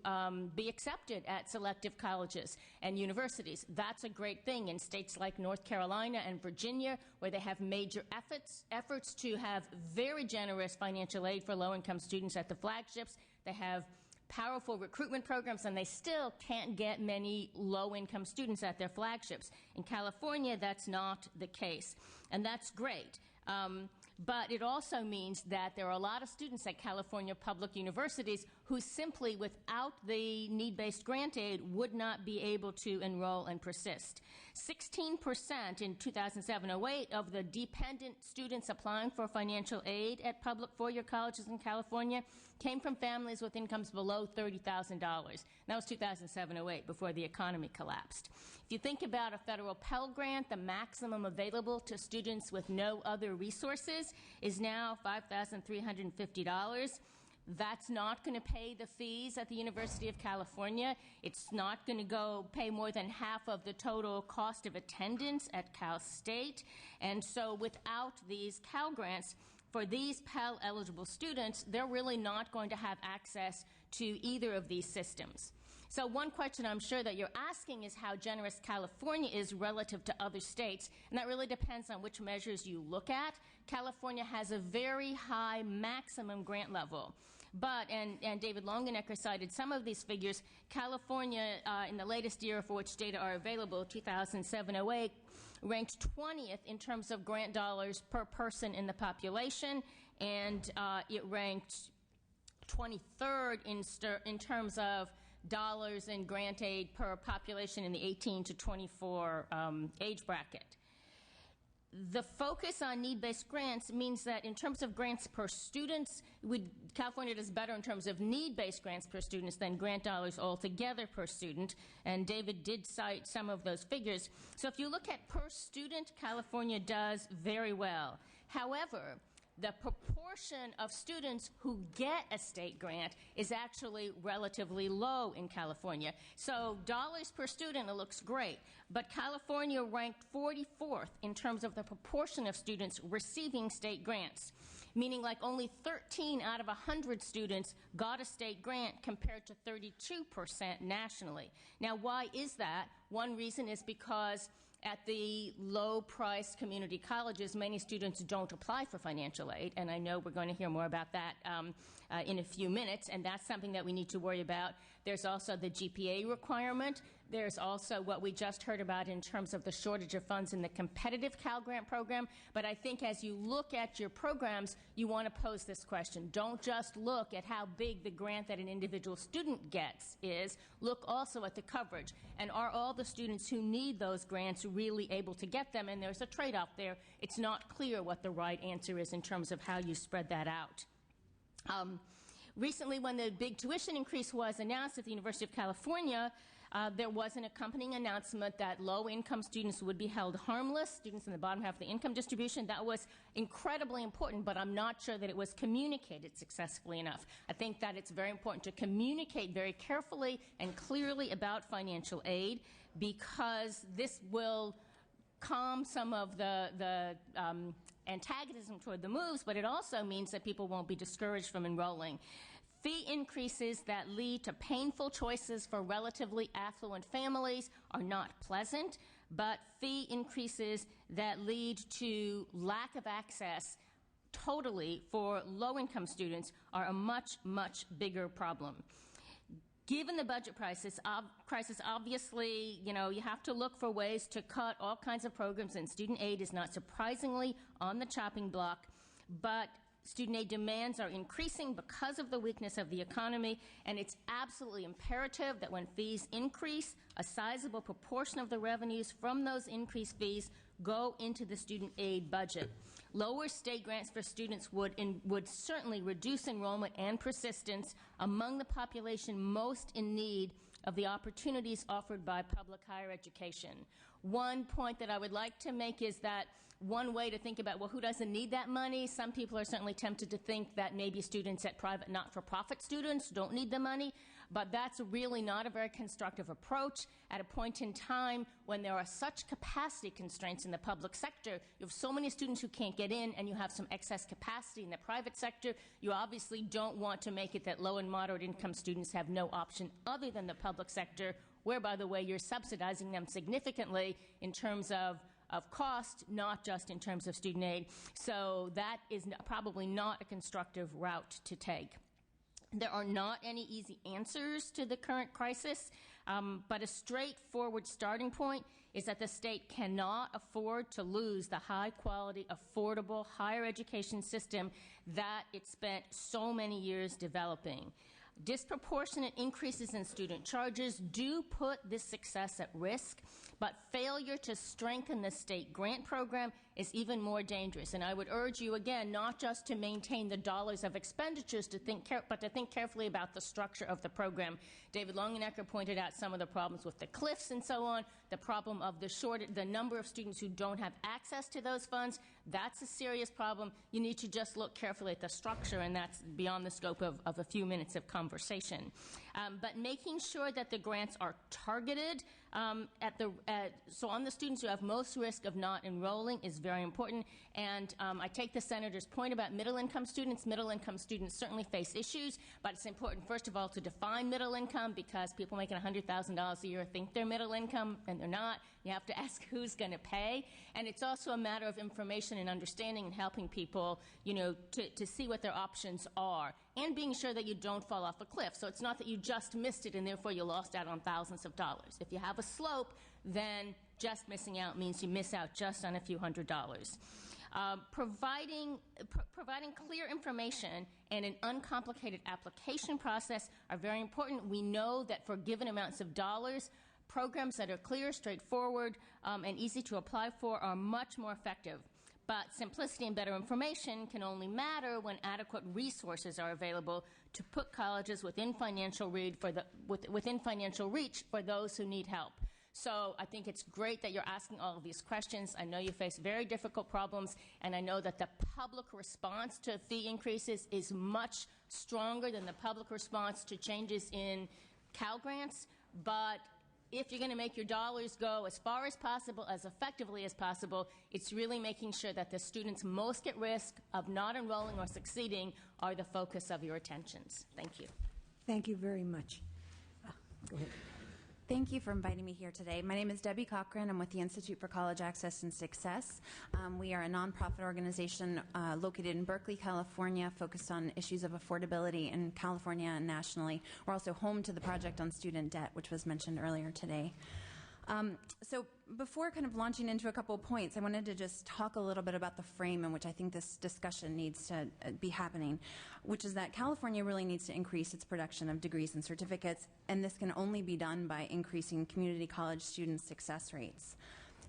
be accepted at selective colleges and universities. That's a great thing in states like North Carolina and Virginia, where they have major efforts to have very generous financial aid for low-income students at the flagships. They have powerful recruitment programs, and they still can't get many low-income students at their flagships. In California, that's not the case, and that's great. But it also means that there are a lot of students at California public universities who simply, without the need-based grant aid, would not be able to enroll and persist. 16% in 2007-08 of the dependent students applying for financial aid at public four-year colleges in California came from families with incomes below $30,000. That was 2007-08, before the economy collapsed. If you think about a federal Pell Grant, the maximum available to students with no other resources is now $5,350. That's not going to pay the fees at the University of California. It's not going to go pay more than half of the total cost of attendance at Cal State. And so without these Cal Grants, for these Pell-eligible students, they're really not going to have access to either of these systems. So one question I'm sure that you're asking is how generous California is relative to other states, and that really depends on which measures you look at. California has a very high maximum grant level. But, and David Longenecker cited some of these figures, California, in the latest year for which data are available, 2007-08, ranked 20th in terms of grant dollars per person in the population, and it ranked 23rd in terms of dollars in grant aid per population in the 18 to 24 age bracket. The focus on need-based grants means that in terms of grants per students, California does better in terms of need-based grants per students than grant dollars altogether per student, and David did cite some of those figures. So if you look at per student, California does very well. However, the proportion of students who get a state grant is actually relatively low in California. So dollars per student, it looks great, but California ranked 44th in terms of the proportion of students receiving state grants. meaning like only 13 out of 100 students got a state grant compared to 32% nationally. Now, why is that? One reason is because at the low-priced community colleges, many students don't apply for financial aid, and I know we're going to hear more about that in a few minutes, and that's something that we need to worry about. There's also the GPA requirement. There's also what we just heard about in terms of the shortage of funds in the competitive Cal Grant program. But I think as you look at your programs, you want to pose this question. Don't just look at how big the grant that an individual student gets is. Look also at the coverage. And are all the students who need those grants really able to get them? And there's a trade-off there. It's not clear what the right answer is in terms of how you spread that out. Recently, when the big tuition increase was announced at the University of California, there was an accompanying announcement that low-income students would be held harmless, students in the bottom half of the income distribution. That was incredibly important, but I'm not sure that it was communicated successfully enough. I think that it's very important to communicate very carefully and clearly about financial aid, because this will calm some of the antagonism toward the moves, but it also means that people won't be discouraged from enrolling. Fee increases that lead to painful choices for relatively affluent families are not pleasant, but fee increases that lead to lack of access totally for low-income students are a much, much bigger problem. Given the budget crisis, obviously, you have to look for ways to cut all kinds of programs, and student aid is not surprisingly on the chopping block, but student aid demands are increasing because of the weakness of the economy, and it's absolutely imperative that when fees increase, a sizable proportion of the revenues from those increased fees go into the student aid budget. Lower state grants for students would certainly reduce enrollment and persistence among the population most in need of the opportunities offered by public higher education. One point that I would like to make is that one way to think about, well, who doesn't need that money? Some people are certainly tempted to think that maybe students at private not-for-profit students don't need the money, but that's really not a very constructive approach. At a point in time when there are such capacity constraints in the public sector, you have so many students who can't get in, and you have some excess capacity in the private sector, you obviously don't want to make it that low and moderate income students have no option other than the public sector, where, by the way, you're subsidizing them significantly in terms of cost, not just in terms of student aid. So that is probably not a constructive route to take. There are not any easy answers to the current crisis, but a straightforward starting point is that the state cannot afford to lose the high-quality, affordable higher education system that it spent so many years developing. Disproportionate increases in student charges do put this success at risk, but failure to strengthen the state grant program is even more dangerous. And I would urge you, again, not just to maintain the dollars of expenditures, but to think carefully about the structure of the program. David Longenecker pointed out some of the problems with the cliffs and so on, the problem of the number of students who don't have access to those funds. That's a serious problem. You need to just look carefully at the structure, and that's beyond the scope of a few minutes of conversation. But making sure that the grants are targeted so on the students who have most risk of not enrolling is very important. And I take the Senator's point about middle-income students. Middle-income students certainly face issues, but it's important, first of all, to define middle income, because people making $100,000 a year think they're middle income, and they're not. You have to ask who's going to pay. And it's also a matter of information and understanding and helping people, to see what their options are, and being sure that you don't fall off a cliff. So it's not that you just missed it and therefore you lost out on thousands of dollars. If you have a slope, then just missing out means you miss out just on a few $100s. Providing clear information and an uncomplicated application process are very important. We know that for given amounts of dollars, programs that are clear, straightforward, and easy to apply for are much more effective. But simplicity and better information can only matter when adequate resources are available to put colleges within financial reach for those who need help. So I think it's great that you're asking all of these questions. I know you face very difficult problems, and I know that the public response to fee increases is much stronger than the public response to changes in Cal Grants, but if you're going to make your dollars go as far as possible, as effectively as possible, it's really making sure that the students most at risk of not enrolling or succeeding are the focus of your attentions. Thank you. Thank you very much. Go ahead. Thank you for inviting me here today. My name is Debbie Cochran. I'm with the Institute for College Access and Success. We are a nonprofit organization located in Berkeley, California, focused on issues of affordability in California and nationally. We're also home to the Project on Student Debt, which was mentioned earlier today. So before kind of launching into a couple of points, I wanted to just talk a little bit about the frame in which I think this discussion needs to be happening, which is that California really needs to increase its production of degrees and certificates, and this can only be done by increasing community college student success rates.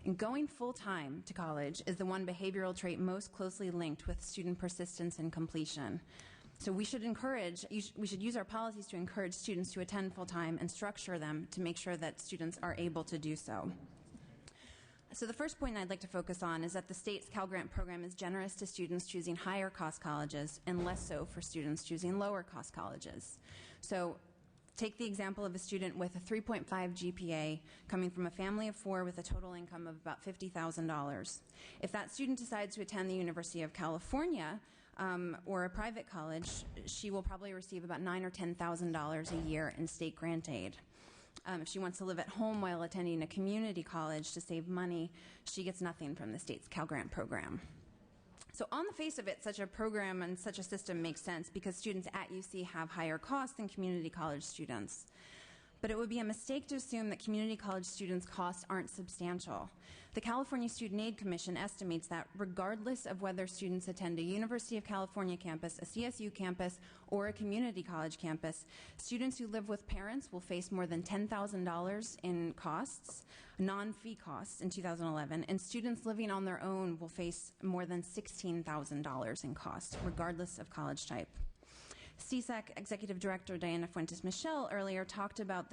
And going full-time to college is the one behavioral trait most closely linked with student persistence and completion. So we should use our policies to encourage students to attend full-time and structure them to make sure that students are able to do so. So the first point I'd like to focus on is that the state's Cal Grant program is generous to students choosing higher cost colleges and less so for students choosing lower cost colleges. So take the example of a student with a 3.5 GPA coming from a family of 4 with a total income of about $50,000. If that student decides to attend the University of California, or a private college, she will probably receive about $9,000 or $10,000 a year in state grant aid. If she wants to live at home while attending a community college to save money, she gets nothing from the state's Cal Grant program. So on the face of it, such a program and such a system makes sense because students at UC have higher costs than community college students. But it would be a mistake to assume that community college students' costs aren't substantial. The California Student Aid Commission estimates that regardless of whether students attend a University of California campus, a CSU campus, or a community college campus, students who live with parents will face more than $10,000 in costs, non-fee costs in 2011, and students living on their own will face more than $16,000 in costs, regardless of college type. CSAC Executive Director Diana Fuentes-Michel earlier talked about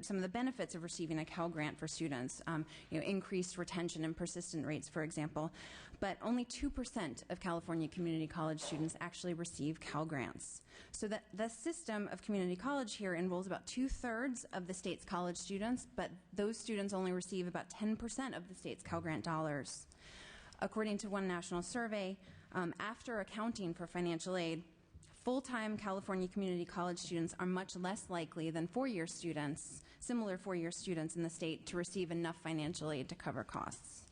some of the benefits of receiving a Cal Grant for students, increased retention and persistent rates, for example. But only 2% of California community college students actually receive Cal Grants. So that the system of community college here enrolls about 2/3 of the state's college students, but those students only receive about 10% of the state's Cal Grant dollars. According to one national survey, after accounting for financial aid, full-time California community college students are much less likely than four-year students, similar four-year students in the state, to receive enough financial aid to cover costs.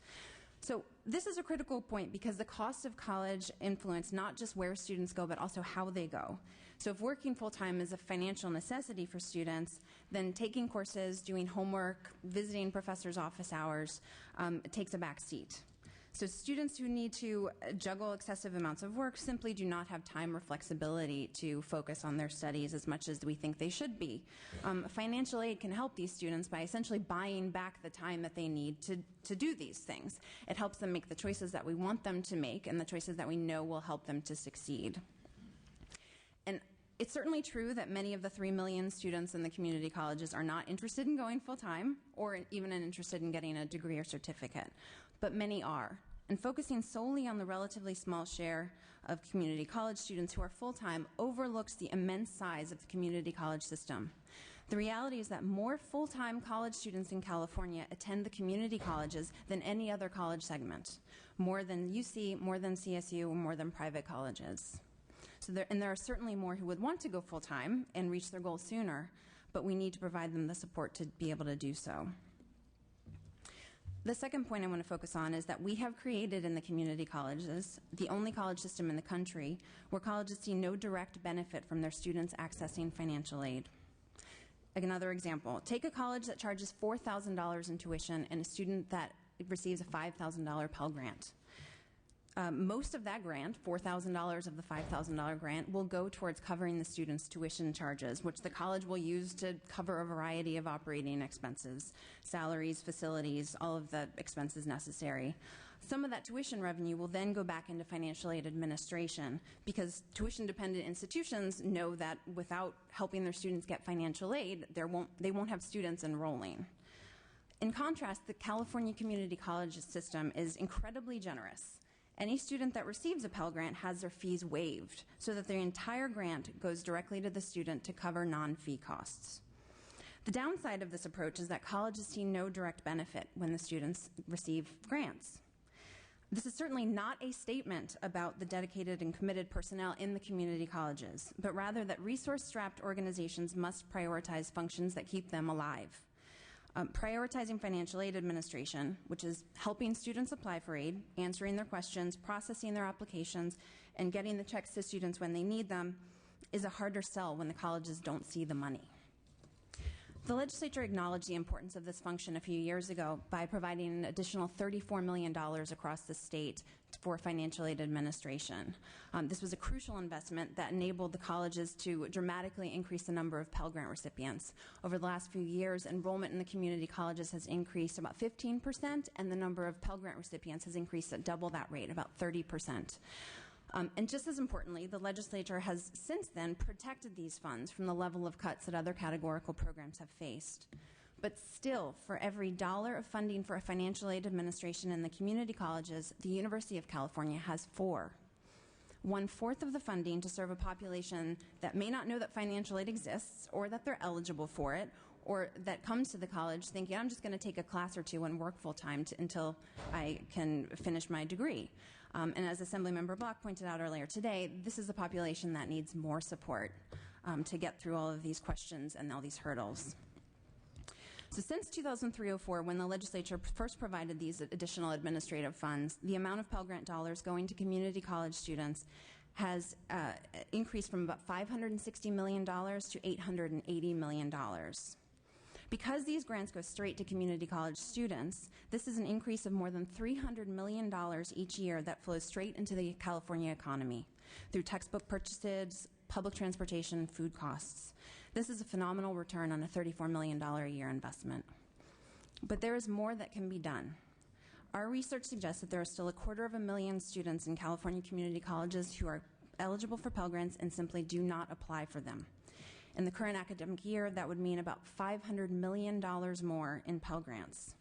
So this is a critical point because the cost of college influence not just where students go, but also how they go. So if working full-time is a financial necessity for students, then taking courses, doing homework, visiting professors' office hours takes a back seat. So students who need to juggle excessive amounts of work simply do not have time or flexibility to focus on their studies as much as we think they should be. Financial aid can help these students by essentially buying back the time that they need to do these things. It helps them make the choices that we want them to make and the choices that we know will help them to succeed. And it's certainly true that many of the 3 million students in the community colleges are not interested in going full-time or even interested in getting a degree or certificate, but many are. And focusing solely on the relatively small share of community college students who are full-time overlooks the immense size of the community college system. The reality is that more full-time college students in California attend the community colleges than any other college segment, more than UC, more than CSU, more than private colleges. So there are certainly more who would want to go full-time and reach their goals sooner, but we need to provide them the support to be able to do so. The second point I want to focus on is that we have created in the community colleges the only college system in the country where colleges see no direct benefit from their students accessing financial aid. Another example, take a college that charges $4,000 in tuition and a student that receives a $5,000 Pell Grant. Most of that grant, $4,000 of the $5,000 grant, will go towards covering the student's tuition charges, which the college will use to cover a variety of operating expenses, salaries, facilities, all of the expenses necessary. Some of that tuition revenue will then go back into financial aid administration because tuition-dependent institutions know that without helping their students get financial aid, they won't have students enrolling. In contrast, the California community college system is incredibly generous. Any student that receives a Pell Grant has their fees waived so that the entire grant goes directly to the student to cover non-fee costs. The downside of this approach is that colleges see no direct benefit when the students receive grants. This is certainly not a statement about the dedicated and committed personnel in the community colleges, but rather that resource-strapped organizations must prioritize functions that keep them alive. Prioritizing financial aid administration, which is helping students apply for aid, answering their questions, processing their applications, and getting the checks to students when they need them, is a harder sell when the colleges don't see the money. The legislature acknowledged the importance of this function a few years ago by providing an additional $34 million across the state for financial aid administration. This was a crucial investment that enabled the colleges to dramatically increase the number of Pell Grant recipients. Over the last few years, enrollment in the community colleges has increased about 15%, and the number of Pell Grant recipients has increased at double that rate, about 30%. And just as importantly, the legislature has since then protected these funds from the level of cuts that other categorical programs have faced. But still, for every dollar of funding for a financial aid administration in the community colleges, the University of California has 4. 1/4 of the funding to serve a population that may not know that financial aid exists or that they're eligible for it, or that comes to the college thinking, I'm just going to take a class or two and work full-time until I can finish my degree. And as Assemblymember Block pointed out earlier today, this is a population that needs more support to get through all of these questions and all these hurdles. So since 2003-04, when the legislature first provided these additional administrative funds, the amount of Pell Grant dollars going to community college students has increased from about $560 million to $880 million. Because these grants go straight to community college students, this is an increase of more than $300 million each year that flows straight into the California economy through textbook purchases, public transportation, food costs. This is a phenomenal return on a $34 million a year investment. But there is more that can be done. Our research suggests that there are still 250,000 students in California community colleges who are eligible for Pell Grants and simply do not apply for them. In the current academic year, that would mean about $500 million more in Pell Grants.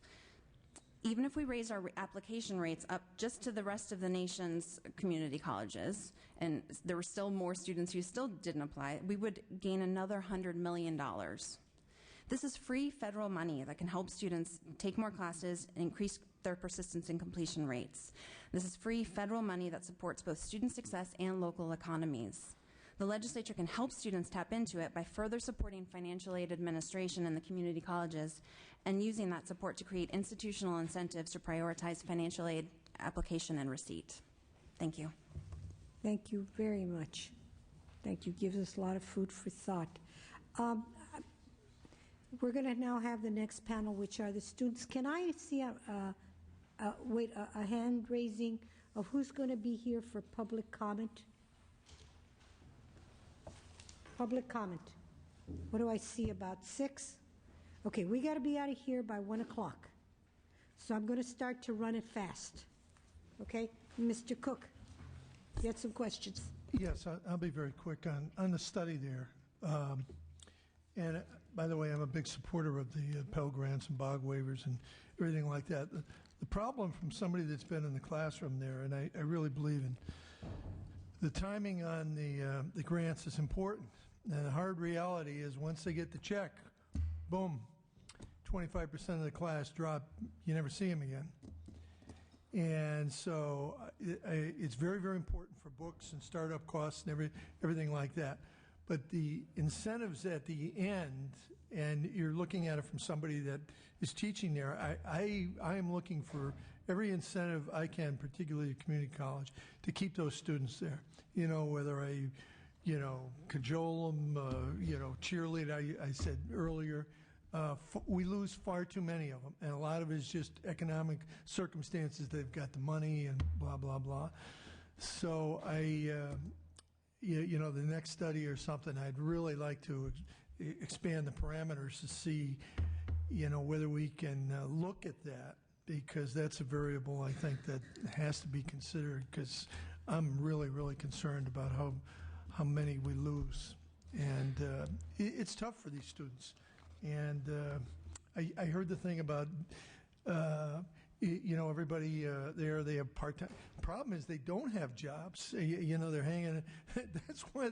Even if we raise our application rates up just to the rest of the nation's community colleges, and there were still more students who still didn't apply, we would gain another $100 million. This is free federal money that can help students take more classes and increase their persistence and completion rates. This is free federal money that supports both student success and local economies. The legislature can help students tap into it by further supporting financial aid administration in the community colleges and using that support to create institutional incentives to prioritize financial aid application and receipt. Thank you. Thank you very much. Thank you. Gives us a lot of food for thought. We're going to now have the next panel, which are the students. Can I see a hand raising of who's going to be here for public comment? Public comment. What do I see, about 6? Okay, we got to be out of here by 1 o'clock. So I'm going to start to run it fast. Okay? Mr. Cook, you had some questions. Yes, I'll be very quick on the study there. And by the way, I'm a big supporter of the Pell Grants and BOG waivers and everything like that. The problem from somebody that's been in the classroom there, and I really believe in the timing on the grants is important. And the hard reality is once they get the check, boom, 25% of the class drop. You never see them again. And so it's very, very important for books and startup costs and everything like that. But the incentives at the end, and you're looking at it from somebody that is teaching there, I am looking for every incentive I can, particularly at community college, to keep those students there. You know, whether I cajole them, cheerlead, I said earlier, we lose far too many of them. And a lot of it is just economic circumstances. They've got the money and blah, blah, blah. So the next study or something, I'd really like to expand the parameters to see, whether we can look at that, because that's a variable I think that has to be considered, because I'm really, really concerned about how many we lose. And it's tough for these students. And I heard the thing about everybody there, they have part-time. Problem is they don't have jobs. They're hanging. That's why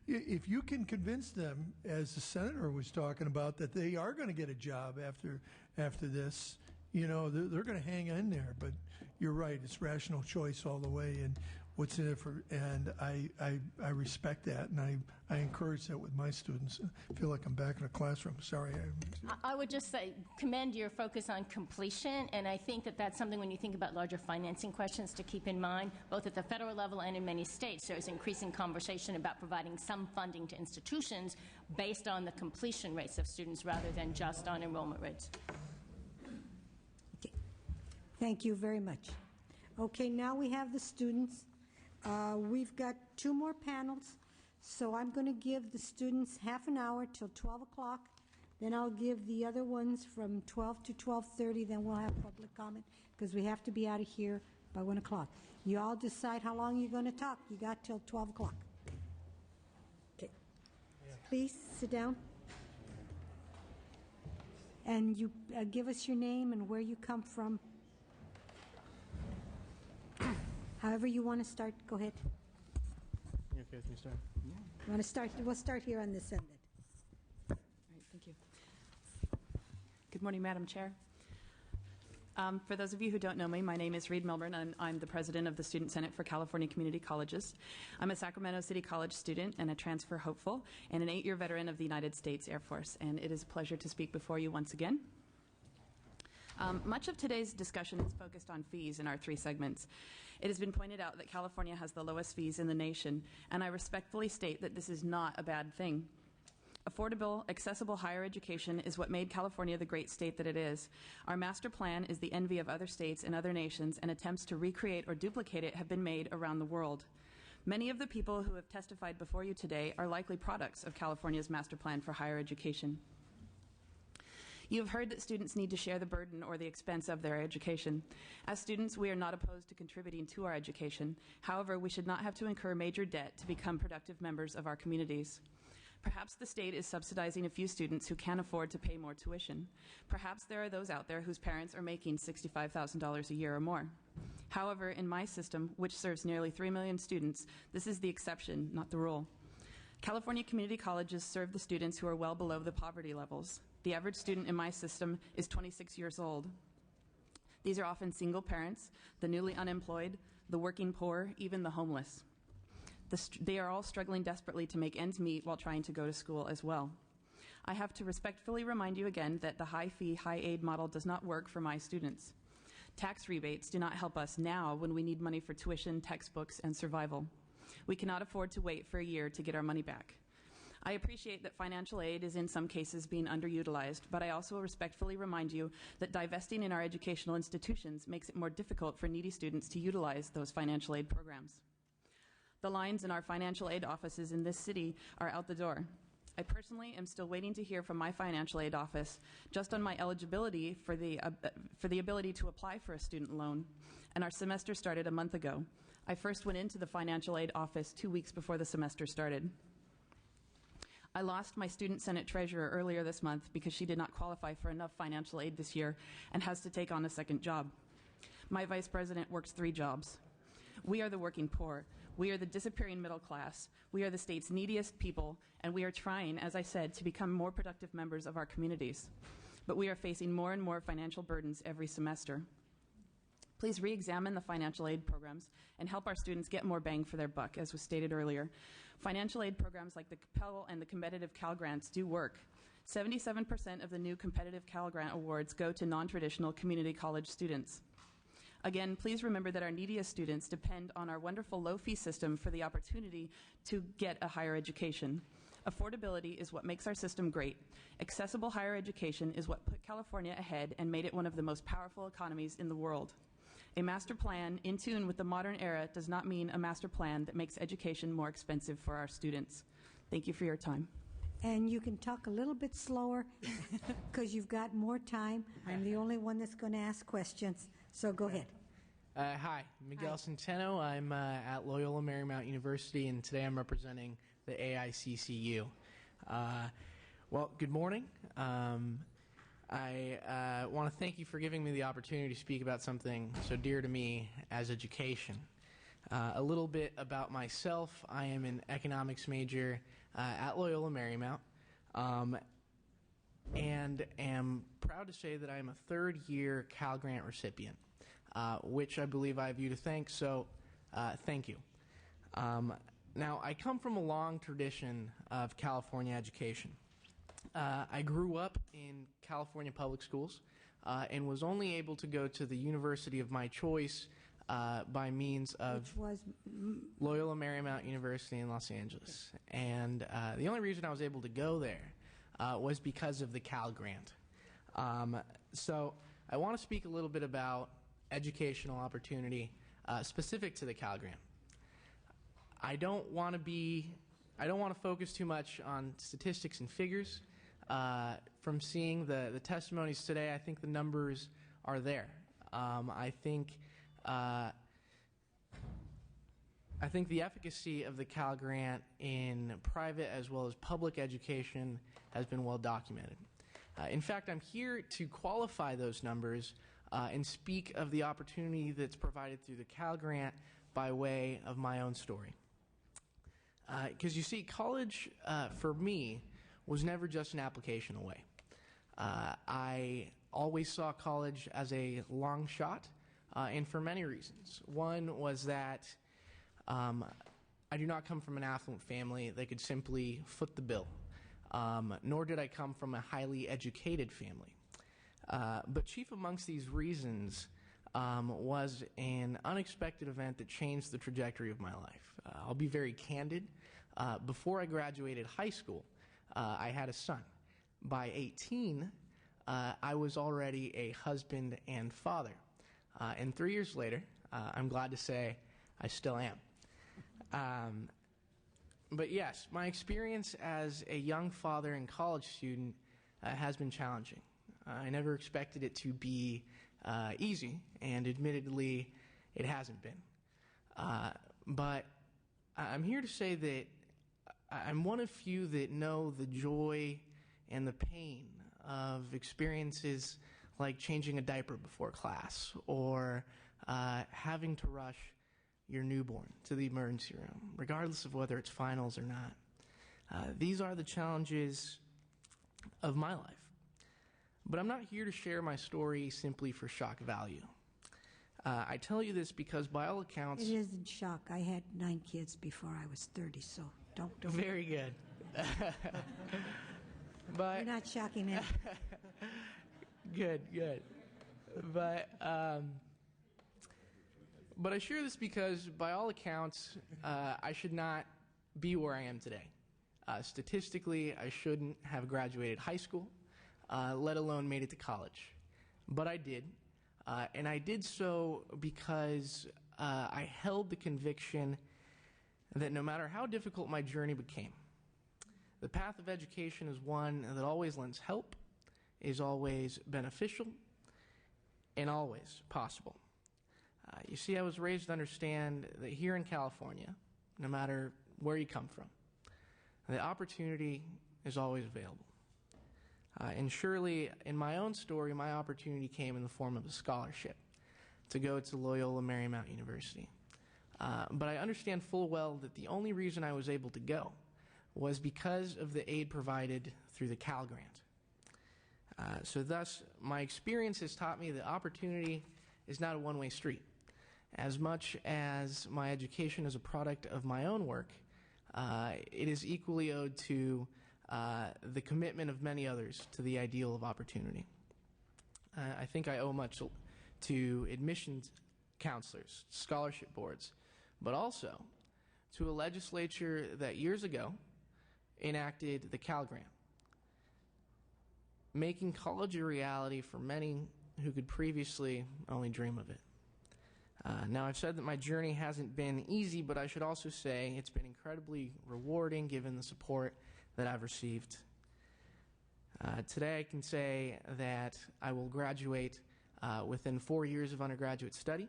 if you can convince them, as the senator was talking about, that they are going to get a job after this, they're going to hang in there. But you're right, it's rational choice all the way, and what's in it for, and I respect that, and I encourage that with my students. I feel like I'm back in a classroom. Sorry. I would just say, commend your focus on completion, and I think that that's something when you think about larger financing questions to keep in mind, both at the federal level and in many states. There's increasing conversation about providing some funding to institutions based on the completion rates of students rather than just on enrollment rates. Okay. Thank you very much. Okay, now we have the students. We've got 2 more panels, so I'm going to give the students half an hour till 12 o'clock. Then I'll give the other ones from 12 to 12:30. Then we'll have public comment because we have to be out of here by 1 o'clock. You all decide how long you're going to talk. You got till 12 o'clock. Okay. Please sit down. And you give us your name and where you come from. However you want to start, go ahead. You okay with me starting? Yeah. You want to start? We'll start here on this end then. All right, thank you. Good morning, Madam Chair. For those of you who don't know me, my name is Reed Milburn, and I'm the president of the Student Senate for California Community Colleges. I'm a Sacramento City College student and a transfer hopeful, and an 8-year veteran of the United States Air Force, and it is a pleasure to speak before you once again. Much of today's discussion is focused on fees in our 3 segments. It has been pointed out that California has the lowest fees in the nation, and I respectfully state that this is not a bad thing. Affordable, accessible higher education is what made California the great state that it is. Our master plan is the envy of other states and other nations, and attempts to recreate or duplicate it have been made around the world. Many of the people who have testified before you today are likely products of California's master plan for higher education. You have heard that students need to share the burden or the expense of their education. As students, we are not opposed to contributing to our education. However, we should not have to incur major debt to become productive members of our communities. Perhaps the state is subsidizing a few students who can't afford to pay more tuition. Perhaps there are those out there whose parents are making $65,000 a year or more. However, in my system, which serves nearly 3 million students, this is the exception, not the rule. California community colleges serve the students who are well below the poverty levels. The average student in my system is 26 years old. These are often single parents, the newly unemployed, the working poor, even the homeless. They are all struggling desperately to make ends meet while trying to go to school as well. I have to respectfully remind you again that the high fee, high aid model does not work for my students. Tax rebates do not help us now when we need money for tuition, textbooks, and survival. We cannot afford to wait for a year to get our money back. I appreciate that financial aid is in some cases being underutilized, but I also respectfully remind you that divesting in our educational institutions makes it more difficult for needy students to utilize those financial aid programs. The lines in our financial aid offices in this city are out the door. I personally am still waiting to hear from my financial aid office just on my eligibility for the ability to apply for a student loan, and our semester started a month ago. I first went into the financial aid office 2 weeks before the semester started. I lost my student senate treasurer earlier this month because she did not qualify for enough financial aid this year and has to take on a second job. My vice president works 3 jobs. We are the working poor. We are the disappearing middle class. We are the state's neediest people, and we are trying, as I said, to become more productive members of our communities. But we are facing more and more financial burdens every semester. Please re-examine the financial aid programs and help our students get more bang for their buck, as was stated earlier. Financial aid programs like the Pell and the competitive Cal Grants do work. 77% of the new competitive Cal Grant awards go to non-traditional community college students. Again, please remember that our neediest students depend on our wonderful low-fee system for the opportunity to get a higher education. Affordability is what makes our system great. Accessible higher education is what put California ahead and made it one of the most powerful economies in the world. A master plan in tune with the modern era does not mean a master plan that makes education more expensive for our students. Thank you for your time. And you can talk a little bit slower because you've got more time. I'm the only one that's going to ask questions, so go ahead. Hi, Miguel Centeno. I'm at Loyola Marymount University, and today I'm representing the AICCU. Well, good morning. I want to thank you for giving me the opportunity to speak about something so dear to me as education. A little bit about myself. I am an economics major at Loyola Marymount, and am proud to say that I am a third-year Cal Grant recipient, which I believe I have you to thank, so thank you. Now, I come from a long tradition of California education. I grew up in California public schools and was only able to go to the university of my choice by means of Loyola Marymount University in Los Angeles. And the only reason I was able to go there was because of the Cal Grant. So I want to speak a little bit about educational opportunity specific to the Cal Grant. I don't want to focus too much on statistics and figures. From seeing the testimonies today, I think the numbers are there. I think the efficacy of the Cal Grant in private as well as public education has been well documented. In fact, I'm here to qualify those numbers and speak of the opportunity that's provided through the Cal Grant by way of my own story. Because you see, college for me was never just an application away. I always saw college as a long shot, and for many reasons. One was that I do not come from an affluent family that could simply foot the bill, nor did I come from a highly educated family. But chief amongst these reasons was an unexpected event that changed the trajectory of my life. I'll be very candid. Before I graduated high school, I had a son. By 18, I was already a husband and father. And 3 years later, I'm glad to say I still am. But yes, my experience as a young father and college student has been challenging. I never expected it to be easy, and admittedly, it hasn't been. But I'm here to say that I'm one of few that know the joy and the pain of experiences like changing a diaper before class or having to rush your newborn to the emergency room, regardless of whether it's finals or not. These are the challenges of my life. But I'm not here to share my story simply for shock value. I tell you this because by all accounts... It isn't shock. I had 9 kids before I was 30, so don't... Very good. But you're not shocking me. Good. But I share this because by all accounts, I should not be where I am today. Statistically, I shouldn't have graduated high school, let alone made it to college. But I did. And I did so because I held the conviction that no matter how difficult my journey became, the path of education is one that always lends help, is always beneficial, and always possible. You see, I was raised to understand that here in California, no matter where you come from, the opportunity is always available. And surely, in my own story, my opportunity came in the form of a scholarship to go to Loyola Marymount University. But I understand full well that the only reason I was able to go was because of the aid provided through the Cal Grant. So thus, my experience has taught me that opportunity is not a one-way street. As much as my education is a product of my own work, it is equally owed to the commitment of many others to the ideal of opportunity. I think I owe much to admissions counselors, scholarship boards, but also to a legislature that years ago enacted the Cal Grant, making college a reality for many who could previously only dream of it. Now, I've said that my journey hasn't been easy, but I should also say it's been incredibly rewarding given the support that I've received. Today I can say that I will graduate within 4 years of undergraduate study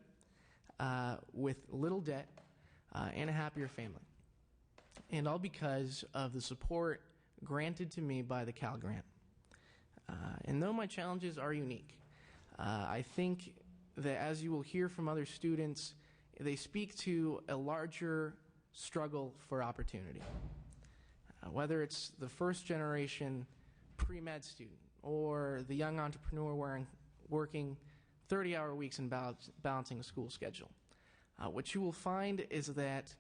with little debt and a happier family. And all because of the support granted to me by the Cal Grant. And though my challenges are unique, I think that as you will hear from other students, they speak to a larger struggle for opportunity. Whether it's the first generation pre-med student or the young entrepreneur working 30-hour weeks and balancing a school schedule, what you will find is that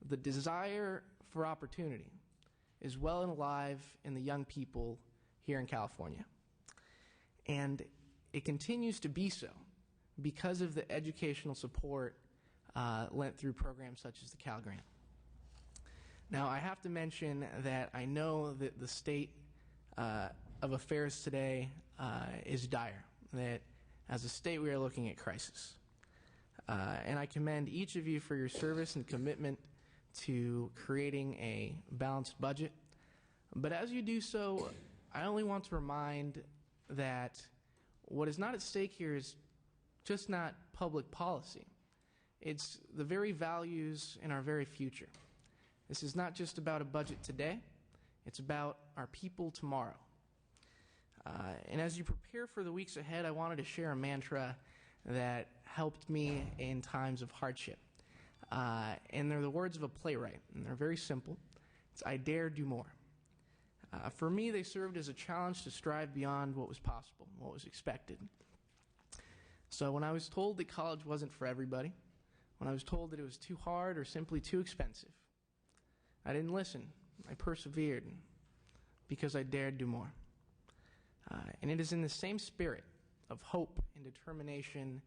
the desire for opportunity is well and alive in the young people here in California. And it continues to be so because of the educational support lent through programs such as the Cal Grant. Now, I have to mention that I know that the state of affairs today is dire, that as a state we are looking at crisis. And I commend each of you for your service and commitment to creating a balanced budget. But as you do so, I only want to remind that what is not at stake here is just not public policy. It's the very values in our very future. This is not just about a budget today, it's about our people tomorrow. And as you prepare for the weeks ahead, I wanted to share a mantra that helped me in times of hardship. And they're the words of a playwright, and they're very simple. It's, I dare do more. For me, they served as a challenge to strive beyond what was possible, what was expected. So when I was told that college wasn't for everybody, when I was told that it was too hard or simply too expensive, I didn't listen. I persevered because I dared do more. And it is in the same spirit of hope and determination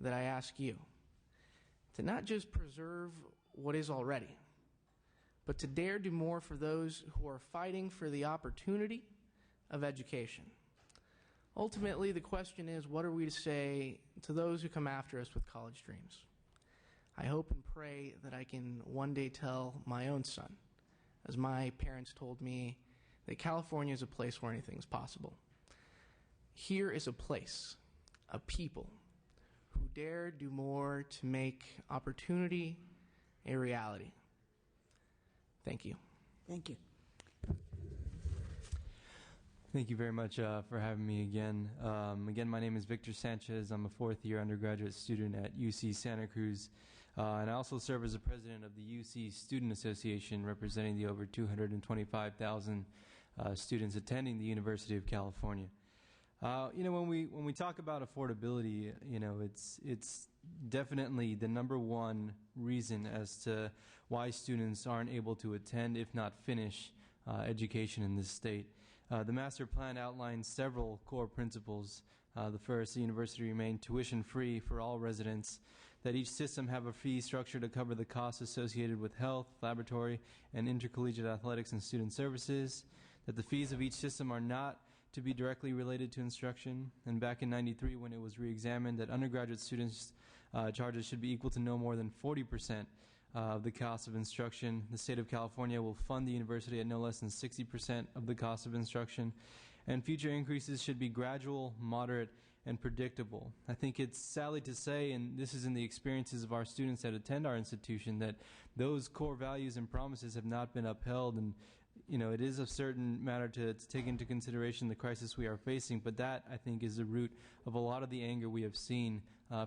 that I ask you to not just preserve what is already, but to dare do more for those who are fighting for the opportunity of education. Ultimately, the question is, what are we to say to those who come after us with college dreams? I hope and pray that I can one day tell my own son, as my parents told me, that California is a place where anything is possible. Here is a place, a people, who dare do more to make opportunity a reality. Thank you. Thank you. Thank you very much for having me again. Again, my name is Victor Sanchez. I'm a fourth-year undergraduate student at UC Santa Cruz, and I also serve as the president of the UC Student Association, representing the over 225,000 students attending the University of California. When we talk about affordability, it's definitely the number one reason as to why students aren't able to attend, if not finish, education in this state. The master plan outlines several core principles. The first, the university remain tuition-free for all residents, that each system have a fee structure to cover the costs associated with health, laboratory, and intercollegiate athletics and student services, that the fees of each system are not to be directly related to instruction, and back in '93 when it was re-examined, that undergraduate students' charges should be equal to no more than 40% of the cost of instruction. The state of California will fund the university at no less than 60% of the cost of instruction, and future increases should be gradual, moderate, and predictable. I think it's sadly to say, and this is in the experiences of our students that attend our institution, that those core values and promises have not been upheld, and it is a certain matter to take into consideration the crisis we are facing, but that, I think, is the root of a lot of the anger we have seen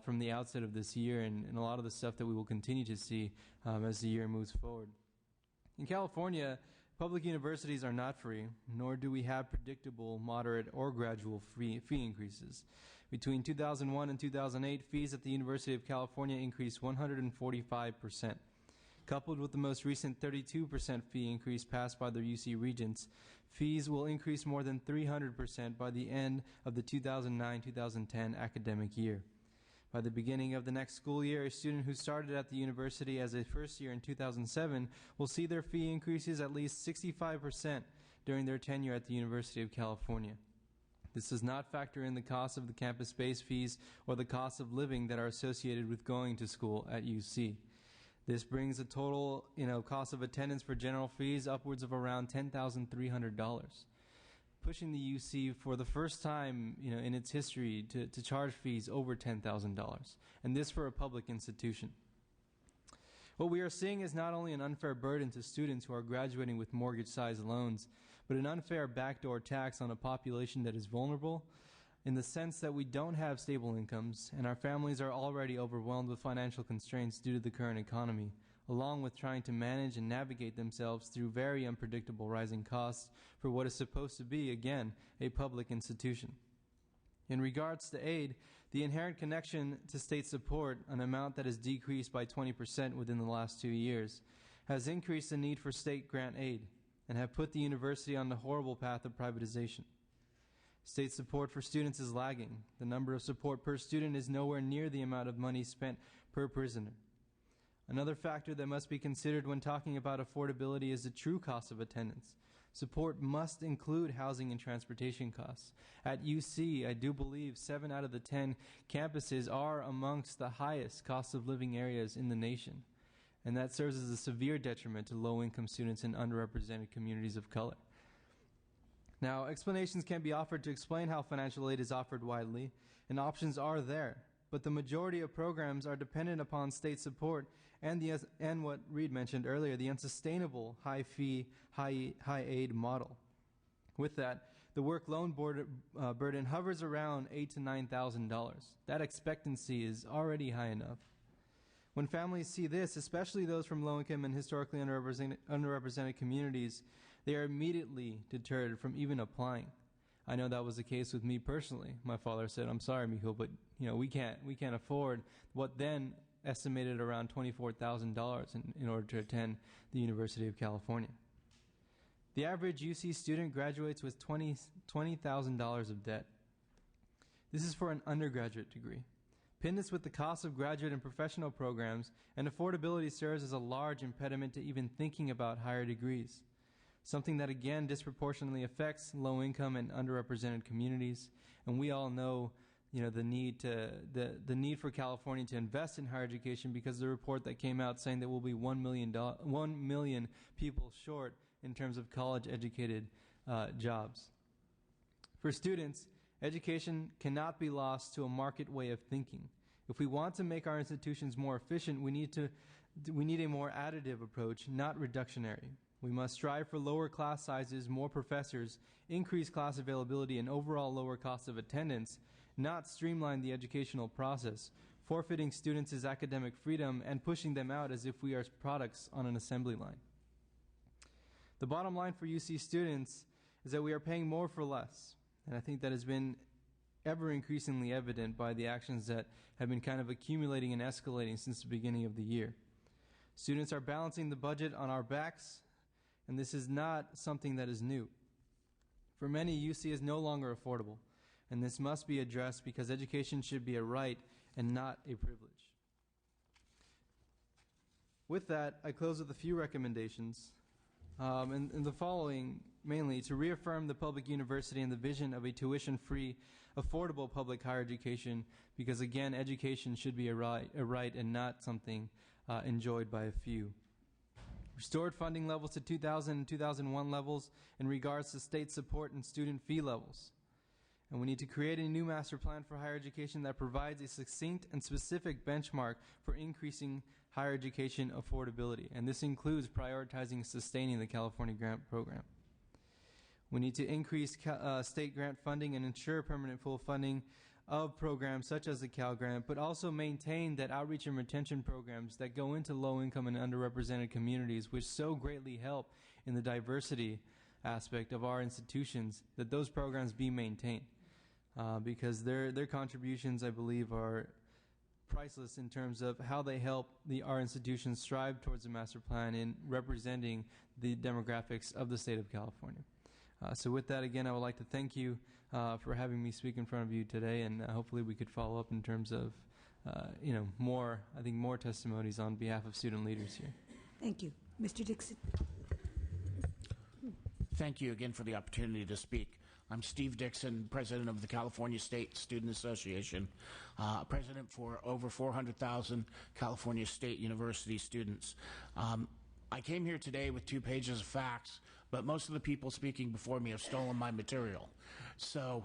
from the outset of this year, and a lot of the stuff that we will continue to see as the year moves forward. In California, public universities are not free, nor do we have predictable, moderate, or gradual fee increases. Between 2001 and 2008, fees at the University of California increased 145%. Coupled with the most recent 32% fee increase passed by the UC Regents, fees will increase more than 300% by the end of the 2009-2010 academic year. By the beginning of the next school year, a student who started at the university as a first year in 2007 will see their fee increases at least 65% during their tenure at the University of California. This does not factor in the cost of the campus-based fees or the cost of living that are associated with going to school at UC. This brings the total, cost of attendance for general fees upwards of around $10,300, pushing the UC for the first time, in its history to charge fees over $10,000, and this for a public institution. What we are seeing is not only an unfair burden to students who are graduating with mortgage-sized loans, but an unfair backdoor tax on a population that is vulnerable in the sense that we don't have stable incomes and our families are already overwhelmed with financial constraints due to the current economy, along with trying to manage and navigate themselves through very unpredictable rising costs for what is supposed to be, again, a public institution. In regards to aid, the inherent connection to state support, an amount that has decreased by 20% within the last 2 years, has increased the need for state grant aid and have put the university on the horrible path of privatization. State support for students is lagging. The number of support per student is nowhere near the amount of money spent per prisoner. Another factor that must be considered when talking about affordability is the true cost of attendance. Support must include housing and transportation costs. At UC, I do believe 7 out of the 10 campuses are amongst the highest cost of living areas in the nation, and that serves as a severe detriment to low-income students in underrepresented communities of color. Now, explanations can be offered to explain how financial aid is offered widely, and options are there, but the majority of programs are dependent upon state support and what Reed mentioned earlier, the unsustainable high-fee, high-aid model. With that, the work loan burden hovers around $8,000 to $9,000. That expectancy is already high enough. When families see this, especially those from low-income and historically underrepresented communities, they are immediately deterred from even applying. I know that was the case with me personally. My father said, "I'm sorry, Mijo, but we can't afford what then estimated around $24,000 in order to attend the University of California." The average UC student graduates with $20,000 of debt. This is for an undergraduate degree. Pin this with the cost of graduate and professional programs, and affordability serves as a large impediment to even thinking about higher degrees, something that again disproportionately affects low-income and underrepresented communities. And we all know the need for California to invest in higher education because of the report that came out saying that we'll be 1 million people short in terms of college-educated jobs. For students, education cannot be lost to a market way of thinking. If we want to make our institutions more efficient, we need a more additive approach, not reductionary. We must strive for lower class sizes, more professors, increased class availability, and overall lower cost of attendance, not streamline the educational process, forfeiting students' academic freedom and pushing them out as if we are products on an assembly line. The bottom line for UC students is that we are paying more for less, and I think that has been ever increasingly evident by the actions that have been kind of accumulating and escalating since the beginning of the year. Students are balancing the budget on our backs, and this is not something that is new. For many, UC is no longer affordable, and this must be addressed because education should be a right and not a privilege. With that, I close with a few recommendations, and the following mainly to reaffirm the public university and the vision of a tuition-free, affordable public higher education, because again, education should be a right and not something enjoyed by a few. Restored funding levels to 2000 and 2001 levels in regards to state support and student fee levels. And we need to create a new master plan for higher education that provides a succinct and specific benchmark for increasing higher education affordability. And this includes prioritizing and sustaining the California Grant Program. We need to increase state grant funding and ensure permanent full funding of programs such as the Cal Grant, but also maintain that outreach and retention programs that go into low-income and underrepresented communities, which so greatly help in the diversity aspect of our institutions, that those programs be maintained. Because their contributions, I believe, are priceless in terms of how they help our institutions strive towards the master plan in representing the demographics of the state of California. So with that, again, I would like to thank you for having me speak in front of you today, and hopefully we could follow up in terms of, more testimonies on behalf of student leaders here. Thank you. Mr. Dixon. Thank you again for the opportunity to speak. I'm Steve Dixon, president of the California State Student Association, president for over 400,000 California State University students. I came here today with 2 pages of facts, but most of the people speaking before me have stolen my material. So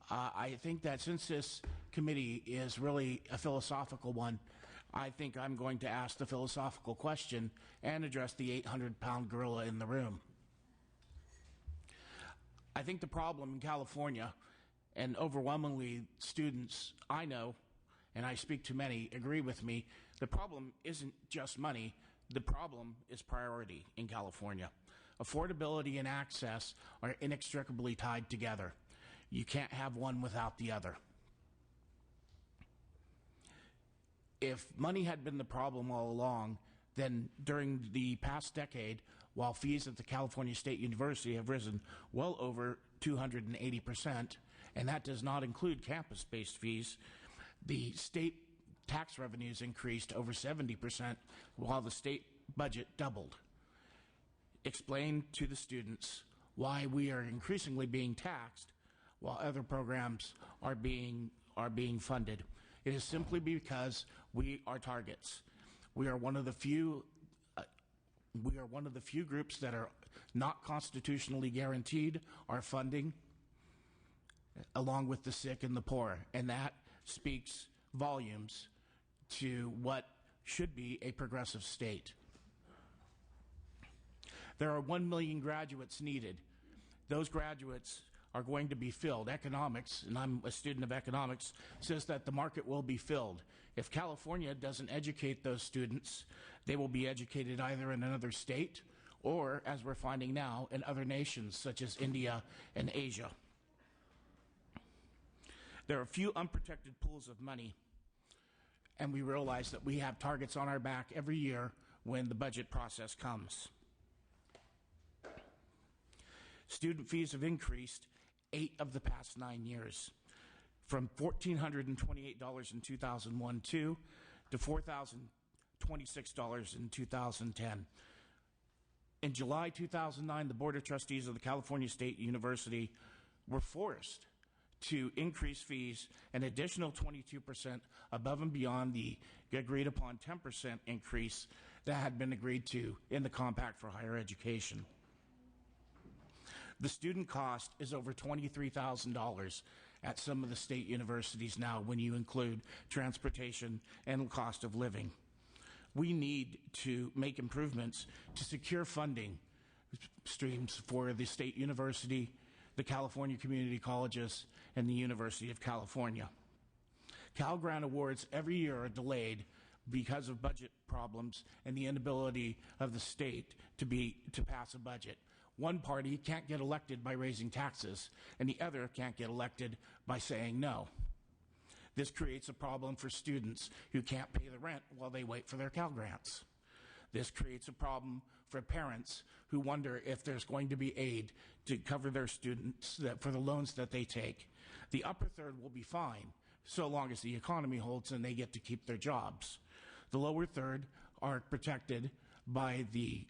I think that since this committee is really a philosophical one, I think I'm going to ask the philosophical question and address the 800-pound gorilla in the room. I think the problem in California, and overwhelmingly students I know, and I speak to many, agree with me, the problem isn't just money, the problem is priority in California. Affordability and access are inextricably tied together. You can't have one without the other. If money had been the problem all along, then during the past decade, while fees at the California State University have risen well over 280%, and that does not include campus-based fees, the state tax revenues increased over 70%, while the state budget doubled. Explain to the students why we are increasingly being taxed while other programs are being funded. It is simply because we are targets. We are one of the few groups that are not constitutionally guaranteed our funding, along with the sick and the poor, and that speaks volumes to what should be a progressive state. There are 1 million graduates needed. Those graduates are going to be filled. Economics, and I'm a student of economics, says that the market will be filled. If California doesn't educate those students, they will be educated either in another state or, as we're finding now, in other nations such as India and Asia. There are a few unprotected pools of money, and we realize that we have targets on our back every year when the budget process comes. Student fees have increased 8 of the past 9 years, from $1,428 in 2001-2 to $4,026 in 2010. In July 2009, the Board of Trustees of the California State University were forced to increase fees an additional 22% above and beyond the agreed upon 10% increase that had been agreed to in the Compact for Higher Education. The student cost is over $23,000 at some of the state universities now when you include transportation and cost of living. We need to make improvements to secure funding streams for the state university, the California community colleges, and the University of California. Cal Grant awards every year are delayed because of budget problems and the inability of the state to pass a budget. One party can't get elected by raising taxes, and the other can't get elected by saying no. This creates a problem for students who can't pay the rent while they wait for their Cal Grants. This creates a problem for parents who wonder if there's going to be aid to cover their students for the loans that they take. The upper third will be fine, so long as the economy holds and they get to keep their jobs. The lower third are protected by the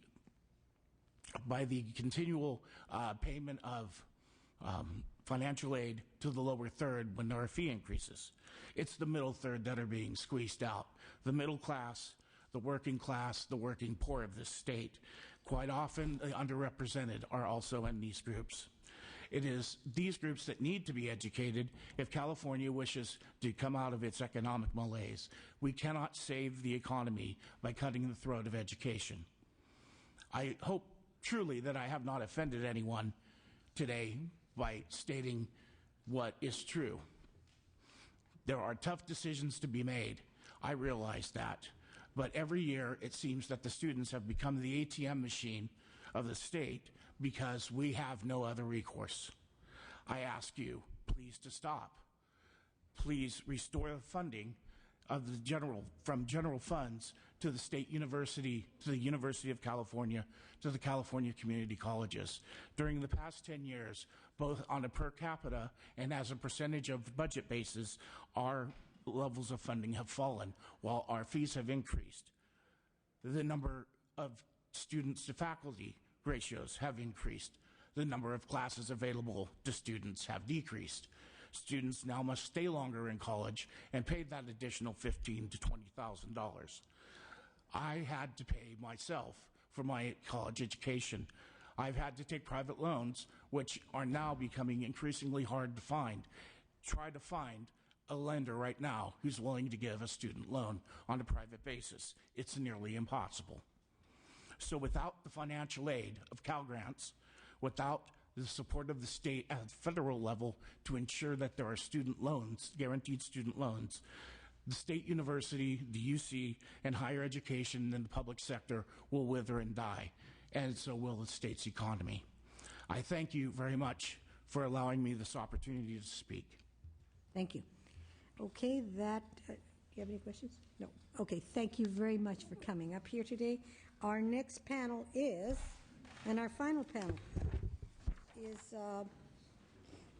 continual payment of financial aid to the lower third when there are fee increases. It's the middle third that are being squeezed out. The middle class, the working poor of this state, quite often underrepresented, are also in these groups. It is these groups that need to be educated if California wishes to come out of its economic malaise. We cannot save the economy by cutting the throat of education. I hope truly that I have not offended anyone today by stating what is true. There are tough decisions to be made. I realize that. But every year it seems that the students have become the ATM machine of the state because we have no other recourse. I ask you, please, to stop. Please restore the funding of from general funds to the state university, to the University of California, to the California community colleges. During the past 10 years, both on a per capita and as a percentage of budget basis, our levels of funding have fallen while our fees have increased. The number of students to faculty ratios have increased. The number of classes available to students have decreased. Students now must stay longer in college and pay that additional $15,000 to $20,000. I had to pay myself for my college education. I've had to take private loans, which are now becoming increasingly hard to find. Try to find a lender right now who's willing to give a student loan on a private basis. It's nearly impossible. So without the financial aid of Cal Grants, without the support of the state at the federal level to ensure that there are student loans, guaranteed student loans. The state university, the UC, and higher education in the public sector will wither and die, and so will the state's economy. I thank you very much for allowing me this opportunity to speak. Thank you. Okay, do you have any questions? No. Okay, thank you very much for coming up here today. Our next panel is, and our final panel is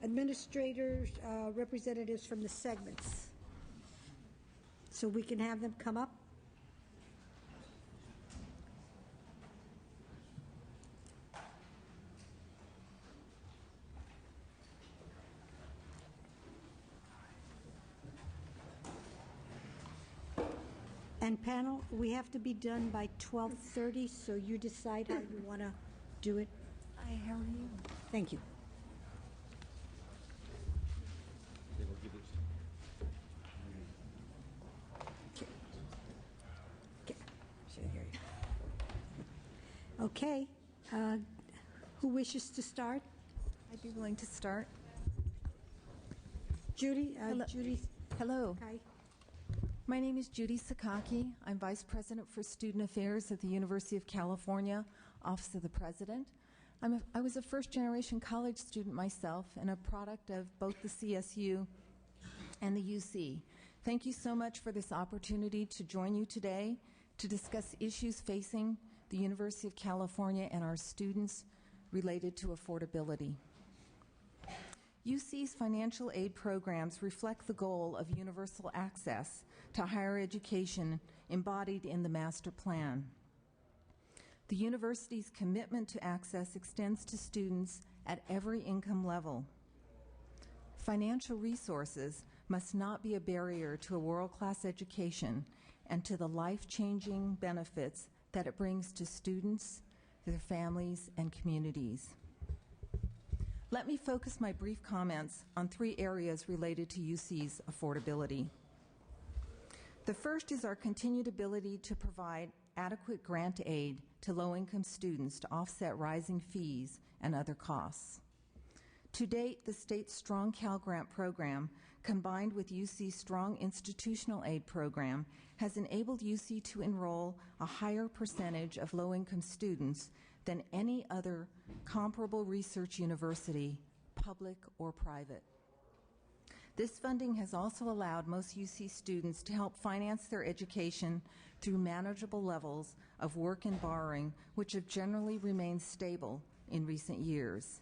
administrators, representatives from the segments. So we can have them come up. And panel, we have to be done by 12:30, so you decide how you want to do it. Hi, how are you? Thank you. Okay. Who wishes to start? I'd be willing to start. Judy? Hello. Judy. Hello. Hi. My name is Judy Sakaki. I'm Vice President for Student Affairs at the University of California, Office of the President. I was a first-generation college student myself and a product of both the CSU and the UC. Thank you so much for this opportunity to join you today to discuss issues facing the University of California and our students related to affordability. UC's financial aid programs reflect the goal of universal access to higher education embodied in the master plan. The university's commitment to access extends to students at every income level. Financial resources must not be a barrier to a world-class education and to the life-changing benefits that it brings to students, their families, and communities. Let me focus my brief comments on 3 areas related to UC's affordability. The first is our continued ability to provide adequate grant aid to low-income students to offset rising fees and other costs. To date, the state's strong Cal Grant program, combined with UC's strong institutional aid program, has enabled UC to enroll a higher percentage of low-income students than any other comparable research university, public or private. This funding has also allowed most UC students to help finance their education through manageable levels of work and borrowing, which have generally remained stable in recent years.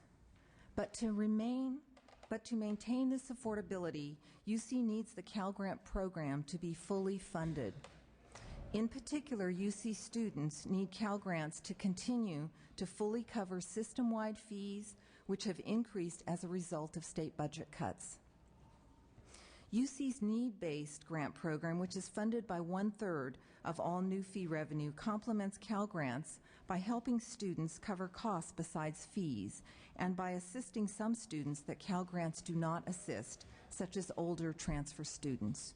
But to maintain this affordability, UC needs the Cal Grant program to be fully funded. In particular, UC students need Cal Grants to continue to fully cover system-wide fees, which have increased as a result of state budget cuts. UC's need-based grant program, which is funded by 1/3 of all new fee revenue, complements Cal Grants by helping students cover costs besides fees and by assisting some students that Cal Grants do not assist, such as older transfer students.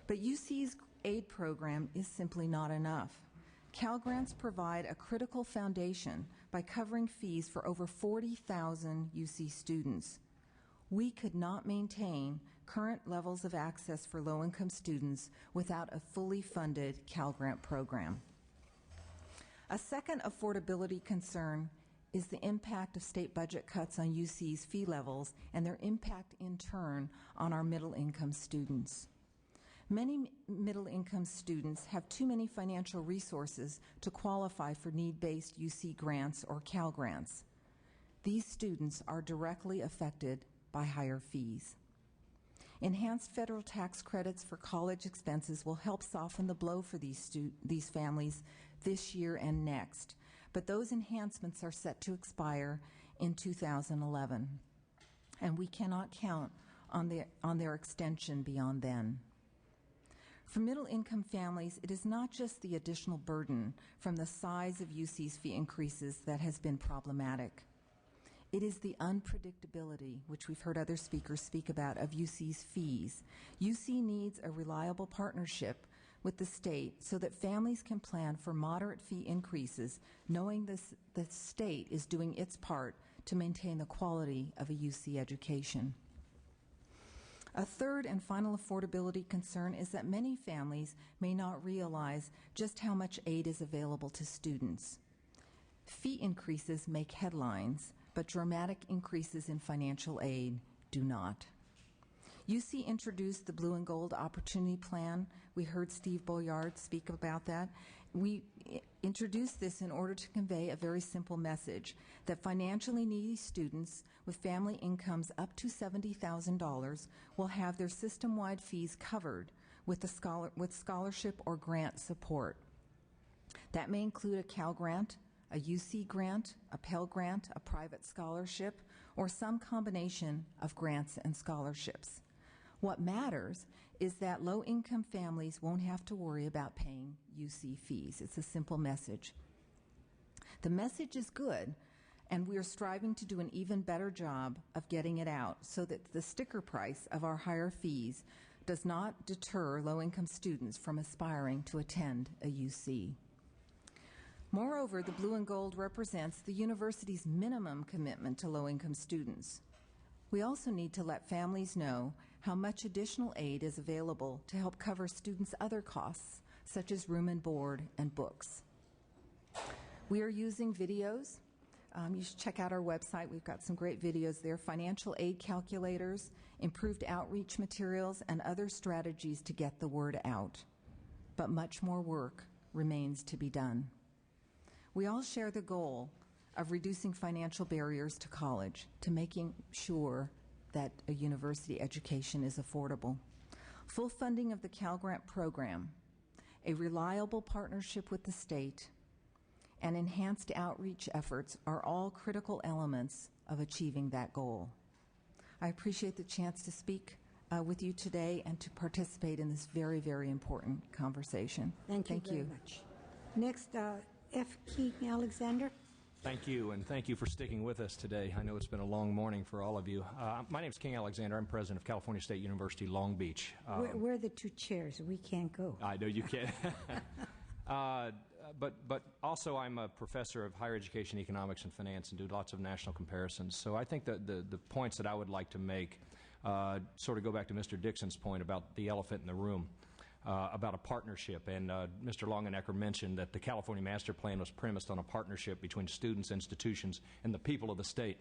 But UC's aid program is simply not enough. Cal Grants provide a critical foundation by covering fees for over 40,000 UC students. We could not maintain current levels of access for low-income students without a fully funded Cal Grant program. A second affordability concern is the impact of state budget cuts on UC's fee levels and their impact in turn on our middle-income students. Many middle-income students have too many financial resources to qualify for need-based UC grants or Cal Grants. These students are directly affected by higher fees. Enhanced federal tax credits for college expenses will help soften the blow for these families this year and next, but those enhancements are set to expire in 2011, and we cannot count on their extension beyond then. For middle-income families, it is not just the additional burden from the size of UC's fee increases that has been problematic. It is the unpredictability, which we've heard other speakers speak about, of UC's fees. UC needs a reliable partnership with the state so that families can plan for moderate fee increases, knowing the state is doing its part to maintain the quality of a UC education. A third and final affordability concern is that many families may not realize just how much aid is available to students. Fee increases make headlines, but dramatic increases in financial aid do not. UC introduced the Blue and Gold Opportunity Plan. We heard Steve Boyard speak about that. We introduced this in order to convey a very simple message that financially needy students with family incomes up to $70,000 will have their system-wide fees covered with scholarship or grant support. That may include a Cal Grant, a UC grant, a Pell Grant, a private scholarship, or some combination of grants and scholarships. What matters is that low-income families won't have to worry about paying UC fees. It's a simple message. The message is good, and we are striving to do an even better job of getting it out so that the sticker price of our higher fees does not deter low-income students from aspiring to attend a UC. Moreover, the Blue and Gold represents the university's minimum commitment to low-income students. We also need to let families know how much additional aid is available to help cover students' other costs, such as room and board and books. We are using videos. You should check out our website. We've got some great videos there, financial aid calculators, improved outreach materials, and other strategies to get the word out. But much more work remains to be done. We all share the goal of reducing financial barriers to college, to making sure that a university education is affordable. Full funding of the Cal Grant program, a reliable partnership with the state, and enhanced outreach efforts are all critical elements of achieving that goal. I appreciate the chance to speak with you today and to participate in this very, very important conversation. Thank you very much. Next, F. Keaton Alexander. Thank you, and thank you for sticking with us today. I know it's been a long morning for all of you. My name is King Alexander. I'm president of California State University, Long Beach. We're the two chairs. We can't go. I know you can't. But also I'm a professor of higher education, economics, and finance and do lots of national comparisons. So I think that the points that I would like to make sort of go back to Mr. Dixon's point about the elephant in the room. About a partnership, and Mr. Longenecker mentioned that the California Master Plan was premised on a partnership between students, institutions, and the people of the state.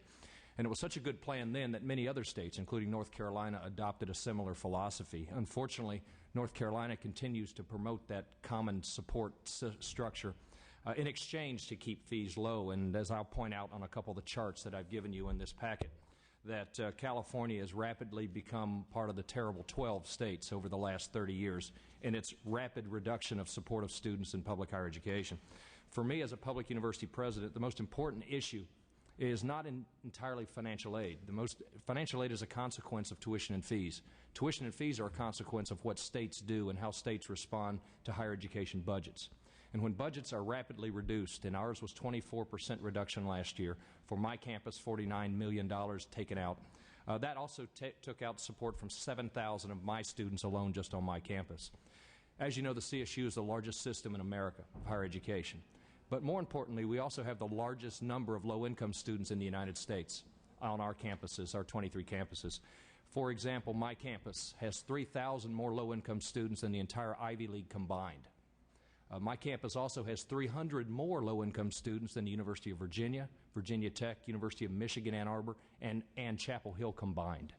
And it was such a good plan then that many other states, including North Carolina, adopted a similar philosophy. Unfortunately, North Carolina continues to promote that common support structure in exchange to keep fees low. And as I'll point out on a couple of the charts that I've given you in this packet, that California has rapidly become part of the terrible 12 states over the last 30 years in its rapid reduction of support of students in public higher education. For me, as a public university president, the most important issue is not entirely financial aid. Financial aid is a consequence of tuition and fees. Tuition and fees are a consequence of what states do and how states respond to higher education budgets. And when budgets are rapidly reduced, and ours was 24% reduction last year, for my campus, $49 million taken out. That also took out support from 7,000 of my students alone just on my campus. As you know, the CSU is the largest system in America of higher education. But more importantly, we also have the largest number of low-income students in the United States on our campuses, our 23 campuses. For example, my campus has 3,000 more low-income students than the entire Ivy League combined. My campus also has 300 more low-income students than the University of Virginia, Virginia Tech, University of Michigan, Ann Arbor, and Chapel Hill combined.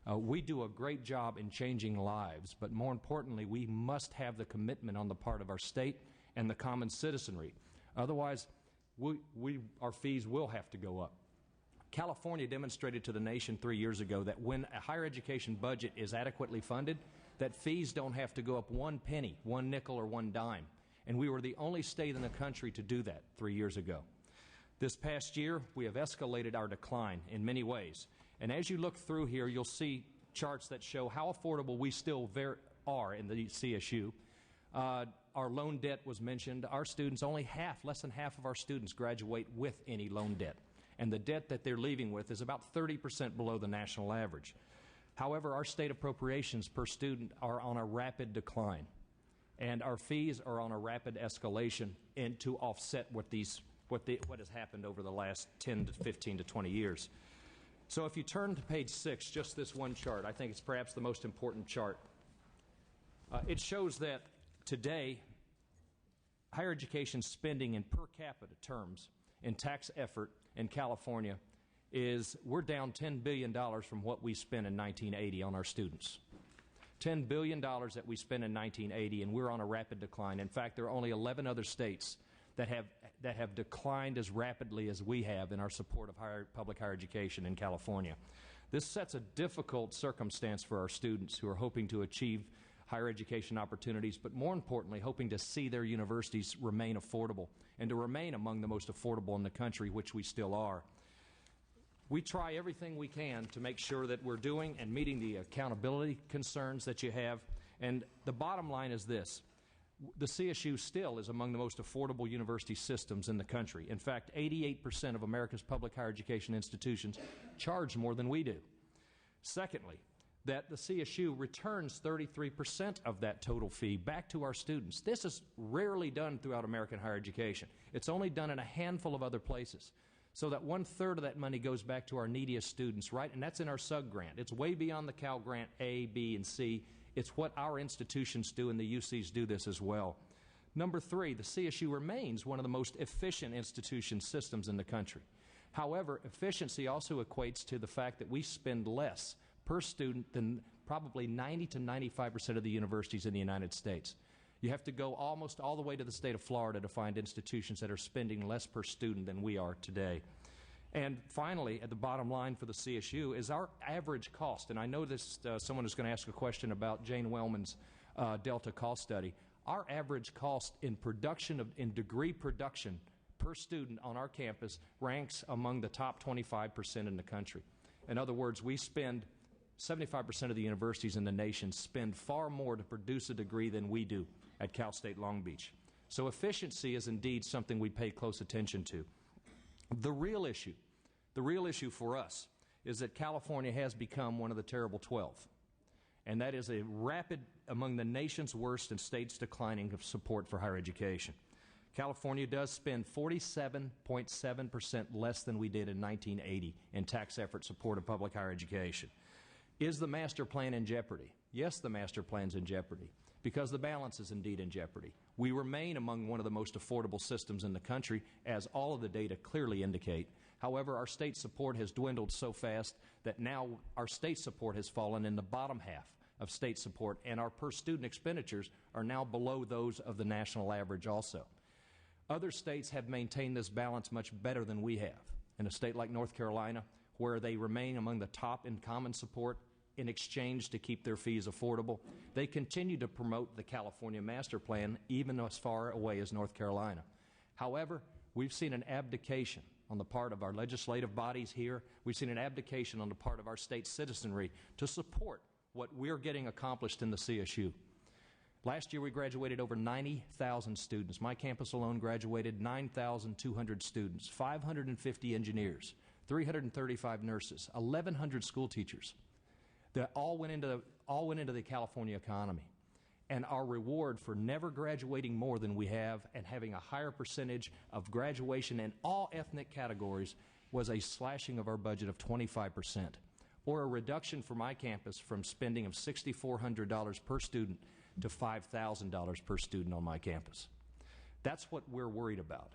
We do a great job in changing lives, but more importantly, we must have the commitment on the part of our state and the common citizenry. Otherwise, our fees will have to go up. California demonstrated to the nation 3 years ago that when a higher education budget is adequately funded, that fees don't have to go up 1 penny, 1 nickel, or 1 dime. And we were the only state in the country to do that 3 years ago. This past year, we have escalated our decline in many ways. And as you look through here, you'll see charts that show how affordable we still are in the CSU. Our loan debt was mentioned. Our students, less than half of our students graduate with any loan debt. And the debt that they're leaving with is about 30% below the national average. However, our state appropriations per student are on a rapid decline. And our fees are on a rapid escalation to offset what these what has happened over the last 10 to 15 to 20 years. So if you turn to page 6, just this one chart, I think it's perhaps the most important chart. It shows that today, higher education spending in per capita terms in tax effort in California we're down $10 billion from what we spent in 1980 on our students. $10 billion that we spent in 1980, and we're on a rapid decline. In fact, there are only 11 other states that have declined as rapidly as we have in our support of public higher education in California. This sets a difficult circumstance for our students who are hoping to achieve higher education opportunities, but more importantly, hoping to see their universities remain affordable and to remain among the most affordable in the country, which we still are. We try everything we can to make sure that we're doing and meeting the accountability concerns that you have. And the bottom line is this. The CSU still is among the most affordable university systems in the country. In fact, 88% of America's public higher education institutions charge more than we do. Secondly, that the CSU returns 33% of that total fee back to our students. This is rarely done throughout American higher education. It's only done in a handful of other places. So that 1/3 of that money goes back to our neediest students, right? And that's in our sub-grant. It's way beyond the Cal Grant A, B, and C. It's what our institutions do, and the UCs do this as well. Number 3, the CSU remains one of the most efficient institution systems in the country. However, efficiency also equates to the fact that we spend less per student than probably 90 to 95% of the universities in the United States. You have to go almost all the way to the state of Florida to find institutions that are spending less per student than we are today. And finally, at the bottom line for the CSU is our average cost. And I know this someone is going to ask a question about Jane Wellman's Delta cost study. Our average cost in degree production per student on our campus ranks among the top 25% in the country. In other words, 75% of the universities in the nation spend far more to produce a degree than we do at Cal State Long Beach. So efficiency is indeed something we pay close attention to. The real issue for us is that California has become one of the terrible 12. And that is a rapid, among the nation's worst and states declining of support for higher education. California does spend 47.7% less than we did in 1980 in tax effort support of public higher education. Is the master plan in jeopardy? Yes, the master plan's in jeopardy, because the balance is indeed in jeopardy. We remain among one of the most affordable systems in the country, as all of the data clearly indicate. However, our state support has dwindled so fast that now our state support has fallen in the bottom half of state support, and our per-student expenditures are now below those of the national average also. Other states have maintained this balance much better than we have. In a state like North Carolina, where they remain among the top in common support in exchange to keep their fees affordable, they continue to promote the California Master Plan even as far away as North Carolina. However, we've seen an abdication on the part of our legislative bodies here. We've seen an abdication on the part of our state citizenry to support what we're getting accomplished in the CSU. Last year we graduated over 90,000 students. My campus alone graduated 9,200 students, 550 engineers, 335 nurses, 1,100 school teachers. That all went into the California economy. And our reward for never graduating more than we have and having a higher percentage of graduation in all ethnic categories was a slashing of our budget of 25%, or a reduction for my campus from spending of $6,400 per student to $5,000 per student on my campus. That's what we're worried about.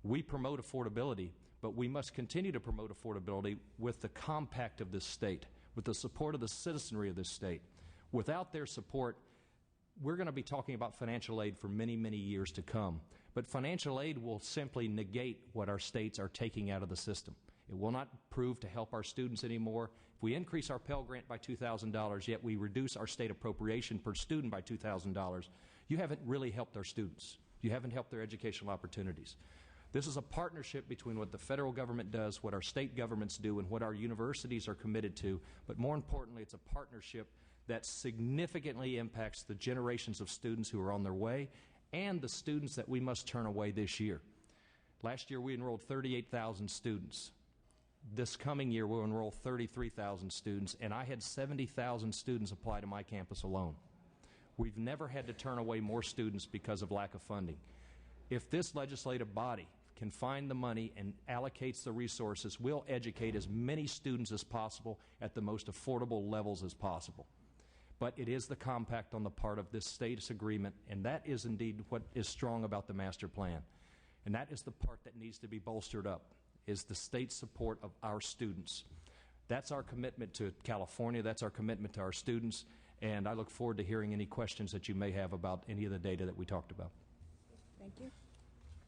We promote affordability, but we must continue to promote affordability with the compact of this state, with the support of the citizenry of this state. Without their support, we're going to be talking about financial aid for many, many years to come. But financial aid will simply negate what our states are taking out of the system. It will not prove to help our students anymore. If we increase our Pell Grant by $2,000, yet we reduce our state appropriation per student by $2,000, you haven't really helped our students. You haven't helped their educational opportunities. This is a partnership between what the federal government does, what our state governments do, and what our universities are committed to. But more importantly, it's a partnership that significantly impacts the generations of students who are on their way and the students that we must turn away this year. Last year we enrolled 38,000 students. This coming year we'll enroll 33,000 students, and I had 70,000 students apply to my campus alone. We've never had to turn away more students because of lack of funding. If this legislative body can find the money and allocates the resources, will educate as many students as possible at the most affordable levels as possible. But it is the compact on the part of this state's agreement, and that is indeed what is strong about the master plan. And that is the part that needs to be bolstered up, is the state's support of our students. That's our commitment to California, that's our commitment to our students, and I look forward to hearing any questions that you may have about any of the data that we talked about. Thank you.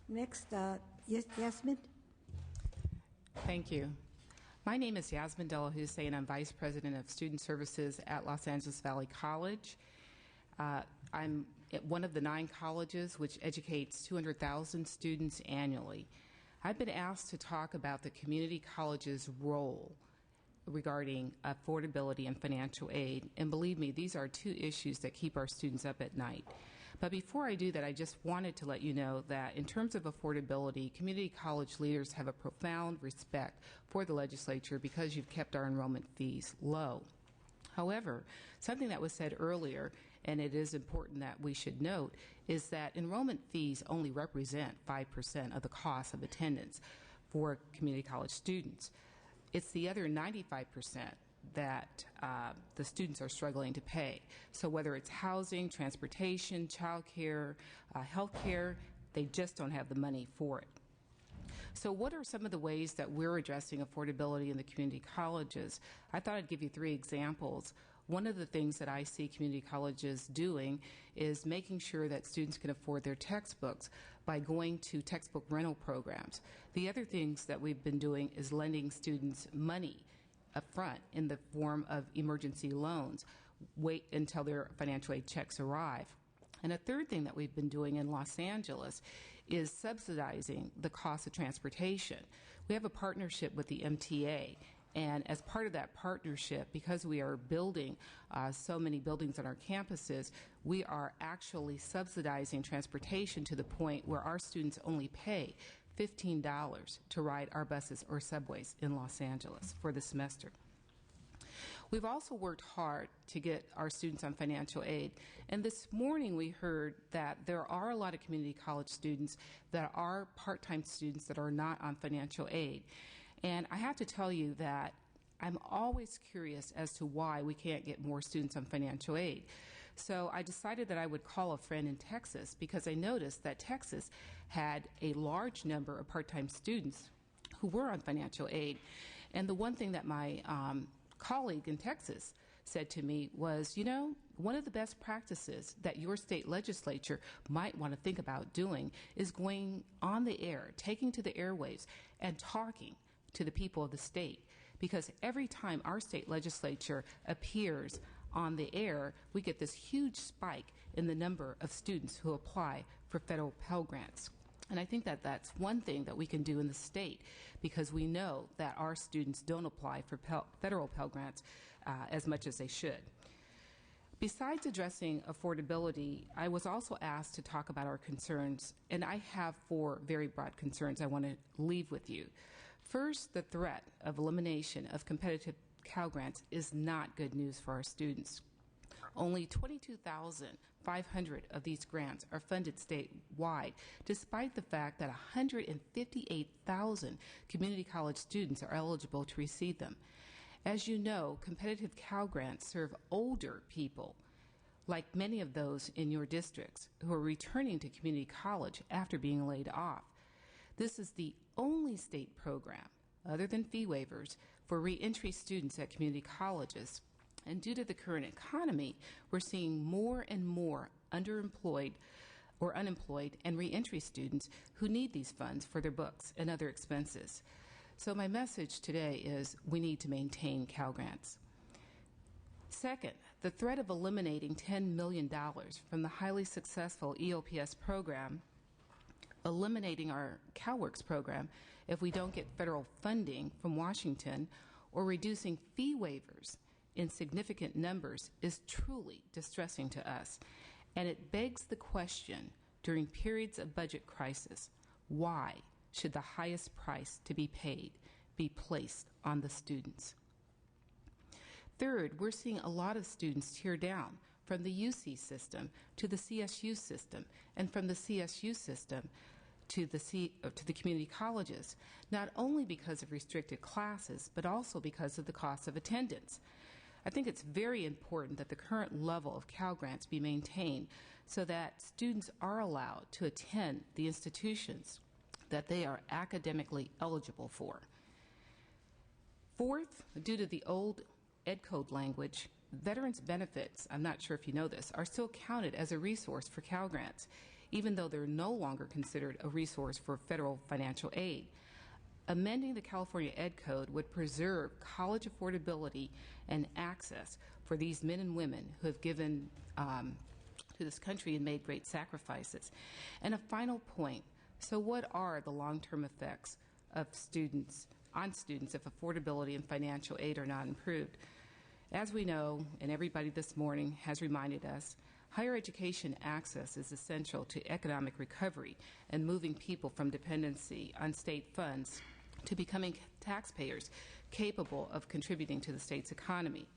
Next, Yasmin. Thank you. My name is Yasmin Della Hussein. I'm Vice President of Student Services at Los Angeles Valley College. I'm at one of the 9 colleges which educates 200,000 students annually. I've been asked to talk about the community college's role regarding affordability and financial aid, and believe me, these are 2 issues that keep our students up at night. But before I do that, I just wanted to let you know that in terms of affordability, community college leaders have a profound respect for the legislature because you've kept our enrollment fees low. However, something that was said earlier, and it is important that we should note, is that enrollment fees only represent 5% of the cost of attendance for community college students. It's the other 95% that the students are struggling to pay. So whether it's housing, transportation, child care, health care, they just don't have the money for it. So what are some of the ways that we're addressing affordability in the community colleges? I thought I'd give you 3 examples. One of the things that I see community colleges doing is making sure that students can afford their textbooks by going to textbook rental programs. The other things that we've been doing is lending students money up front in the form of emergency loans. Wait until their financial aid checks arrive. And a third thing that we've been doing in Los Angeles is subsidizing the cost of transportation. We have a partnership with the MTA, and as part of that partnership, because we are building so many buildings on our campuses, we are actually subsidizing transportation to the point where our students only pay $15 to ride our buses or subways in Los Angeles for the semester. We've also worked hard to get our students on financial aid, and this morning we heard that there are a lot of community college students that are part-time students that are not on financial aid. And I have to tell you that I'm always curious as to why we can't get more students on financial aid. So I decided that I would call a friend in Texas because I noticed that Texas had a large number of part-time students who were on financial aid. And the one thing that my colleague in Texas said to me was, you know, one of the best practices that your state legislature might want to think about doing is going on the air, taking to the airwaves and talking to the people of the state. Because every time our state legislature appears on the air, we get this huge spike in the number of students who apply for federal Pell Grants. And I think that that's one thing that we can do in the state, because we know that our students don't apply for federal Pell Grants as much as they should. Besides addressing affordability, I was also asked to talk about our concerns, and I have 4 very broad concerns I want to leave with you. First, the threat of elimination of competitive Cal Grants is not good news for our students. Only 22,500 of these grants are funded statewide, despite the fact that 158,000 community college students are eligible to receive them. As you know, competitive Cal Grants serve older people, like many of those in your districts, who are returning to community college after being laid off. This is the only state program, other than fee waivers, for reentry students at community colleges. And due to the current economy, we're seeing more and more underemployed or unemployed and reentry students who need these funds for their books and other expenses. So my message today is we need to maintain Cal Grants. Second, the threat of eliminating $10 million from the highly successful EOPS program, eliminating our CalWorks program if we don't get federal funding from Washington, or reducing fee waivers in significant numbers is truly distressing to us. And it begs the question, during periods of budget crisis, why should the highest price to be paid be placed on the students? Third, we're seeing a lot of students tear down from the UC system to the CSU system, and from the CSU system to the community colleges, not only because of restricted classes, but also because of the cost of attendance. I think it's very important that the current level of Cal Grants be maintained so that students are allowed to attend the institutions that they are academically eligible for. Fourth, due to the old Ed Code language, veterans benefits, I'm not sure if you know this, are still counted as a resource for Cal Grants, even though they're no longer considered a resource for federal financial aid. Amending the California Ed Code would preserve college affordability and access for these men and women who have given to this country and made great sacrifices. And a final point, so what are the long-term effects of students if affordability and financial aid are not improved? As we know, and everybody this morning has reminded us, higher education access is essential to economic recovery and moving people from dependency on state funds to becoming taxpayers capable of contributing to the state's economy.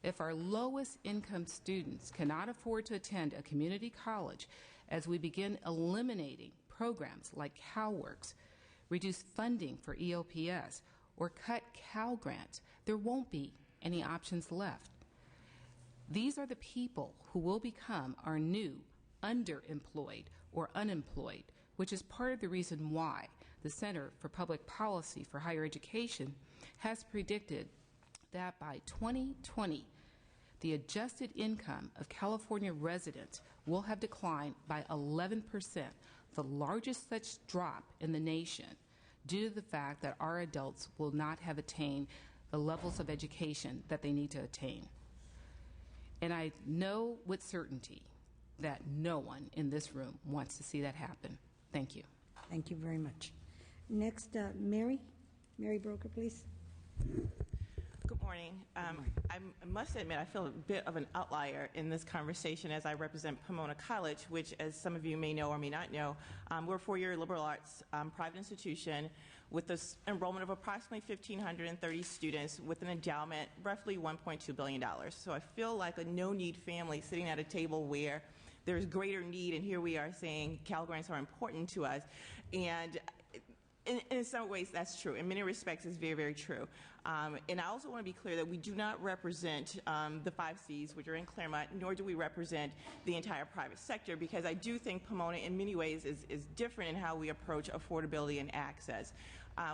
If our lowest income students cannot afford to attend a community college, as we begin eliminating programs like CalWorks, reduce funding for EOPS, or cut Cal Grants, there won't be any options left. These are the people who will become our new underemployed or unemployed, which is part of the reason why the Center for Public Policy for Higher Education has predicted that by 2020, the adjusted income of California residents will have declined by 11%, the largest such drop in the nation, due to the fact that our adults will not have attained the levels of education that they need to attain. And I know with certainty that no one in this room wants to see that happen. Thank you. Thank you very much. Next, Mary Broker, please. Good morning. I must admit I feel a bit of an outlier in this conversation as I represent Pomona College, which, as some of you may know or may not know, we're a four-year liberal arts private institution with an enrollment of approximately 1,530 students with an endowment roughly $1.2 billion. So I feel like a no-need family sitting at a table where there's greater need, and here we are saying Cal Grants are important to us. And in some ways, that's true. In many respects, it's very, very true. And I also want to be clear that we do not represent the 5 Cs, which are in Claremont, nor do we represent the entire private sector, because I do think Pomona, in many ways, is different in how we approach affordability and access.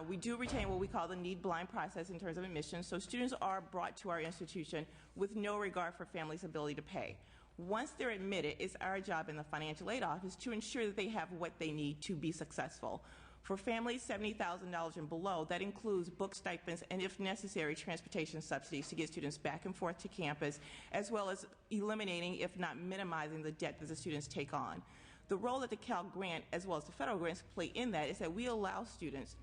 We do retain what we call the need-blind process in terms of admissions, so students are brought to our institution with no regard for families' ability to pay. Once they're admitted, it's our job in the financial aid office to ensure that they have what they need to be successful. For families $70,000 and below, that includes book stipends and, if necessary, transportation subsidies to get students back and forth to campus, as well as eliminating, if not minimizing, the debt that the students take on. The role that the Cal Grant, as well as the federal grants, play in that is that we allow students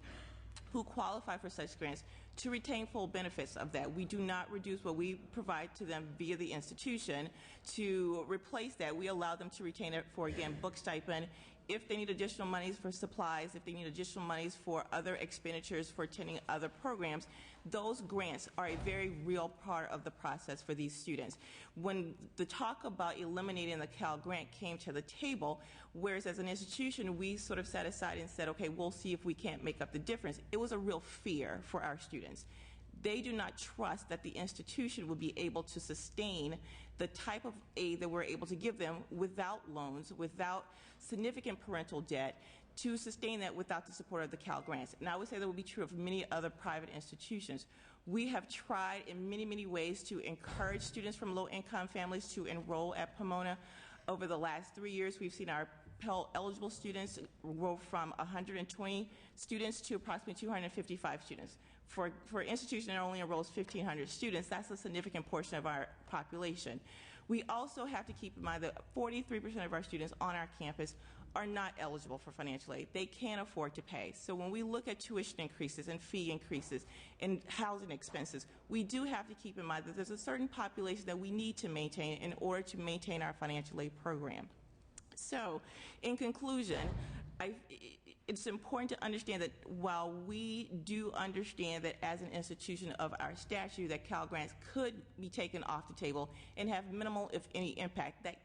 who qualify for such grants to retain full benefits of that. We do not reduce what we provide to them via the institution to replace that. We allow them to retain it for, again, book stipend. If they need additional monies for supplies, if they need additional monies for other expenditures for attending other programs, those grants are a very real part of the process for these students. When the talk about eliminating the Cal Grant came to the table, whereas as an institution we sort of sat aside and said, okay, we'll see if we can't make up the difference, it was a real fear for our students. They do not trust that the institution will be able to sustain the type of aid that we're able to give them without loans, without significant parental debt, to sustain that without the support of the Cal Grants. And I would say that would be true of many other private institutions. We have tried in many, many ways to encourage students from low-income families to enroll at Pomona. Over the last 3 years, we've seen our Pell-eligible students grow from 120 students to approximately 255 students. For an institution that only enrolls 1,500 students, that's a significant portion of our population. We also have to keep in mind that 43% of our students on our campus are not eligible for financial aid. They can't afford to pay. So when we look at tuition increases and fee increases and housing expenses, we do have to keep in mind that there's a certain population that we need to maintain in order to maintain our financial aid program. So, in conclusion, it's important to understand that while we do understand that as an institution of our statute that Cal Grants could be taken off the table and have minimal, if any, impact, that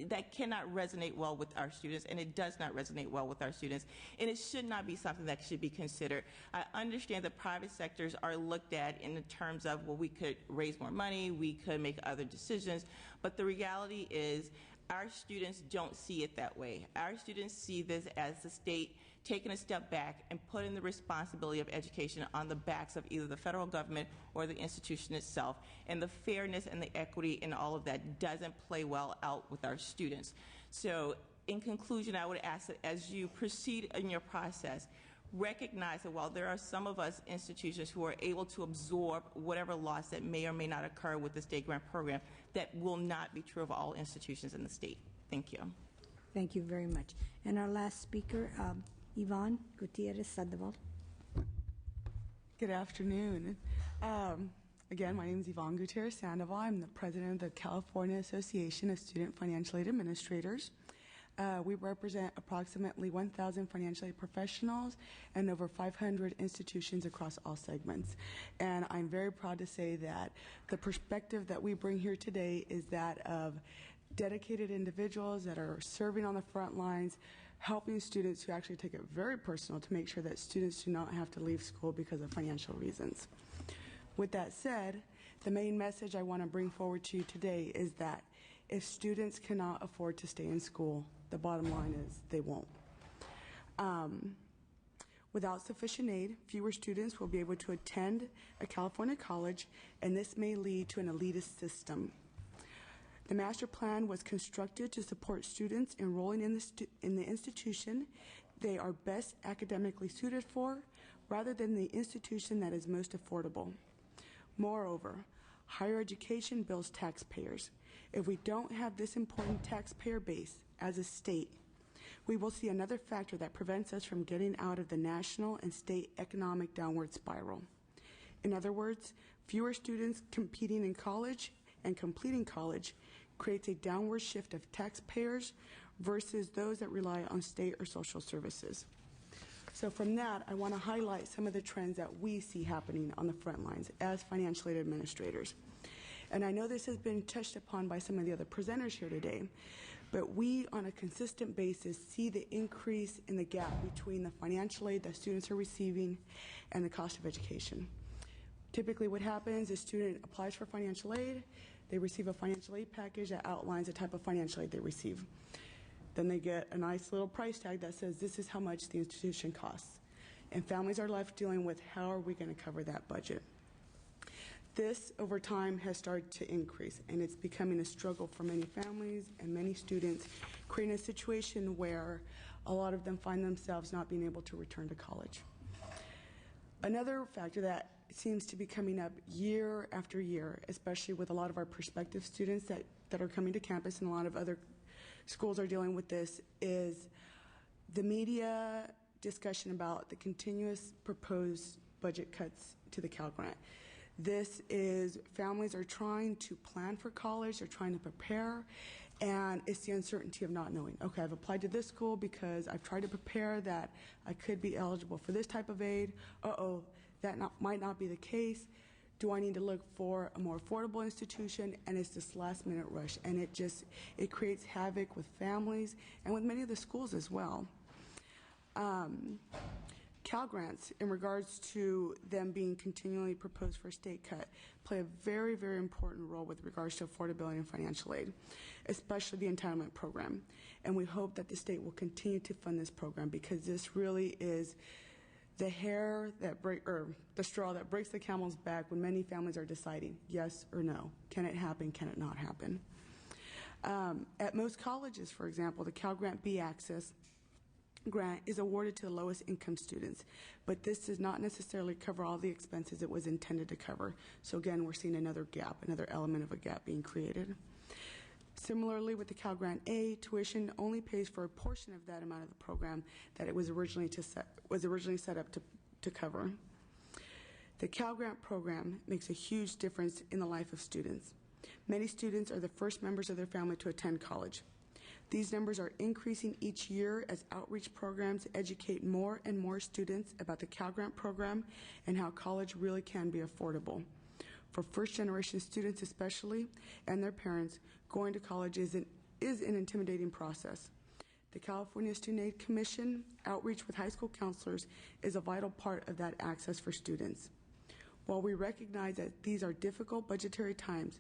that cannot resonate well with our students, and it does not resonate well with our students, and it should not be something that should be considered. I understand that private sectors are looked at in the terms of, well, we could raise more money, we could make other decisions, but the reality is our students don't see it that way. Our students see this as the state taking a step back and putting the responsibility of education on the backs of either the federal government or the institution itself. And the fairness and the equity in all of that doesn't play well out with our students. So in conclusion, I would ask that as you proceed in your process, recognize that while there are some of us institutions who are able to absorb whatever loss that may or may not occur with the state grant program, that will not be true of all institutions in the state. Thank you. Thank you very much. And our last speaker, Yvonne Gutierrez Sandoval. Good afternoon. Again, my name is Yvonne Gutierrez Sandoval. I'm the president of the California Association of Student Financial Aid Administrators. We represent approximately 1,000 financial aid professionals and over 500 institutions across all segments. And I'm very proud to say that the perspective that we bring here today is that of dedicated individuals that are serving on the front lines, helping students who actually take it very personal to make sure that students do not have to leave school because of financial reasons. With that said, the main message I want to bring forward to you today is that if students cannot afford to stay in school, the bottom line is they won't. Without sufficient aid, fewer students will be able to attend a California college, and this may lead to an elitist system. The master plan was constructed to support students enrolling in the institution they are best academically suited for, rather than the institution that is most affordable. Moreover, higher education bills taxpayers. If we don't have this important taxpayer base as a state, we will see another factor that prevents us from getting out of the national and state economic downward spiral. In other words, fewer students competing in college and completing college creates a downward shift of taxpayers versus those that rely on state or social services. So from that, I want to highlight some of the trends that we see happening on the front lines as financial aid administrators. And I know this has been touched upon by some of the other presenters here today, but we on a consistent basis see the increase in the gap between the financial aid that students are receiving and the cost of education. Typically what happens is a student applies for financial aid, they receive a financial aid package that outlines the type of financial aid they receive. Then they get a nice little price tag that says this is how much the institution costs. And families are left dealing with how are we going to cover that budget. This over time has started to increase, and it's becoming a struggle for many families and many students, creating a situation where a lot of them find themselves not being able to return to college. Another factor that seems to be coming up year after year, especially with a lot of our prospective students that are coming to campus, and a lot of other schools are dealing with this, is the media discussion about the continuous proposed budget cuts to the Cal Grant. This is, families are trying to plan for college, they're trying to prepare, and it's the uncertainty of not knowing. Okay, I've applied to this school because I've tried to prepare that I could be eligible for this type of aid. That might not be the case. Do I need to look for a more affordable institution? And it's this last minute rush, and it creates havoc with families and with many of the schools as well. Cal Grants, in regards to them being continually proposed for a state cut, play a very, very important role with regards to affordability and financial aid, especially the entitlement program. And we hope that the state will continue to fund this program, because this really is the the straw that breaks the camel's back when many families are deciding yes or no. Can it happen? Can it not happen? At most colleges, for example, the Cal Grant B Access grant is awarded to the lowest income students, but this does not necessarily cover all the expenses it was intended to cover. So again, we're seeing another gap, another element of a gap being created. Similarly, with the Cal Grant A, tuition only pays for a portion of that amount of the program that it was originally set up to cover. The Cal Grant program makes a huge difference in the life of students. Many students are the first members of their family to attend college. These numbers are increasing each year as outreach programs educate more and more students about the Cal Grant program and how college really can be affordable. For first-generation students especially, and their parents, going to college is is an intimidating process. The California Student Aid Commission outreach with high school counselors is a vital part of that access for students. While we recognize that these are difficult budgetary times,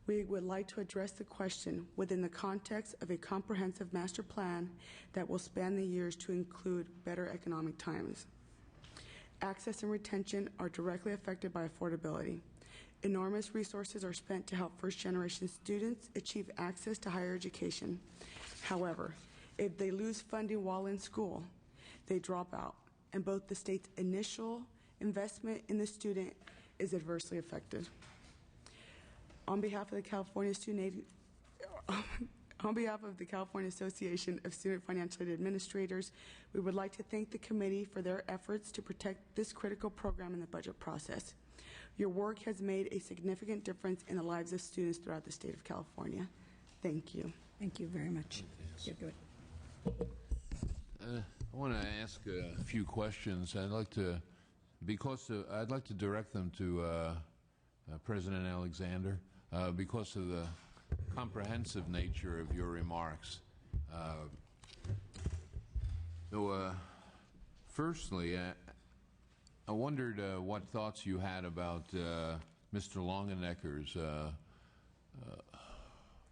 we would like to address the question within the context of a comprehensive master plan that will span the years to include better economic times. Access and retention are directly affected by affordability. Enormous resources are spent to help first-generation students achieve access to higher education. However, if they lose funding while in school, they drop out, and both the state's initial investment in the student is adversely affected. On behalf of the California On behalf of the California Association of Student Financial Aid Administrators, we would like to thank the committee for their efforts to protect this critical program in the budget process. Your work has made a significant difference in the lives of students throughout the state of California. Thank you. Thank you very much. You're good. I want to ask a few questions. I'd like to direct them to President Alexander because of the comprehensive nature of your remarks. Firstly, I wondered what thoughts you had about Mr. Longenecker's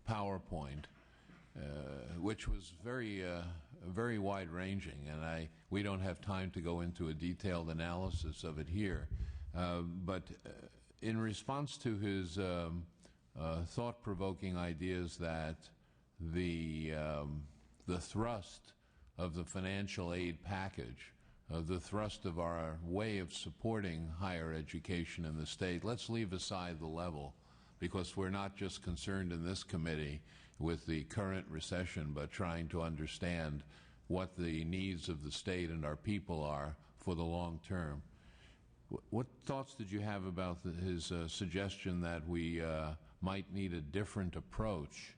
PowerPoint, which was very wide-ranging, and we don't have time to go into a detailed analysis of it here. But in response to his thought-provoking ideas that the thrust of the financial aid package, the thrust of our way of supporting higher education in the state, let's leave aside the level, because we're not just concerned in this committee with the current recession, but trying to understand what the needs of the state and our people are for the long term. What thoughts did you have about his suggestion that we might need a different approach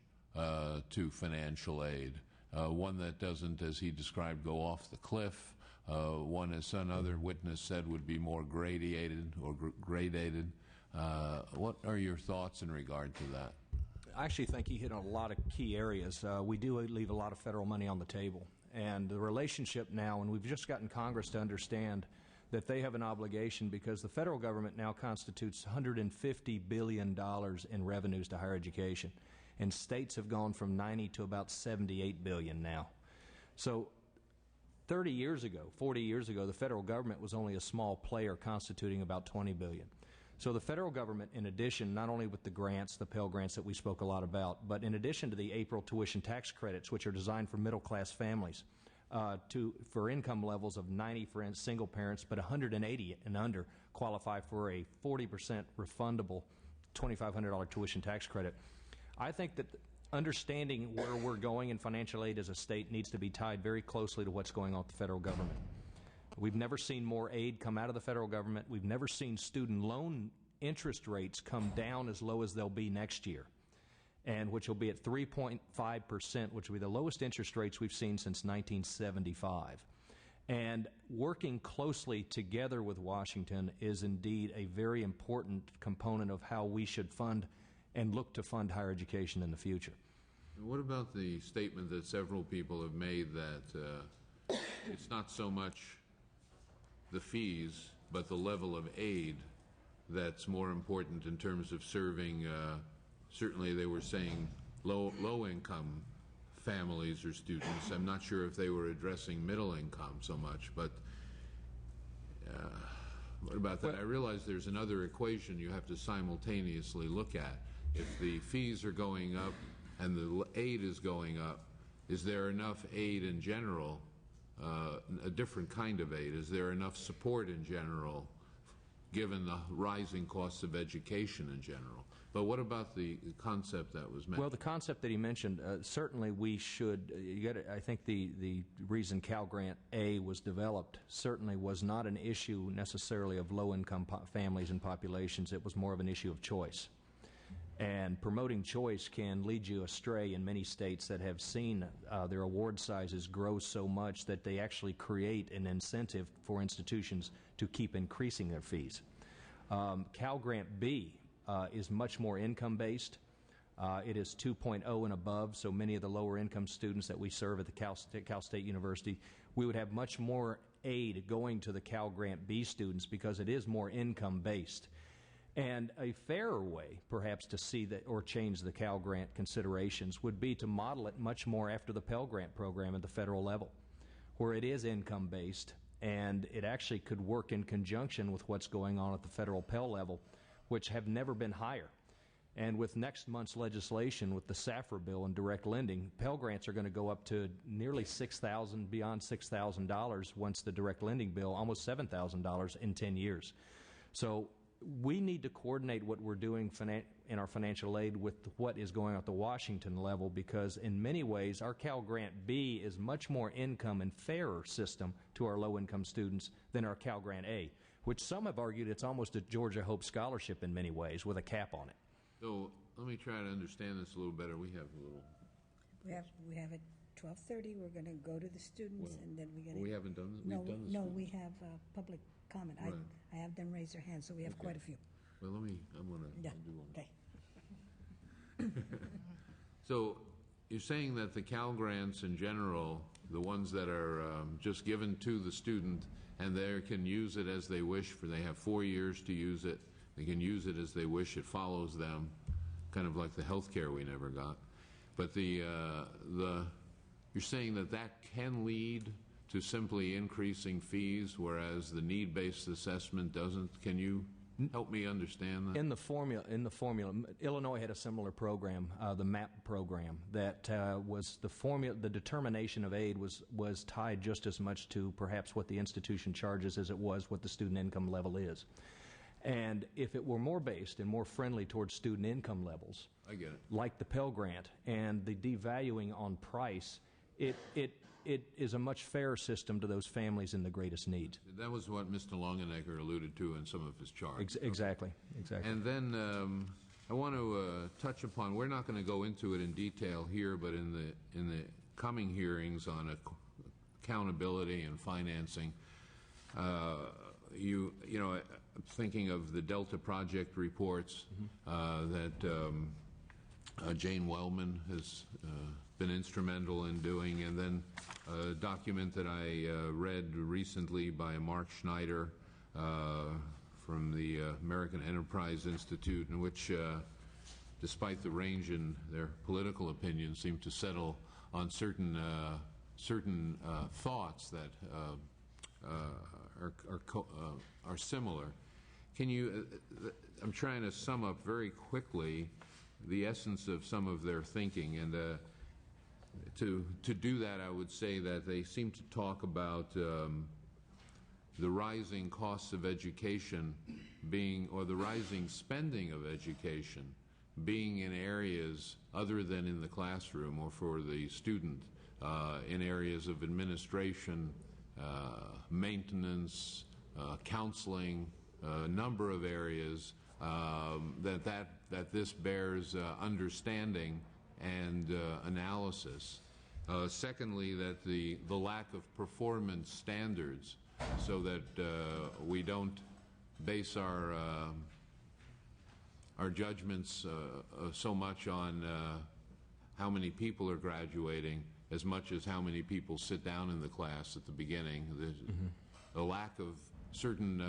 to financial aid, one that doesn't, as he described, go off the cliff, one, as another witness said, would be more gradated or gradated? What are your thoughts in regard to that? I actually think he hit on a lot of key areas. We do leave a lot of federal money on the table. And the relationship now, and we've just gotten Congress to understand that they have an obligation, because the federal government now constitutes $150 billion in revenues to higher education. And states have gone from 90 to about $78 billion now. So 30 years ago, 40 years ago, the federal government was only a small player constituting about $20 billion. So the federal government, in addition, not only with the grants, the Pell Grants that we spoke a lot about, but in addition to the April tuition tax credits, which are designed for middle-class families, for income levels of 90 for single parents, but 180 and under qualify for a 40% refundable $2,500 tuition tax credit. I think that understanding where we're going in financial aid as a state needs to be tied very closely to what's going on with the federal government. We've never seen more aid come out of the federal government. We've never seen student loan interest rates come down as low as they'll be next year, and which will be at 3.5%, which will be the lowest interest rates we've seen since 1975. And working closely together with Washington is indeed a very important component of how we should fund and look to fund higher education in the future. What about the statement that several people have made that it's not so much the fees, but the level of aid that's more important in terms of serving, certainly they were saying low-income families or students. I'm not sure if they were addressing middle income so much, but what about that? I realize there's another equation you have to simultaneously look at. If the fees are going up and the aid is going up, is there enough aid in general, a different kind of aid? Is there enough support in general, given the rising costs of education in general? But what about the concept that was mentioned? Well, the concept that he mentioned, certainly we should, I think the reason Cal Grant A was developed certainly was not an issue necessarily of low-income families and populations. It was more of an issue of choice. And promoting choice can lead you astray in many states that have seen their award sizes grow so much that they actually create an incentive for institutions to keep increasing their fees. Cal Grant B is much more income-based. It is 2.0 and above, so many of the lower income students that we serve at the Cal State University, we would have much more aid going to the Cal Grant B students because it is more income based. And a fairer way, perhaps, to see that or change the Cal Grant considerations would be to model it much more after the Pell Grant program at the federal level, where it is income based, and it actually could work in conjunction with what's going on at the federal Pell level, which have never been higher. And with next month's legislation, with the SAFRA bill and direct lending, Pell Grants are going to go up to nearly $6,000, beyond $6,000 once the direct lending bill, almost $7,000 in 10 years. So we need to coordinate what we're doing in our financial aid with what is going on at the Washington level, because in many ways our Cal Grant B is much more income and fairer system to our low-income students than our Cal Grant A, which some have argued it's almost a Georgia Hope Scholarship in many ways with a cap on it. So let me try to understand this a little better. We have a little... We have at 12:30, we're going to go to the students, and then we're going to... We haven't done this? No, We've done this. no, we have public comment. Right. I have them raise their hands, so we have quite a few. Well, I'm going to do one. Okay. So you're saying that the Cal Grants in general, the ones that are just given to the student, and they can use it as they wish, they have 4 years to use it, they can use it as they wish, it follows them, kind of like the health care we never got. But you're saying that that can lead to simply increasing fees, whereas the need-based assessment doesn't. Can you help me understand that? In the formula, Illinois had a similar program, the MAP program, that was the formula. The determination of aid was tied just as much to perhaps what the institution charges as it was what the student income level is. And if it were more based and more friendly towards student income levels, I get it, like the Pell Grant and the devaluing on price, it is a much fairer system to those families in the greatest need. That was what Mr. Longenecker alluded to in some of his charts. Exactly. And then I want to touch upon, we're not going to go into it in detail here, but in the coming hearings on accountability and financing, thinking of the Delta Project reports that Jane Wellman has been instrumental in doing, and then a document that I read recently by Mark Schneider from the American Enterprise Institute, in which, despite the range in their political opinions, seem to settle on certain thoughts that are similar. Can you? I'm trying to sum up very quickly the essence of some of their thinking, and to do that, I would say that they seem to talk about the rising costs of education being, or the rising spending of education being in areas other than in the classroom or for the student, in areas of administration, maintenance, counseling, a number of areas that this bears understanding and analysis. Secondly, that the lack of performance standards, so that we don't base our judgments so much on how many people are graduating as much as how many people sit down in the class at the beginning. The lack of certain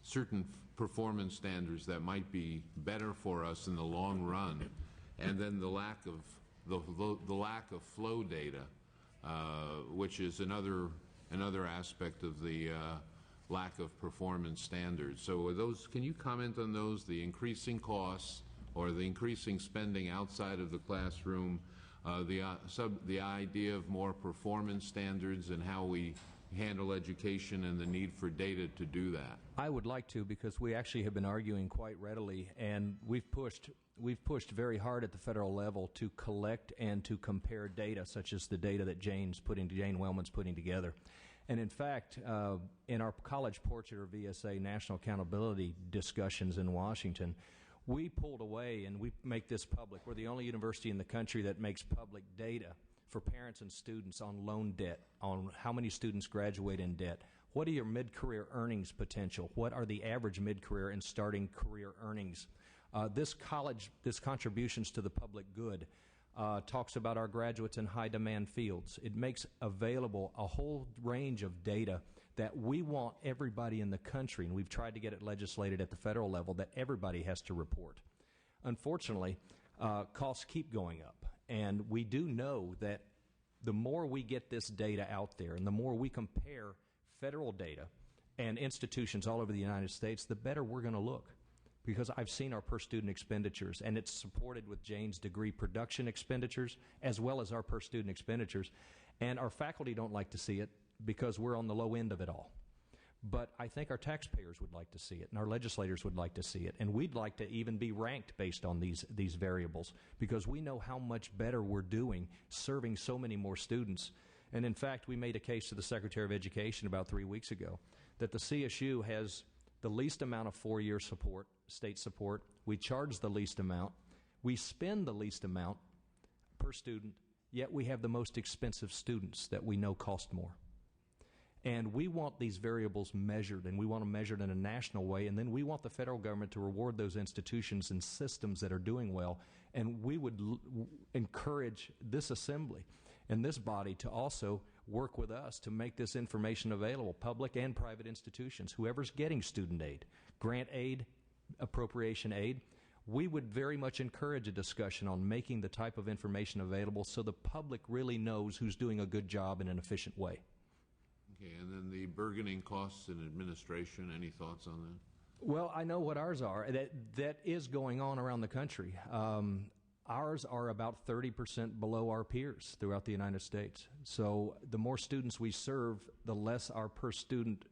certain performance standards that might be better for us in the long run, and then the lack of flow data, which is another aspect of the lack of performance standards. So can you comment on those, the increasing costs or the increasing spending outside of the classroom, the idea of more performance standards and how we handle education and the need for data to do that? I would like to, because we actually have been arguing quite readily, and we've pushed very hard at the federal level to collect and to compare data, such as the data that Jane Wellman's putting together. And in fact, in our College Portrait or VSA National Accountability discussions in Washington, we pulled away, and we make this public. We're the only university in the country that makes public data for parents and students on loan debt, on how many students graduate in debt. What are your mid-career earnings potential? What are the average mid-career and starting career earnings? This contributions to the public good, talks about our graduates in high demand fields. It makes available a whole range of data that we want everybody in the country, and we've tried to get it legislated at the federal level, that everybody has to report. Unfortunately, costs keep going up, and we do know that the more we get this data out there and the more we compare federal data and institutions all over the United States, the better we're going to look. Because I've seen our per student expenditures, and it's supported with Jane's degree production expenditures as well as our per student expenditures. And our faculty don't like to see it because we're on the low end of it all. But I think our taxpayers would like to see it, and our legislators would like to see it, and we'd like to even be ranked based on these variables, because we know how much better we're doing serving so many more students. And in fact, we made a case to the Secretary of Education about 3 weeks ago that the CSU has the least amount of four-year support, state support. We charge the least amount. We spend the least amount per student, yet we have the most expensive students that we know cost more. And we want these variables measured, and we want them measured in a national way, and then we want the federal government to reward those institutions and systems that are doing well. And we would encourage this assembly and this body to also work with us to make this information available, public and private institutions, whoever's getting student aid, grant aid, appropriation aid. We would very much encourage a discussion on making the type of information available so the public really knows who's doing a good job in an efficient way. Okay, and then the burgeoning costs in administration, any thoughts on that? Well, I know what ours are. That is going on around the country. Ours are about 30% below our peers throughout the United States. So the more students we serve, the less our per student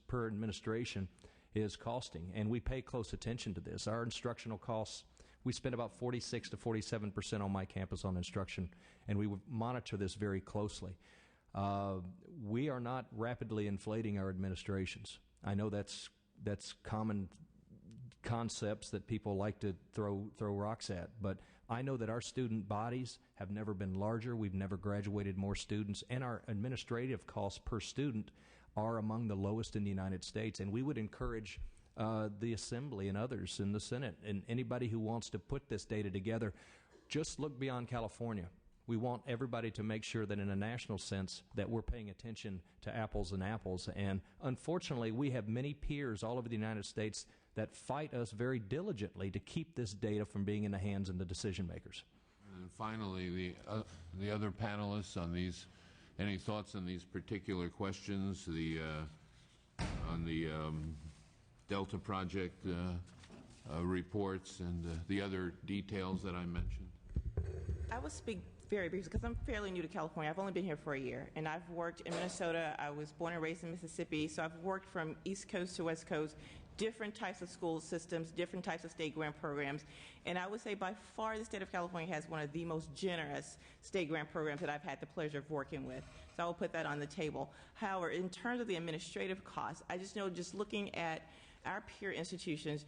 per administration is costing. And we pay close attention to this. Our instructional costs, we spend about 46 to 47% on my campus on instruction, and we monitor this very closely. We are not rapidly inflating our administrations. I know that's common concepts that people like to throw rocks at, but I know that our student bodies have never been larger. We've never graduated more students, and our administrative costs per student are among the lowest in the United States. And we would encourage the Assembly and others in the Senate and anybody who wants to put this data together, just look beyond California. We want everybody to make sure that in a national sense that we're paying attention to apples and apples. And unfortunately, we have many peers all over the United States that fight us very diligently to keep this data from being in the hands of the decision makers. And finally, the other panelists on these, any thoughts on these particular questions, on the Delta Project reports and the other details that I mentioned? I will speak very briefly because I'm fairly new to California. I've only been here for a year, and I've worked in Minnesota. I was born and raised in Mississippi, so I've worked from East Coast to West Coast, different types of school systems, different types of state grant programs, and I would say by far the state of California has one of the most generous state grant programs that I've had the pleasure of working with. So I will put that on the table. However, in terms of the administrative costs, I just know just looking at our peer institutions,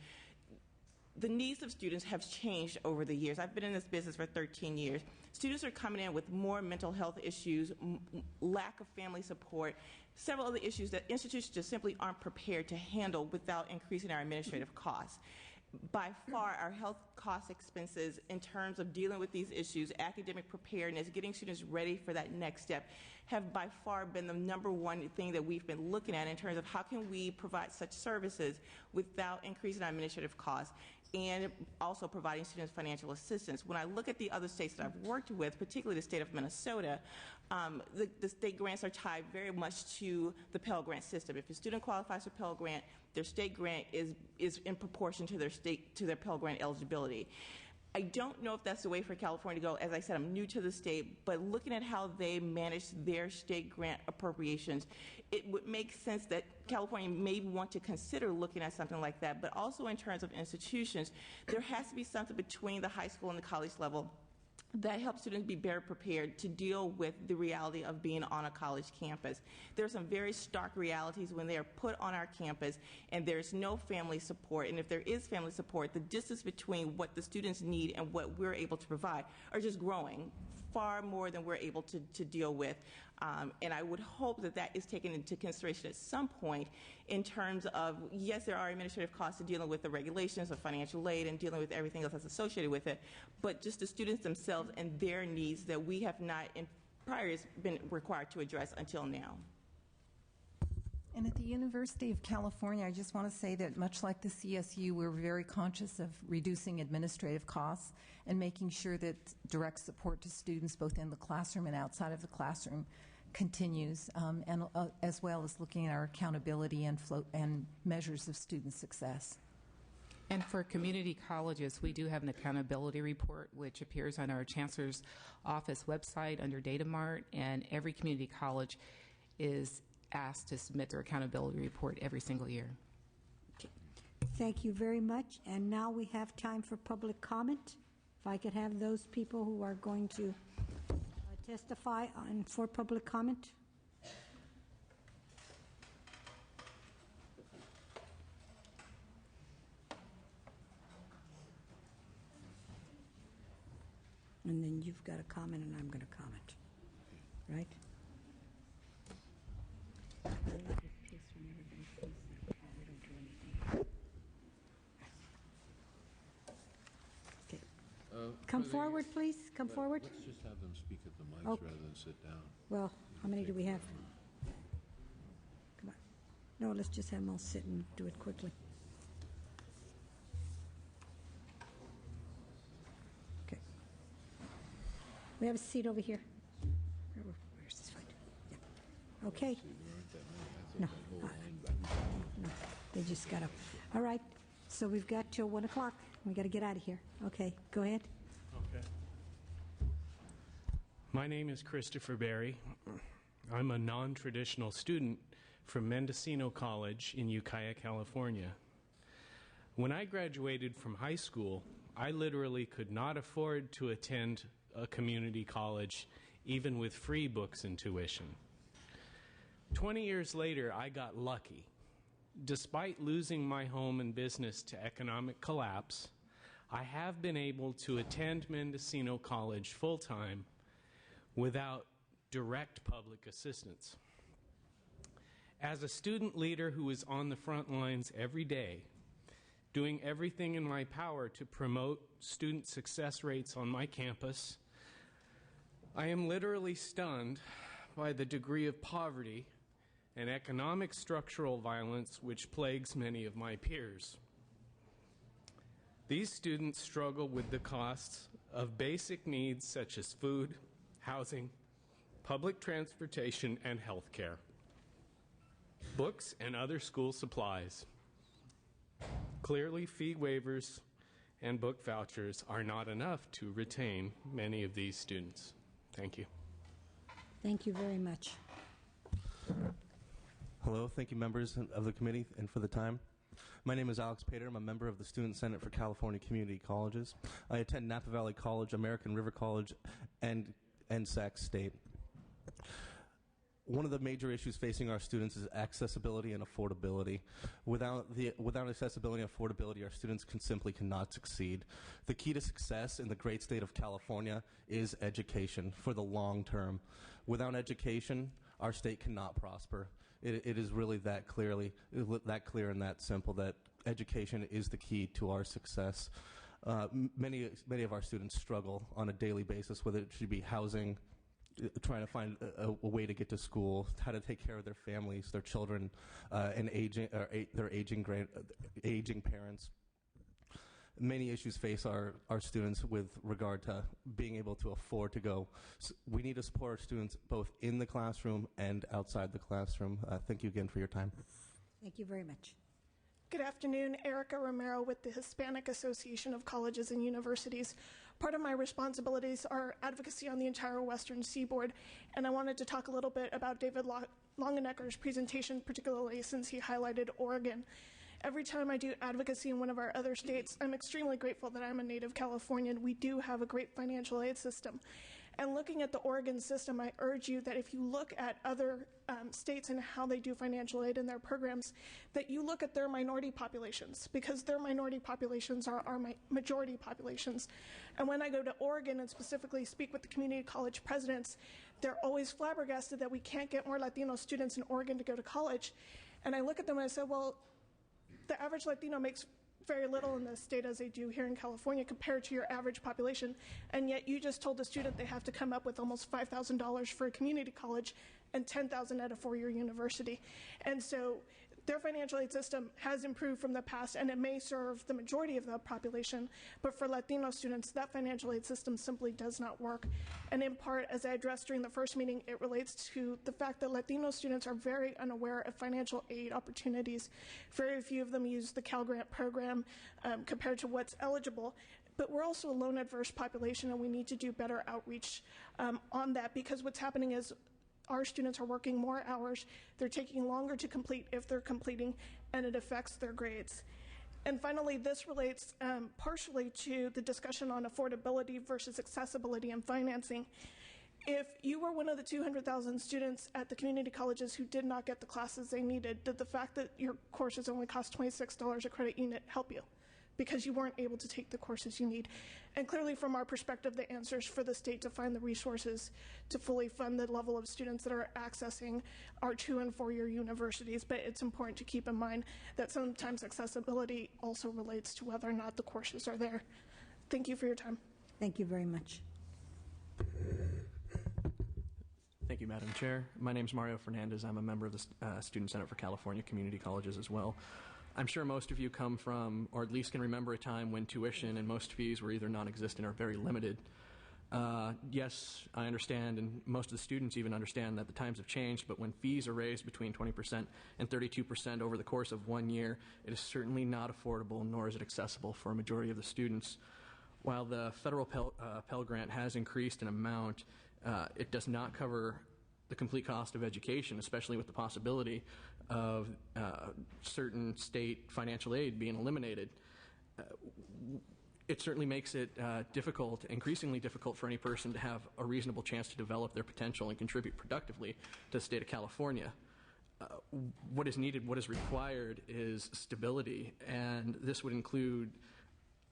the needs of students have changed over the years. I've been in this business for 13 years. Students are coming in with more mental health issues, lack of family support, several other issues that institutions just simply aren't prepared to handle without increasing our administrative costs. By far, our health cost expenses in terms of dealing with these issues, academic preparedness, getting students ready for that next step, have by far been the number one thing that we've been looking at in terms of how can we provide such services without increasing our administrative costs and also providing students financial assistance. When I look at the other states that I've worked with, particularly the state of Minnesota, the state grants are tied very much to the Pell Grant system. If a student qualifies for Pell Grant, their state grant is in proportion to their Pell Grant eligibility. I don't know if that's the way for California to go. As I said, I'm new to the state, but looking at how they manage their state grant appropriations, it would make sense that California may want to consider looking at something like that. But also in terms of institutions, there has to be something between the high school and the college level that help students be better prepared to deal with the reality of being on a college campus. There are some very stark realities when they are put on our campus and there's no family support. And if there is family support, the distance between what the students need and what we're able to provide are just growing far more than we're able to deal with. And I would hope that that is taken into consideration at some point in terms of, yes, there are administrative costs to dealing with the regulations of financial aid and dealing with everything else that's associated with it, but just the students themselves and their needs that we have not in prior years been required to address until now. And at the University of California, I just want to say that much like the CSU, we're very conscious of reducing administrative costs and making sure that direct support to students both in the classroom and outside of the classroom continues, and as well as looking at our accountability and measures of student success. And for community colleges, we do have an accountability report which appears on our Chancellor's Office website under Data Mart, and every community college is asked to submit their accountability report every single year. Thank you very much. And now we have time for public comment. If I could have those people who are going to testify for public comment. And then you've got a comment and I'm going to comment, right? Come forward, please. Come forward. Let's just have them speak at the mics rather than sit down. Well, how many do we have? Come on. No, let's just have them all sit and do it quickly. Okay. We have a seat over here. Where's this fight? Yeah. Okay. No. No. They just got up. All right. So we've got till 1 o'clock. We got to get out of here. Okay. Go ahead. Okay. My name is Christopher Berry. I'm a non-traditional student from Mendocino College in Ukiah, California. When I graduated from high school, I literally could not afford to attend a community college, even with free books and tuition. 20 years later, I got lucky. Despite losing my home and business to economic collapse, I have been able to attend Mendocino College full-time without direct public assistance. As a student leader who is on the front lines every day, doing everything in my power to promote student success rates on my campus, I am literally stunned by the degree of poverty and economic structural violence which plagues many of my peers. These students struggle with the costs of basic needs such as food, housing, public transportation, and health care, books and other school supplies. Clearly, fee waivers and book vouchers are not enough to retain many of these students. Thank you. Thank you very much. Hello, thank you members of the committee and for the time. My name is Alex Pater. I'm a member of the Student Senate for California Community Colleges. I attend Napa Valley College, American River College, and Sac State. One of the major issues facing our students is accessibility and affordability. Without accessibility and affordability, our students simply cannot succeed. The key to success in the great state of California is education for the long term. Without education, our state cannot prosper. It is really that clear and that simple that education is the key to our success. Many of our students struggle on a daily basis, whether it should be housing, trying to find a way to get to school, how to take care of their families, their children, and their aging parents. Many issues face our students with regard to being able to afford to go. So we need to support our students both in the classroom and outside the classroom. Thank you again for your time. Thank you very much. Good afternoon, Erica Romero with the Hispanic Association of Colleges and Universities. Part of my responsibilities are advocacy on the entire Western Seaboard, and I wanted to talk a little bit about David Longenecker's presentation, particularly since he highlighted Oregon. Every time I do advocacy in one of our other states, I'm extremely grateful that I'm a native Californian. We do have a great financial aid system. And looking at the Oregon system, I urge you that if you look at other states and how they do financial aid in their programs, that you look at their minority populations, because their minority populations are our majority populations. And when I go to Oregon and specifically speak with the community college presidents, they're always flabbergasted that we can't get more Latino students in Oregon to go to college. And I look at them and I say, well, the average Latino makes very little in this state as they do here in California compared to your average population, and yet you just told the student they have to come up with almost $5,000 for a community college and $10,000 at a four-year university. And so their financial aid system has improved from the past, and it may serve the majority of the population, but for Latino students, that financial aid system simply does not work. And in part, as I addressed during the first meeting, it relates to the fact that Latino students are very unaware of financial aid opportunities. Very few of them use the Cal Grant program compared to what's eligible. But we're also a loan-adverse population, and we need to do better outreach on that, because what's happening is our students are working more hours, they're taking longer to complete if they're completing, and it affects their grades. And finally, this relates partially to the discussion on affordability versus accessibility and financing. If you were one of the 200,000 students at the community colleges who did not get the classes they needed, did the fact that your courses only cost $26 a credit unit help you? Because you weren't able to take the courses you need. And clearly from our perspective, the answer is for the state to find the resources to fully fund the level of students that are accessing our 2- and 4-year universities. But it's important to keep in mind that sometimes accessibility also relates to whether or not the courses are there. Thank you for your time. Thank you very much. Thank you, Madam Chair. My name is Mario Fernandez. I'm a member of the Student Senate for California Community Colleges as well. I'm sure most of you come from, or at least can remember a time when tuition and most fees were either non-existent or very limited. Yes, I understand, and most of the students even understand that the times have changed, but when fees are raised between 20% and 32% over the course of 1 year, it is certainly not affordable, nor is it accessible for a majority of the students. While the federal Pell Grant has increased in amount, it does not cover the complete cost of education, especially with the possibility of certain state financial aid being eliminated. It certainly makes it difficult, increasingly difficult for any person to have a reasonable chance to develop their potential and contribute productively to the state of California. What is needed, what is required is stability, and this would include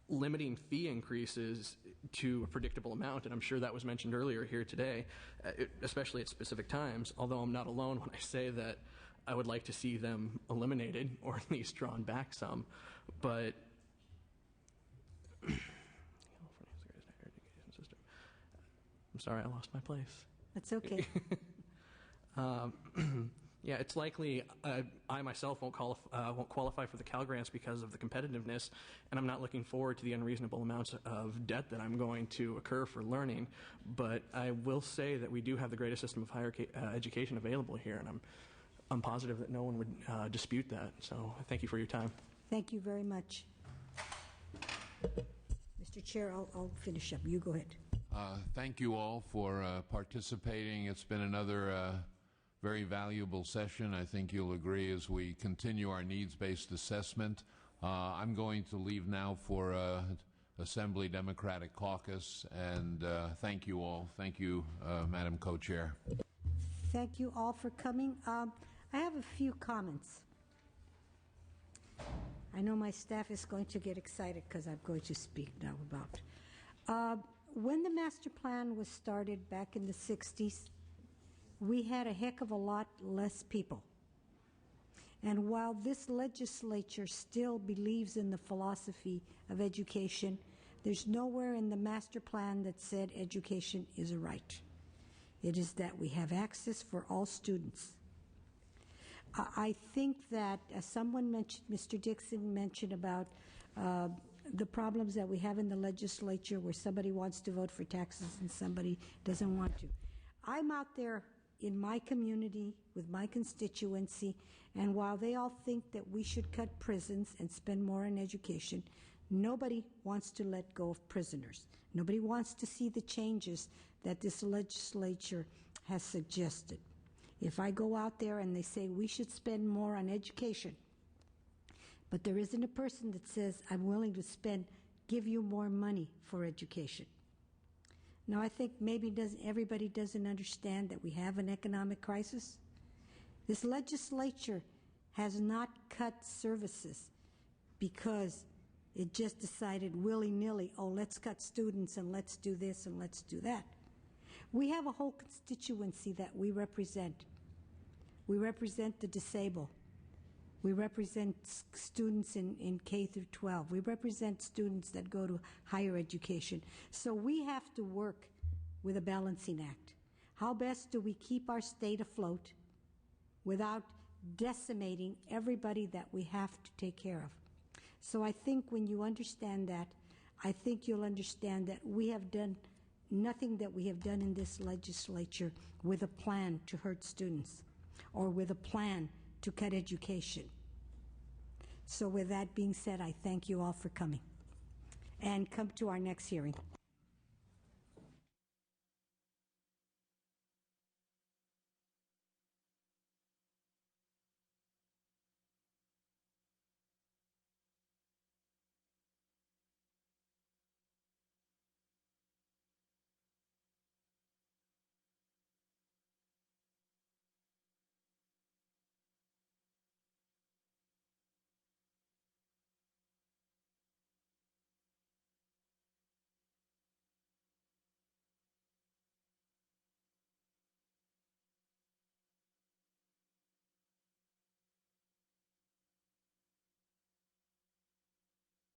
limiting fee increases to a predictable amount, and I'm sure that was mentioned earlier here today, especially at specific times, although I'm not alone when I say that I would like to see them eliminated or at least drawn back some. But I'm sorry, I lost my place. That's okay. Yeah, it's likely I myself won't qualify for the Cal Grants because of the competitiveness, and I'm not looking forward to the unreasonable amounts of debt that I'm going to incur for learning. But I will say that we do have the greatest system of higher education available here, and I'm positive that no one would dispute that. So thank you for your time. Thank you very much. Mr. Chair, I'll finish up. You go ahead. Thank you all for participating. It's been another very valuable session. I think you'll agree as we continue our needs-based assessment. I'm going to leave now for Assembly Democratic Caucus, and thank you all. Thank you, Madam Co-Chair. Thank you all for coming. I have a few comments. I know my staff is going to get excited because I'm going to speak now about. When the master plan was started back in the 60s, we had a heck of a lot less people. And while this legislature still believes in the philosophy of education, there's nowhere in the master plan that said education is a right. It is that we have access for all students. I think that, as someone mentioned, Mr. Dixon mentioned about the problems that we have in the legislature where somebody wants to vote for taxes and somebody doesn't want to. I'm out there in my community with my constituency, and while they all think that we should cut prisons and spend more on education, nobody wants to let go of prisoners. Nobody wants to see the changes that this legislature has suggested. If I go out there and they say we should spend more on education, But there isn't a person that says, I'm willing to give you more money for education. Now, I think maybe everybody doesn't understand that we have an economic crisis. This legislature has not cut services because it just decided willy-nilly, oh, let's cut students and let's do this and let's do that. We have a whole constituency that we represent. We represent the disabled. We represent students in K through 12. We represent students that go to higher education. So we have to work with a balancing act. How best do we keep our state afloat without decimating everybody that we have to take care of? So I think when you understand that, I think you'll understand that we have done nothing that we have done in this legislature with a plan to hurt students or with a plan to cut education. So with that being said, I thank you all for coming. And come to our next hearing.